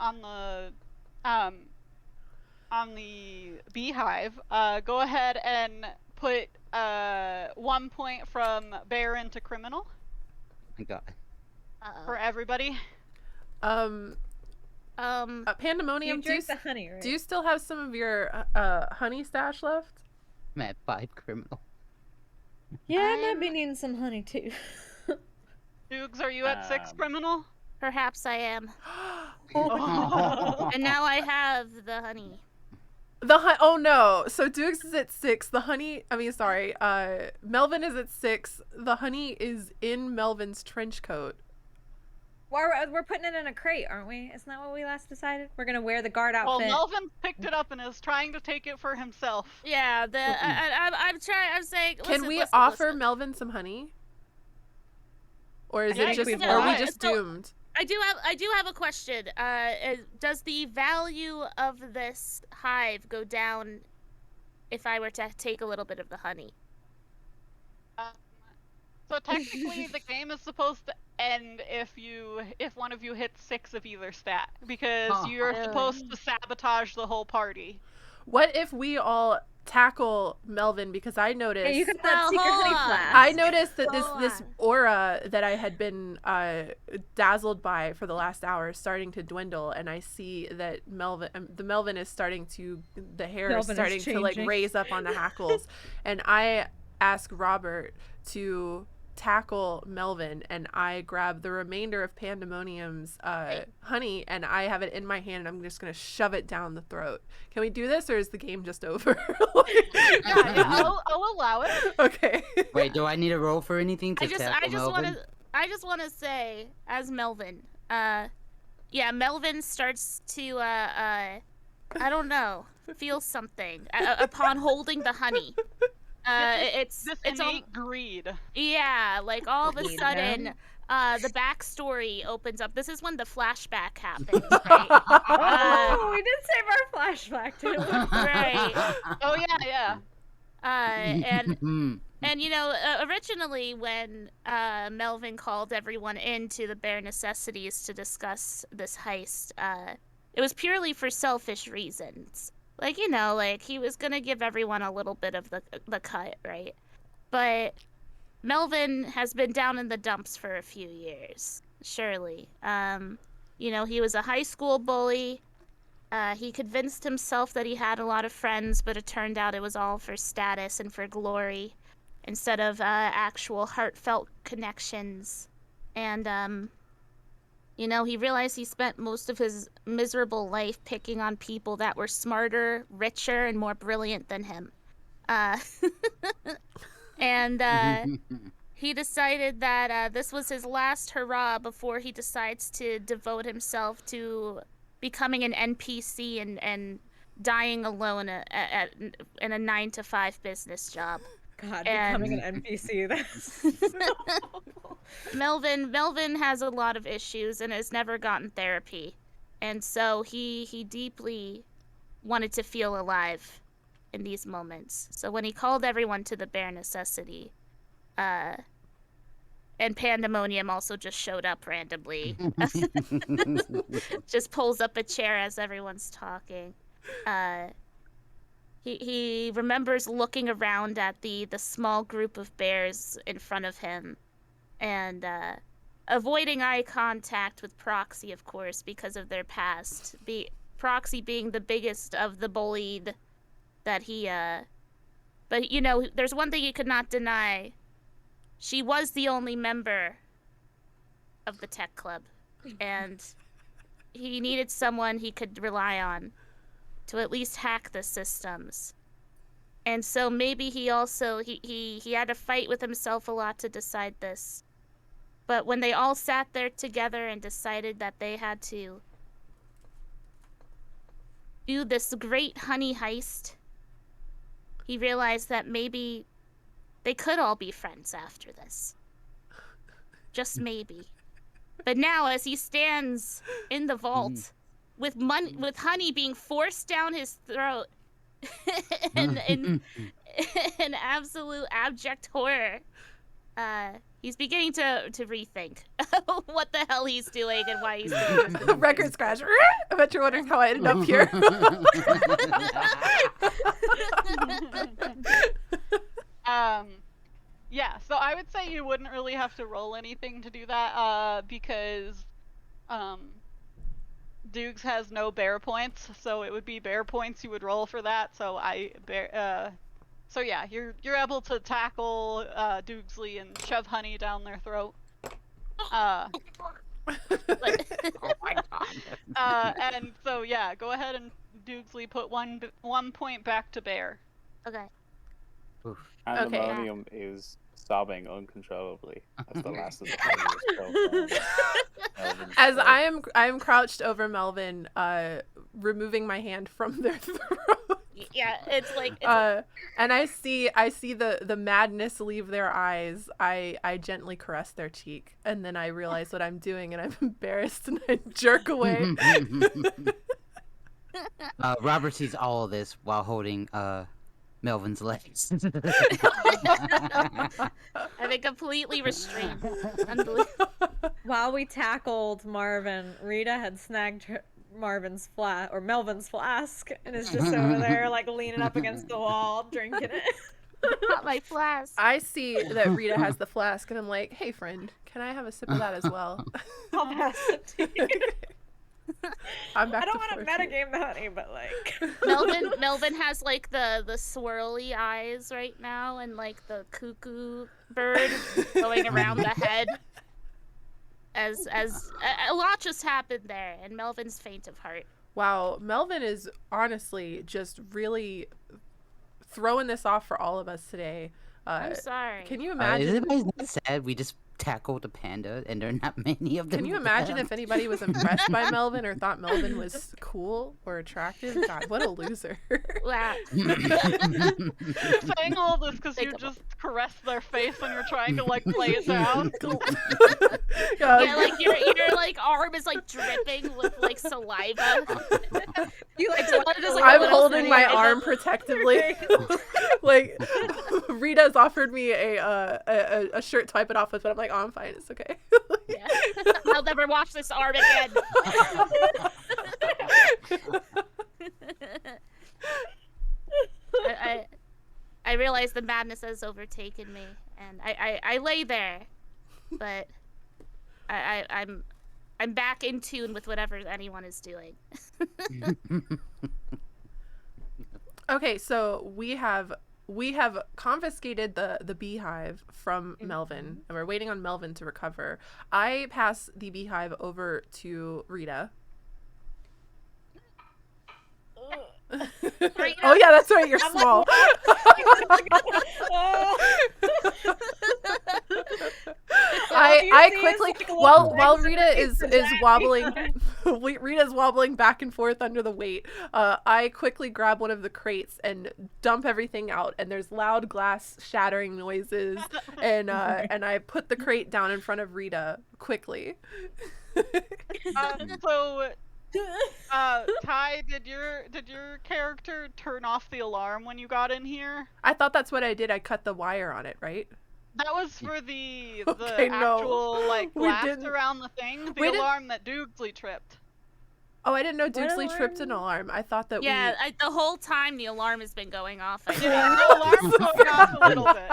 beehive, go ahead and put 1 point from bear into criminal My God. for everybody. Pandemonium, You drink the honey, right? do you still have some of your honey stash left? I'm at 5 criminal. Yeah, I might be needing some honey too. Dukes, are you at 6, criminal? Perhaps I am. Oh. And now I have the honey. Oh no! So Dukes is at 6. The honey. I mean, sorry. Melvin is at 6. The honey is in Melvin's trench coat. We're putting it in a crate, aren't we? Isn't that what we last decided? We're gonna wear the guard Well, outfit. Melvin picked it up and is trying to take it for himself. Yeah, I'm trying. I'm saying. Can we offer Melvin some honey? Or is Yeah, it just? we can Are we try. just doomed? I do have a question. Does the value of this hive go down if I were to take a little bit of the honey? So technically, the game is supposed to end if one of you hits 6 of either stat, because you're supposed to sabotage the whole party. What if we all tackle Melvin? Because I noticed. Hey, you got that secret hold honey on. flask. I noticed that Hold this on. aura that I had been dazzled by for the last hour is starting to dwindle, and I see that the Melvin is starting to, the hair Melvin is starting is to like changing. raise up on the hackles, and I ask Robert to tackle Melvin, and I grab the remainder of Pandemonium's honey, and I have it in my hand, and I'm just gonna shove it down the throat. Can we do this, or is the game just over? Yeah, I'll allow it. Okay. Wait, do I need a roll for anything to tackle Melvin? I just want to say, as Melvin, Melvin starts to, I don't know, feel something upon holding the honey. This it's innate greed. Yeah, like all of a Greed, sudden, the backstory opens up. This is when the flashback happens, right? Oh, we did save our flashback too. Right. Oh yeah. And originally when Melvin called everyone into the bare necessities to discuss this heist, it was purely for selfish reasons. Like, like he was gonna give everyone a little bit of the cut, right? But Melvin has been down in the dumps for a few years, surely. He was a high school bully. He convinced himself that he had a lot of friends, but it turned out it was all for status and for glory, instead of actual heartfelt connections. And, he realized he spent most of his miserable life picking on people that were smarter, richer, and more brilliant than him. And he decided that this was his last hurrah before he decides to devote himself to becoming an NPC and dying alone in a 9-to-5 business job. God, And- becoming an NPC. That's Melvin has a lot of issues and has never gotten therapy. And so he deeply wanted to feel alive in these moments. So when he called everyone to the bare necessity, and Pandemonium also just showed up randomly. Just pulls up a chair as everyone's talking. He remembers looking around at the small group of bears in front of him, and avoiding eye contact with Proxy, of course, because of their past. Proxy being the biggest of the bullied that he... But, there's one thing he could not deny. She was the only member of the tech club, and he needed someone he could rely on to at least hack the systems. And so maybe he also he had to fight with himself a lot to decide this. But when they all sat there together and decided that they had to do this great honey heist, he realized that maybe they could all be friends after this. Just maybe. But now, as he stands in the vault with honey being forced down his throat in absolute abject horror, he's beginning to rethink what the hell he's doing and why he's doing this. Record scratch. I bet you're wondering how I ended up here. Yeah, so I would say you wouldn't really have to roll anything to do that, because Dukes has no bear points, so it would be bear points you would roll for that. So so yeah, you're able to tackle Dukesley and shove honey down their throat. Oh my god. And so yeah, go ahead and Doogsley put 1 point back to Bear. Okay. Oof. Pandemonium is sobbing uncontrollably as the last of the party is choked on Melvin's As throat. I am crouched over Melvin, removing my hand from their throat. Yeah, it's like And I see the madness leave their eyes. I gently caress their cheek, and then I realize what I'm doing, and I'm embarrassed, and I jerk away. Robert sees all of this while holding Melvin's legs. I've been completely restrained. Unbelievable. While we tackled Marvin, Rita had snagged Melvin's flask and is just over there like leaning up against the wall drinking it. Not my flask. I see that Rita has the flask, and I'm like, "Hey, friend, can I have a sip of that as well?" I'll pass it to you. I'm back I don't to want to 14. metagame the honey, but like Melvin has like the swirly eyes right now, and like the cuckoo bird going around the head. As a lot just happened there, and Melvin's faint of heart. Wow, Melvin is honestly just really throwing this off for all of us today. I'm sorry. Can you Is imagine? anybody not sad? We just tackled a panda, and there are not many of them. Can you imagine if left. anybody was impressed by Melvin or thought Melvin was cool or attractive? God, what a loser. Wow. You're saying all this because you Think just caressed their face and you're trying to like play it down. Yeah, like your like arm is like dripping with like saliva. you like What is, like, a I'm little holding my saliva. arm protectively. Like Rita's offered me a shirt to wipe it off with, but I'm like, oh, I'm fine. It's okay. Yeah. I'll never wash this arm again. I realize the madness has overtaken me, and I lay there, but I'm back in tune with whatever anyone is doing. Okay, so we have confiscated the beehive from Melvin, and we're waiting on Melvin to recover. I pass the beehive over to Rita. Oh yeah, that's right. You're small. I quickly while Rita is wobbling, Rita's wobbling back and forth under the weight. I quickly grab one of the crates and dump everything out, and there's loud glass shattering noises, and I put the crate down in front of Rita quickly. So, Ty, did your character turn off the alarm when you got in here? I thought that's what I did. I cut the wire on it, right? That was for the Okay, no. actual like We glass didn't- around the thing. The we didn't- alarm that Doogsley tripped. Oh, I didn't know What Dukesley tripped alarm? an alarm. I thought that Yeah, the whole time the alarm has been going off. Yeah, the alarm's going off a little bit.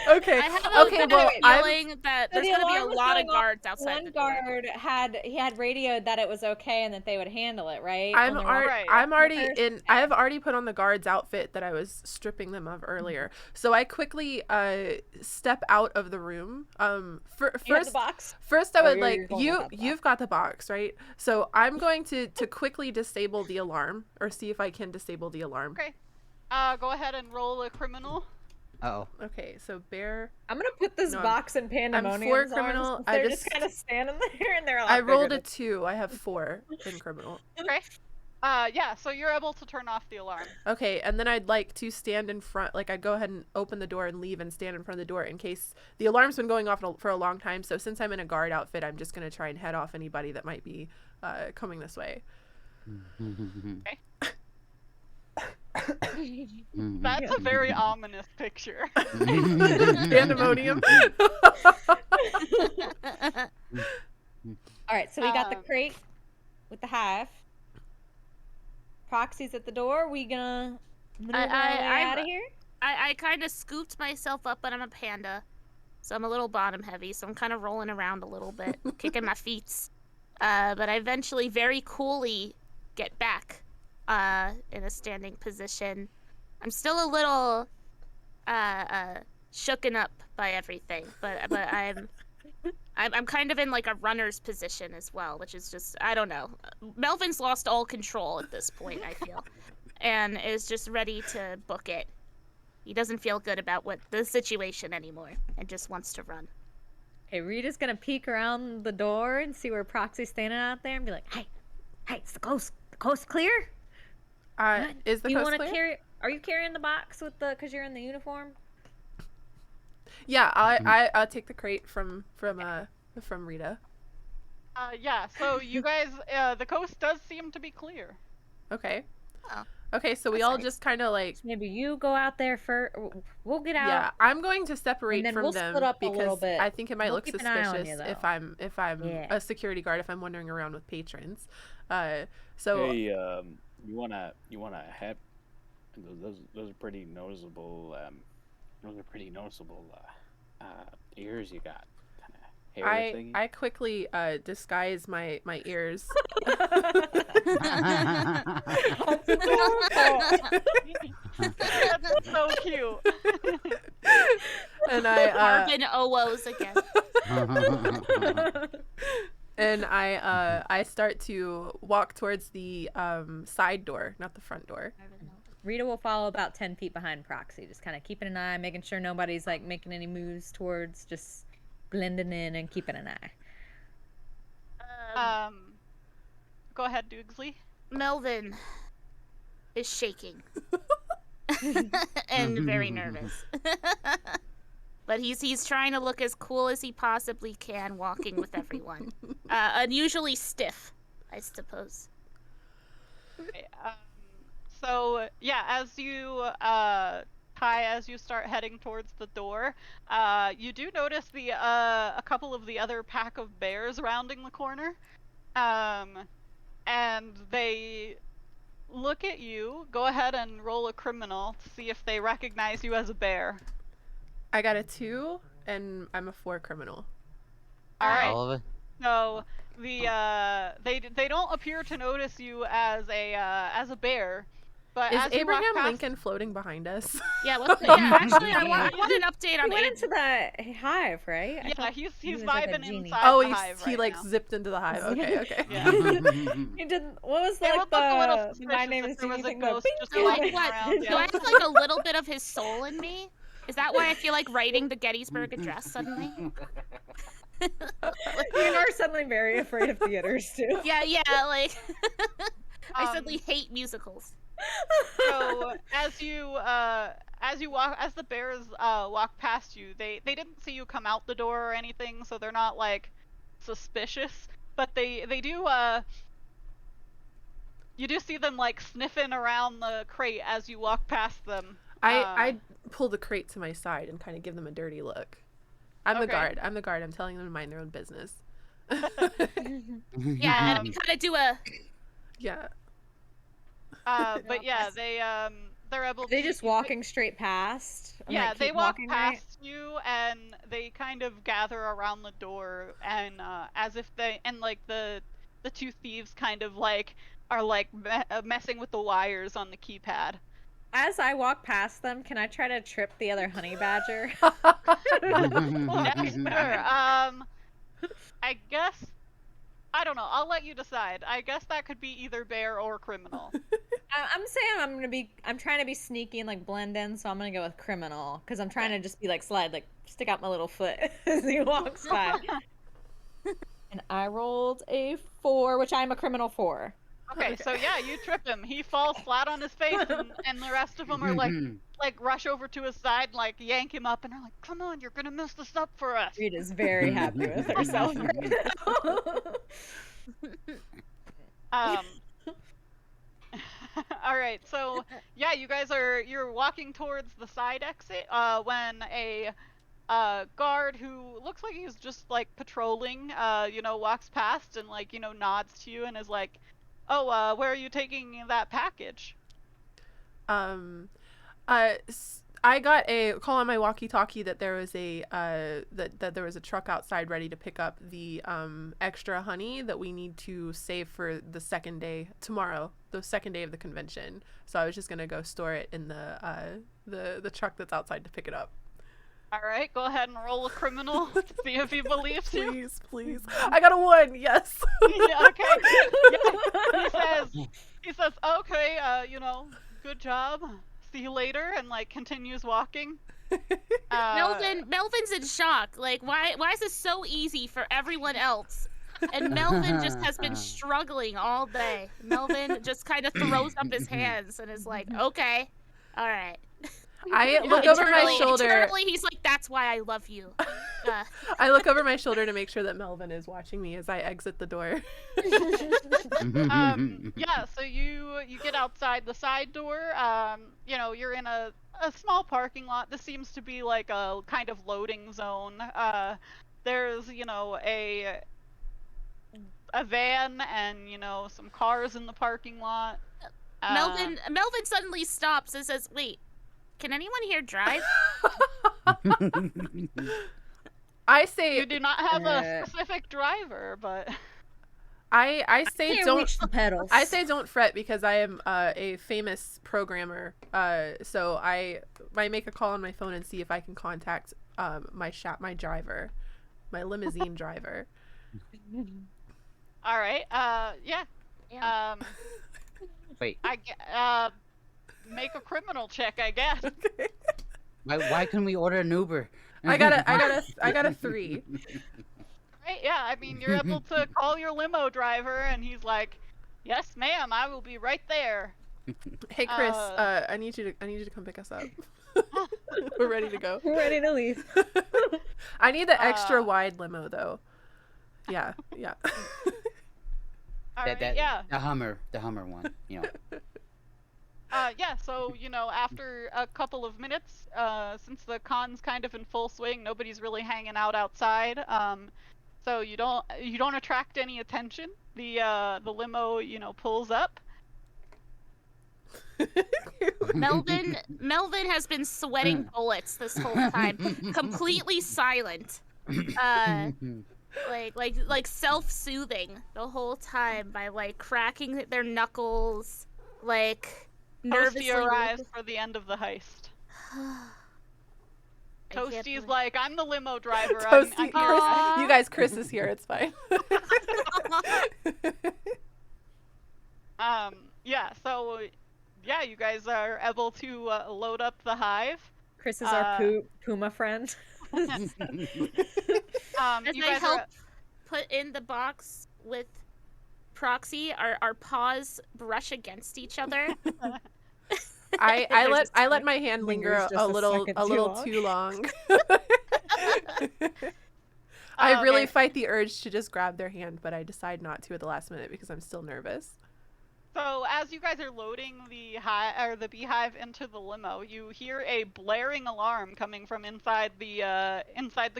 Okay. I have a Okay, bad well, I'm feeling that So there's the going to be a alarm was lot going of off. guards outside One the door. guard had radioed that it was okay and that they would handle it, right? I'm On their already, Right. I'm already first in. I have already put on the guard's outfit that I was stripping them of earlier. So I quickly step out of the room. You had the First, box. first I Oh, would you're like going without the you've got the box, right? So I'm going to quickly disable the alarm, or see if I can disable the alarm. Okay. Go ahead and roll a criminal. Oh, Okay, so bear. I'm gonna put this No, box in Pandemonium's for arms criminal. since I They're just- just kind of standing there and they're a lot I bigger rolled a than- 2. I have 4 in criminal. Okay. Yeah, so you're able to turn off the alarm. Okay, and then I'd like to stand in front, like I'd go ahead and open the door and leave and stand in front of the door in case the alarm's been going off for a long time. So since I'm in a guard outfit, I'm just going to try and head off anybody that might be coming this way. That's a very ominous picture. Pandemonium. All right, so we got the Um, crate with the hive. Proxy's at the door. We gonna maneuver our way out of here? I kind of scooped myself up, but I'm a panda. So I'm a little bottom heavy, so I'm kind of rolling around a little bit, kicking my feet. But I eventually very coolly get back in a standing position. I'm still a little shooken up by everything, but I'm kind of in like a runner's position as well, which is just, I don't know. Melvin's lost all control at this point, I feel, and is just ready to book it. He doesn't feel good about the situation anymore and just wants to run. Okay, Rita's gonna peek around the door and see where Proxy's standing out there and be like, "Hey, it's the coast. The coast clear? Is the you coast want to clear? carry? Are you carrying the box with the? Cause you're in the uniform." Yeah, I'll take the crate from Rita. Yeah, so you guys, the coast does seem to be clear. Okay. Oh, Okay, so we that's all nice. just kind of like. Maybe you go out there first. We'll get out. Yeah, I'm going to separate then from we'll them split up a because little bit. I think it might We'll look keep an eye on suspicious you, if though. I'm Yeah. a security guard if I'm wandering around with patrons. So Hey, you wanna have those are pretty noticeable. Those are pretty noticeable ears you got. Hair thingy. I quickly disguise my ears. That's so cute. And I Marvin Owos again. and I start to walk towards the side door, not the front door. Rita will follow about 10 feet behind Proxy, just kind of keeping an eye, making sure nobody's like making any moves towards, just blending in and keeping an eye. Go ahead, Doogsley. Melvin is shaking and very nervous. But he's trying to look as cool as he possibly can, walking with everyone. Unusually stiff, I suppose. Okay, so yeah, as you as you start heading towards the door, you do notice the a couple of the other pack of bears rounding the corner, and they look at you. Go ahead and roll a criminal to see if they recognize you as a bear. I got a 2 and I'm a 4 criminal. All right. All of it. So the they don't appear to notice you as a bear, but Is as you walk Abraham past, Lincoln floating behind us? Yeah, actually, I want an update on He went Abe. into the hive, right? I Yeah, thought he's was like a vibing genie. inside Oh, the hive he right like now. zipped into the hive. Okay, okay. Yeah. He didn't. What was It like would look a little the my suspicious name if is there was a Genie thing, ghost bing, just So, like, walking what? around. Do I have like a little bit of his soul in me? Is that why I feel like writing the Gettysburg Address suddenly? You are suddenly very afraid of theaters too. Yeah, like I Um, suddenly hate musicals. So as the bears walk past you, they didn't see you come out the door or anything, so they're not like suspicious, but they do you do see them like sniffing around the crate as you walk past them. I pull the crate to my side and kind of give them a dirty look. I'm the Okay. guard. I'm telling them to mind their own business. Yeah, and we kind of do a. Yeah. But yeah, they're able to They just walking straight past. and, Yeah, like, they keep walk walking, right? past you and they kind of gather around the door and as if they and like the two thieves kind of like are like messing with the wires on the keypad. As I walk past them, can I try to trip the other honey badger? Yeah, sure. I guess I don't know. I'll let you decide. I guess that could be either bear or criminal. I'm saying I'm trying to be sneaky and like blend in, so I'm gonna go with criminal because I'm trying to just be like slide, like stick out my little foot as he walks by. And I rolled a 4, which I'm a criminal 4. Okay, so yeah, you trip him. He falls flat on his face, and the rest of them are like rush over to his side, like yank him up, and are like, "Come on, you're gonna mess this up for us." Rita's very happy with herself right now. All right, so yeah, you're walking towards the side exit when a guard who looks like he's just like patrolling, walks past and like nods to you and is like, "Oh, where are you taking that package?" I got a call on my walkie-talkie that there was a that there was a truck outside ready to pick up the extra honey that we need to save for the second day tomorrow, the second day of the convention. So I was just gonna go store it in the truck that's outside to pick it up. All right, go ahead and roll a criminal to see if he believes you. Please, please. I got a 1. Yes. Yeah, okay. Yeah. He says, okay, good job. See you later, and like continues walking. Melvin's in shock. Like, why is this so easy for everyone else? And Melvin just has been struggling all day. Melvin just kind of throws up his hands and is like, okay, all right. I look over my shoulder. Internally, he's like, that's why I love you. I look over my shoulder to make sure that Melvin is watching me as I exit the door. Yeah, so you get outside the side door. You're in a small parking lot. This seems to be like a kind of loading zone. There's, a van and, some cars in the parking lot. Melvin suddenly stops and says, wait, can anyone here drive? I say you do not have a specific driver, but I say Can't don't reach the pedals. I say don't fret because I am a famous programmer. So I make a call on my phone and see if I can contact my driver, my limousine driver. all right. Yeah. Wait, Make a criminal check, I guess. Okay. why couldn't we order an Uber? I got a 3. Right? Yeah. I mean, you're able to call your limo driver, and he's like, "Yes, ma'am. I will be right there." Hey Chris, I need you to come pick us up. We're ready to go. We're ready to leave. I need the extra wide limo though. Yeah. All right. Yeah. The Hummer one. Yeah, so, after a couple of minutes, since the con's kind of in full swing, nobody's really hanging out outside, so you don't attract any attention. The limo, pulls up. Melvin has been sweating bullets this whole time, completely silent. Like self-soothing the whole time by like cracking their knuckles, like nervously. Toasty arrives for the end of the heist. Toasty's like, I'm the limo driver. Toasty, Chris, you guys, Chris is here. It's fine. Yeah. So, yeah, you guys are able to load up the hive. Chris is our Puma friend. As I help put in the box with Proxy, our paws brush against each other. I let my hand linger a little too long. I really fight the urge to just grab their hand, but I decide not to at the last minute because I'm still nervous. So as you guys are loading the beehive into the limo, you hear a blaring alarm coming from inside the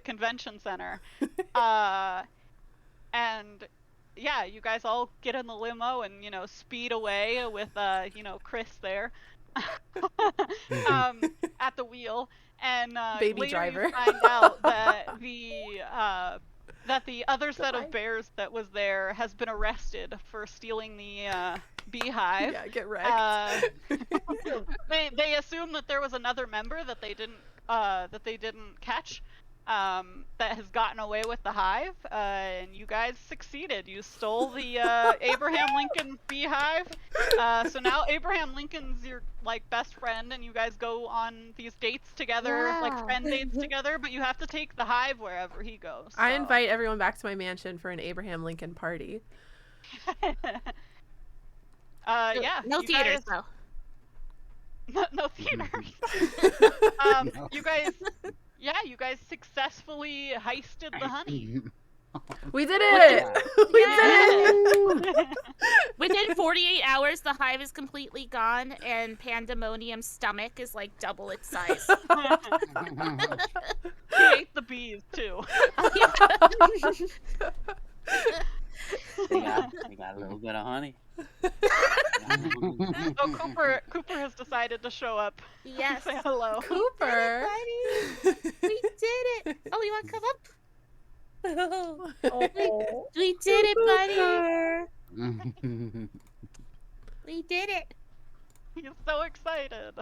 convention center, and yeah, you guys all get in the limo and speed away with Chris there at the wheel, and Baby later driver. you find out that the other set of bears that was there has been arrested for stealing the beehive. Yeah, get wrecked. They assume that there was another member that they didn't catch, that has gotten away with the hive, and you guys succeeded. You stole the Abraham Lincoln beehive. So now Abraham Lincoln's your best friend, and you guys go on these dates together, Wow. friend dates together. But you have to take the hive wherever he goes. I so. invite everyone back to my mansion for an Abraham Lincoln party. Yeah. No you theaters guys... though. No theaters. You guys successfully heisted the honey. We did it! We did it! Within 48 hours, the hive is completely gone, and Pandemonium's stomach is like double its size. He ate the bees too. They got a little bit of honey. Oh, Cooper has decided to show up. Yes. Say hello. Cooper! We did it! Oh, you want to come up? We did it, buddy! We did it! He's so excited.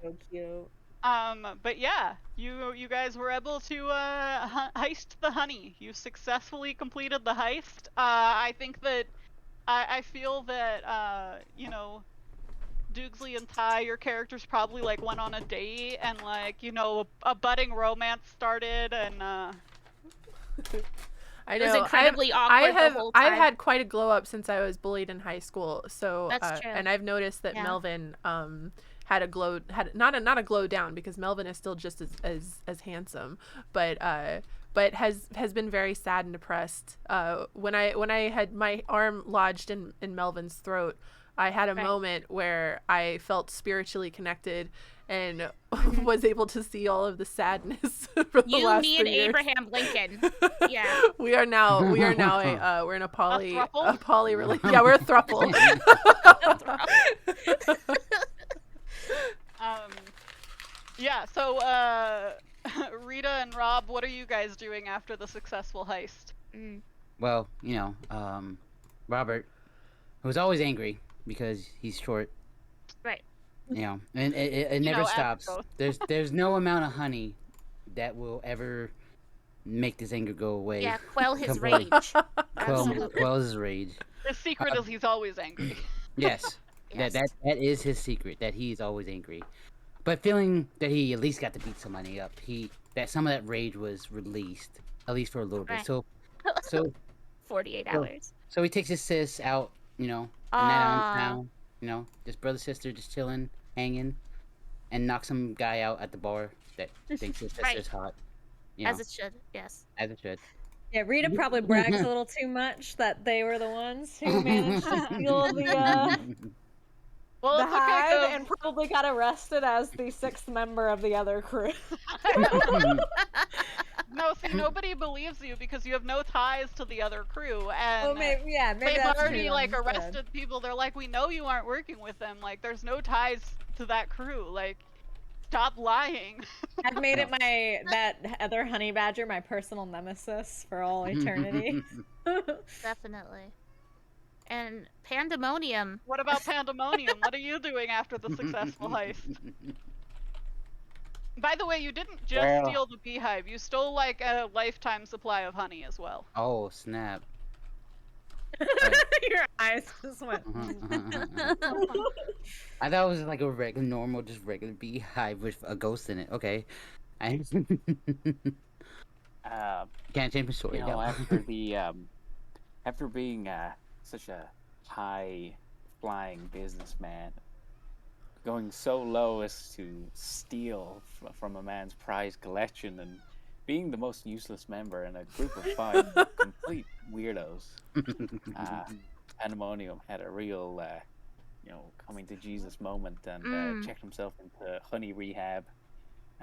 So cute. But yeah, you guys were able to heist the honey. You successfully completed the heist. I think that I feel that you know, Doogsley and Ty, your characters probably like went on a date and like, you know, a budding romance started and I It was know. incredibly awkward the whole I've time. had quite a glow up since I was bullied in high school. So That's true. and I've noticed that Yeah. Melvin had not a glow down, because Melvin is still just as handsome, but has been very sad and depressed. When I had my arm lodged in Melvin's throat, I had a Right. moment where I felt spiritually connected and Mm-hmm. was able to see all of the sadness for the You, last me, 3 and years. Abraham Lincoln. Yeah. we are now we're in a throuple? yeah, we're a thruple. yeah, so Rita and Rob, what are you guys doing after the successful heist? Well, you know, Robert, who's always angry because he's short, Right. you know, and it You never know, as stops. both. There's no amount of honey that will ever make this anger go away. Yeah, quell his completely. rage. Absolutely. Quells his rage. His secret is he's always angry. Yes, Yes. that is his secret, that he's always angry. But feeling that he at least got to beat somebody up, that some of that rage was released, at least for a little bit. Right. So 48 Well, hours. so he takes his sis out, you know, in that town, you know, just brother sister just chilling, hanging, and knock some guy out at the bar that thinks his Right. sister's hot. You know, As it should, yes. as it should. Yeah, Rita probably brags a little too much that they were the ones who managed to steal Well, the it's okay, hive 'cause- and probably got arrested as the sixth member of the other crew. No, see, nobody believes you because you have no ties to the other crew, and Well, maybe they've that's already true, like then. Good. arrested people. They're like, we know you aren't working with them. Like, there's no ties to that crew. Like, stop lying. I've made it that other honey badger my personal nemesis for all eternity. Definitely. And Pandemonium. What about Pandemonium? What are you doing after the successful heist? By the way, you didn't just Well- steal the beehive. You stole like a lifetime supply of honey as well. Oh snap! Your eyes just went. I thought it was like a regular beehive with a ghost in it. Okay, I can't change my story. You know, go. after being such a high flying businessman, going so low as to steal from a man's prized collection and being the most useless member in a group of 5 complete weirdos, Pandemonium had a real, coming to Jesus moment and checked himself into honey rehab.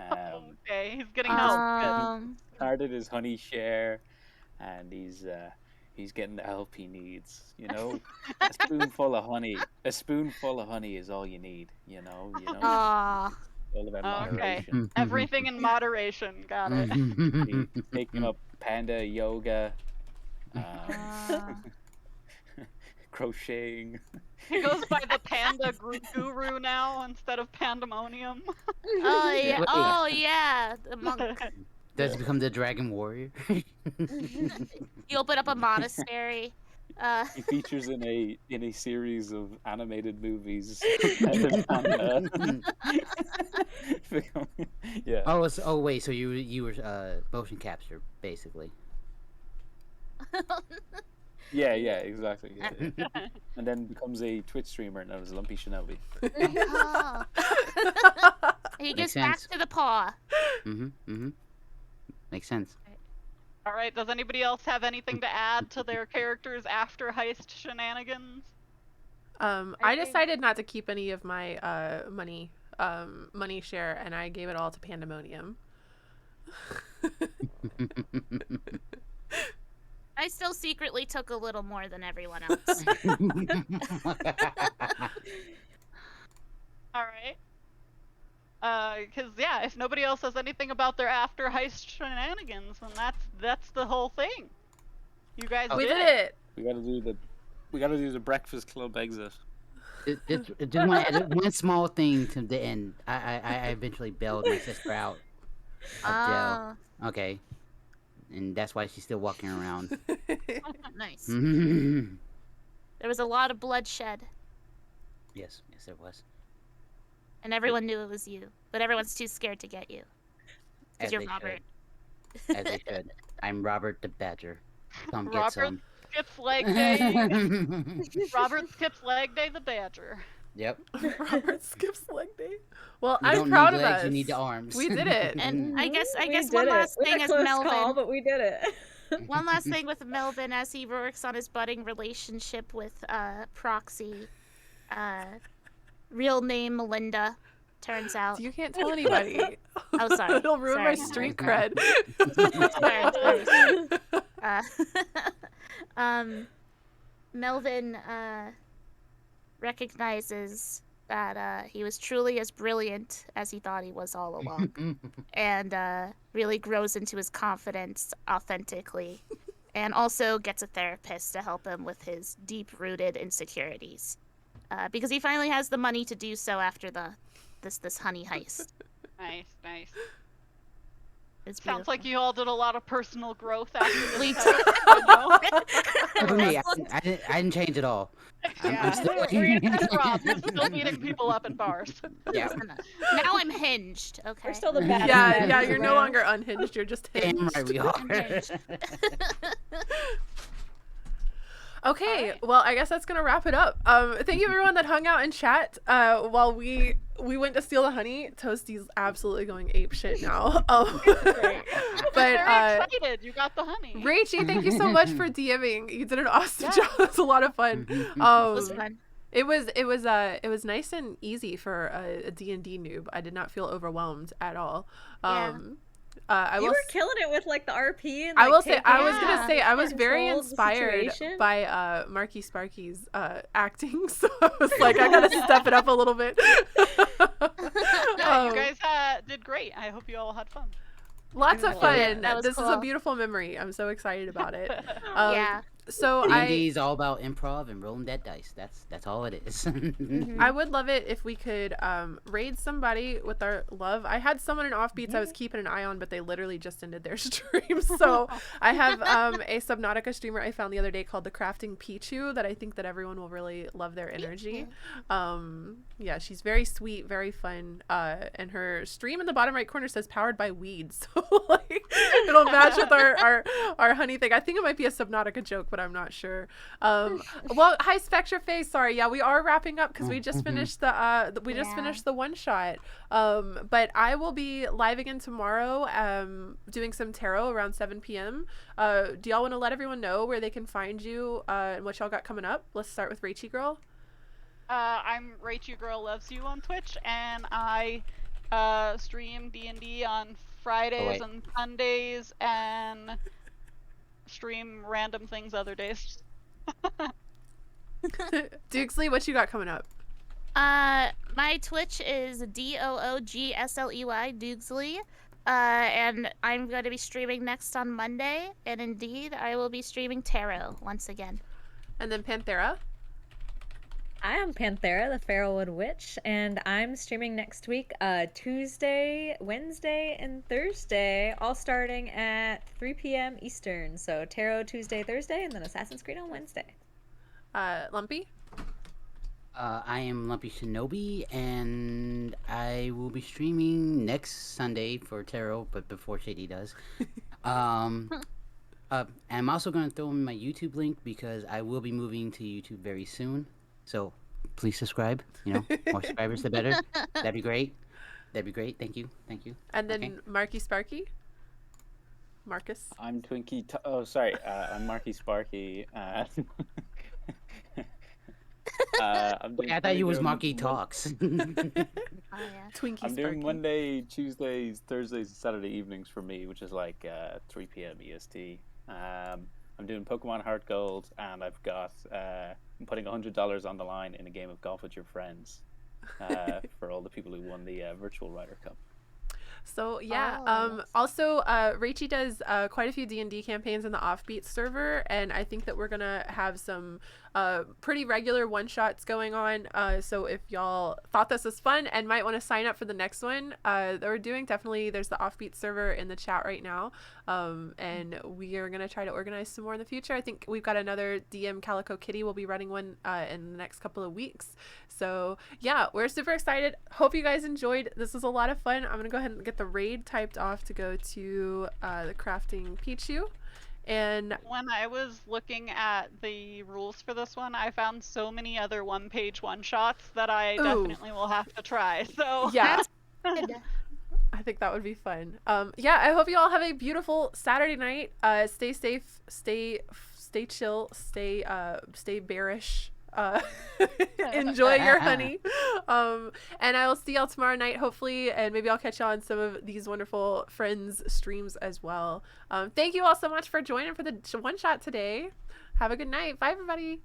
Okay, he's getting help. Started his honey share, and he's getting the help he needs. You know, a spoonful of honey is all you need. You know. Aw. All about Okay. moderation. Everything in moderation. Got it. He's taking up panda yoga, crocheting. He goes by the Panda Guru now instead of Pandemonium. Oh yeah. Wait. Oh yeah. The monk. Does he become the Dragon Warrior? He opened up a monastery. He features in a series of animated movies. as a panda. Yeah. Oh wait, so you were motion capture basically. Yeah, exactly. Yeah. And then becomes a Twitch streamer known as Lumpy Shinobi. Oh. He gets back sense. to the paw. Makes sense. All right. Does anybody else have anything to add to their characters after heist shenanigans? I decided not to keep any of my money share, and I gave it all to Pandemonium. I still secretly took a little more than everyone else. All right. Because yeah, if nobody else has anything about their after heist shenanigans, then that's the whole thing. You guys We did did it. We gotta do the Breakfast Club exit. Just one small thing to the end. I eventually bailed my sister out of jail. Oh, Okay, and that's why she's still walking around. nice. Yes, There was a lot of bloodshed, yes, there was. and everyone knew it was you, but everyone's too scared to get you because As you're they Robert. should. As they should. I'm Robert the Badger. Come get Robert some. skips leg day. Robert skips leg day the Badger. Yep. Robert skips leg day. Well, You I'm don't proud need of legs, us. you need the arms. We did it. And I guess We one did it. last We had thing a is close Melvin. call, but we did it. One last thing with Melvin as he works on his budding relationship with Proxy. Real name Melinda, turns out. You can't tell anybody. Oh, sorry. It'll ruin my Sorry. street cred. Sorry. Melvin recognizes that he was truly as brilliant as he thought he was all along, and really grows into his confidence authentically, and also gets a therapist to help him with his deep-rooted insecurities, because he finally has the money to do so after this honey heist. Nice. It's Sounds like beautiful. you all did a lot of personal growth after this. We heist, you know? For me, I didn't change at all. I'm still Rob, you're still beating people up in bars. yeah. Now I'm hinged. Okay. We're still the bad. Yeah, you're no longer unhinged. You're just Damn hinged. right we are. Hinged. Okay, well, I guess that's gonna wrap it up. Thank you everyone that hung out and chat while we went to steal the honey. Toasty's absolutely going ape shit now. Very But excited. You got the honey. Rachie, thank you so much for DMing. You did an awesome Yeah. job. It was a lot of fun. It was fun. It was nice and easy for a D&D noob. I did not feel overwhelmed at all. Yeah. I You will were killing it with like the RP and I like, will say I taking was gonna Yeah. say I was very control of the inspired situation. by Marky Sparky's acting, so I was like I gotta step it up a little bit. Yeah, you guys did great. I hope you all had fun. Lots of fun. That was This is a cool. beautiful memory. I'm so excited about it. Yeah. So D&D is all about improv and rolling that dice. That's all it is. I would love it if we could raid somebody with our love. I had someone in Offbeats I was keeping an eye on, but they literally just ended their stream. So I have a Subnautica streamer I found the other day called the Crafting Pichu that I think that everyone will really love their energy. Yeah, she's very sweet, very fun, and her stream in the bottom right corner says powered by weed. So like it'll match with our honey thing. I think it might be a Subnautica joke, but I'm not sure. Well, hi Spectra Face. Sorry, yeah, we are wrapping up because we just finished the one shot. But I will be live again tomorrow, doing some tarot around 7 p.m. Do y'all want to let everyone know where they can find you and what y'all got coming up? Let's start with Rachie Girl. I'm Rachel Girl Loves You on Twitch, and I stream D&D on Fridays and Sundays, and stream random things other days. Dukesley, what you got coming up? My Twitch is DOOGSLEY Doogsley. And I'm going to be streaming next on Monday, and indeed, I will be streaming tarot once again. And then Panthera. I am Panthera, the Farrellwood Witch, and I'm streaming next week, Tuesday, Wednesday, and Thursday, all starting at 3 p.m. Eastern. So Tarot Tuesday, Thursday, and then Assassin's Creed on Wednesday. Lumpy. I am Lumpy Shinobi, and I will be streaming next Sunday for Tarot, but before Shady does. I'm also going to throw in my YouTube link because I will be moving to YouTube very soon. So please subscribe. You know, more subscribers the better. That'd be great. Thank you. And then Okay. Marky Sparky. Marcus. I'm Twinkie. I'm Marky Sparky. Wait, I thought you was Marky Talks. Oh, yeah. Twinkie I'm Sparky. doing Monday, Tuesdays, Thursdays, and Saturday evenings for me, which is like 3 p.m. EST. I'm doing Pokemon Heart Gold, and I've got I'm putting $100 on the line in a game of golf with your friends for all the people who won the Virtual Ryder Cup. So yeah, Oh, yes. also Rachie does quite a few D&D campaigns in the Offbeat server, and I think that we're gonna have some pretty regular one-shots going on. So if y'all thought this was fun and might want to sign up for the next one that we're doing, definitely there's the Offbeat server in the chat right now, and we are gonna try to organize some more in the future. I think we've got another DM Calico Kitty. We'll be running one in the next couple of weeks. So yeah, we're super excited. Hope you guys enjoyed. This was a lot of fun. I'm gonna go ahead and get the raid typed off to go to the crafting Pichu. And When I was looking at the rules for this one, I found so many other one-page one-shots that I Ooh. definitely will have to try. So yeah, Good. I think that would be fun. Yeah, I hope you all have a beautiful Saturday night. Stay safe, stay chill, stay bearish. Enjoy your honey. And I will see y'all tomorrow night, hopefully, and maybe I'll catch y'all on some of these wonderful friends' streams as well. Thank you all so much for joining for the one shot today. Have a good night. Bye, everybody.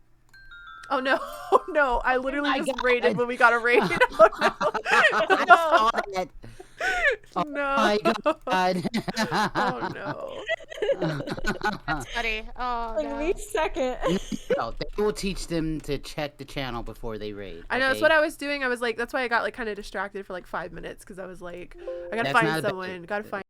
Oh no, oh no! I literally my just God. raided when we got a raid. I saw that. Oh, no. My God. Oh no. That's funny. Oh, Like no. me second. No, they will teach them to check the channel before they raid. I know that's okay? what I was doing. I was like, that's why I got like kind of distracted for like 5 minutes because I was like, I gotta That's find not a bad- someone. Gotta find.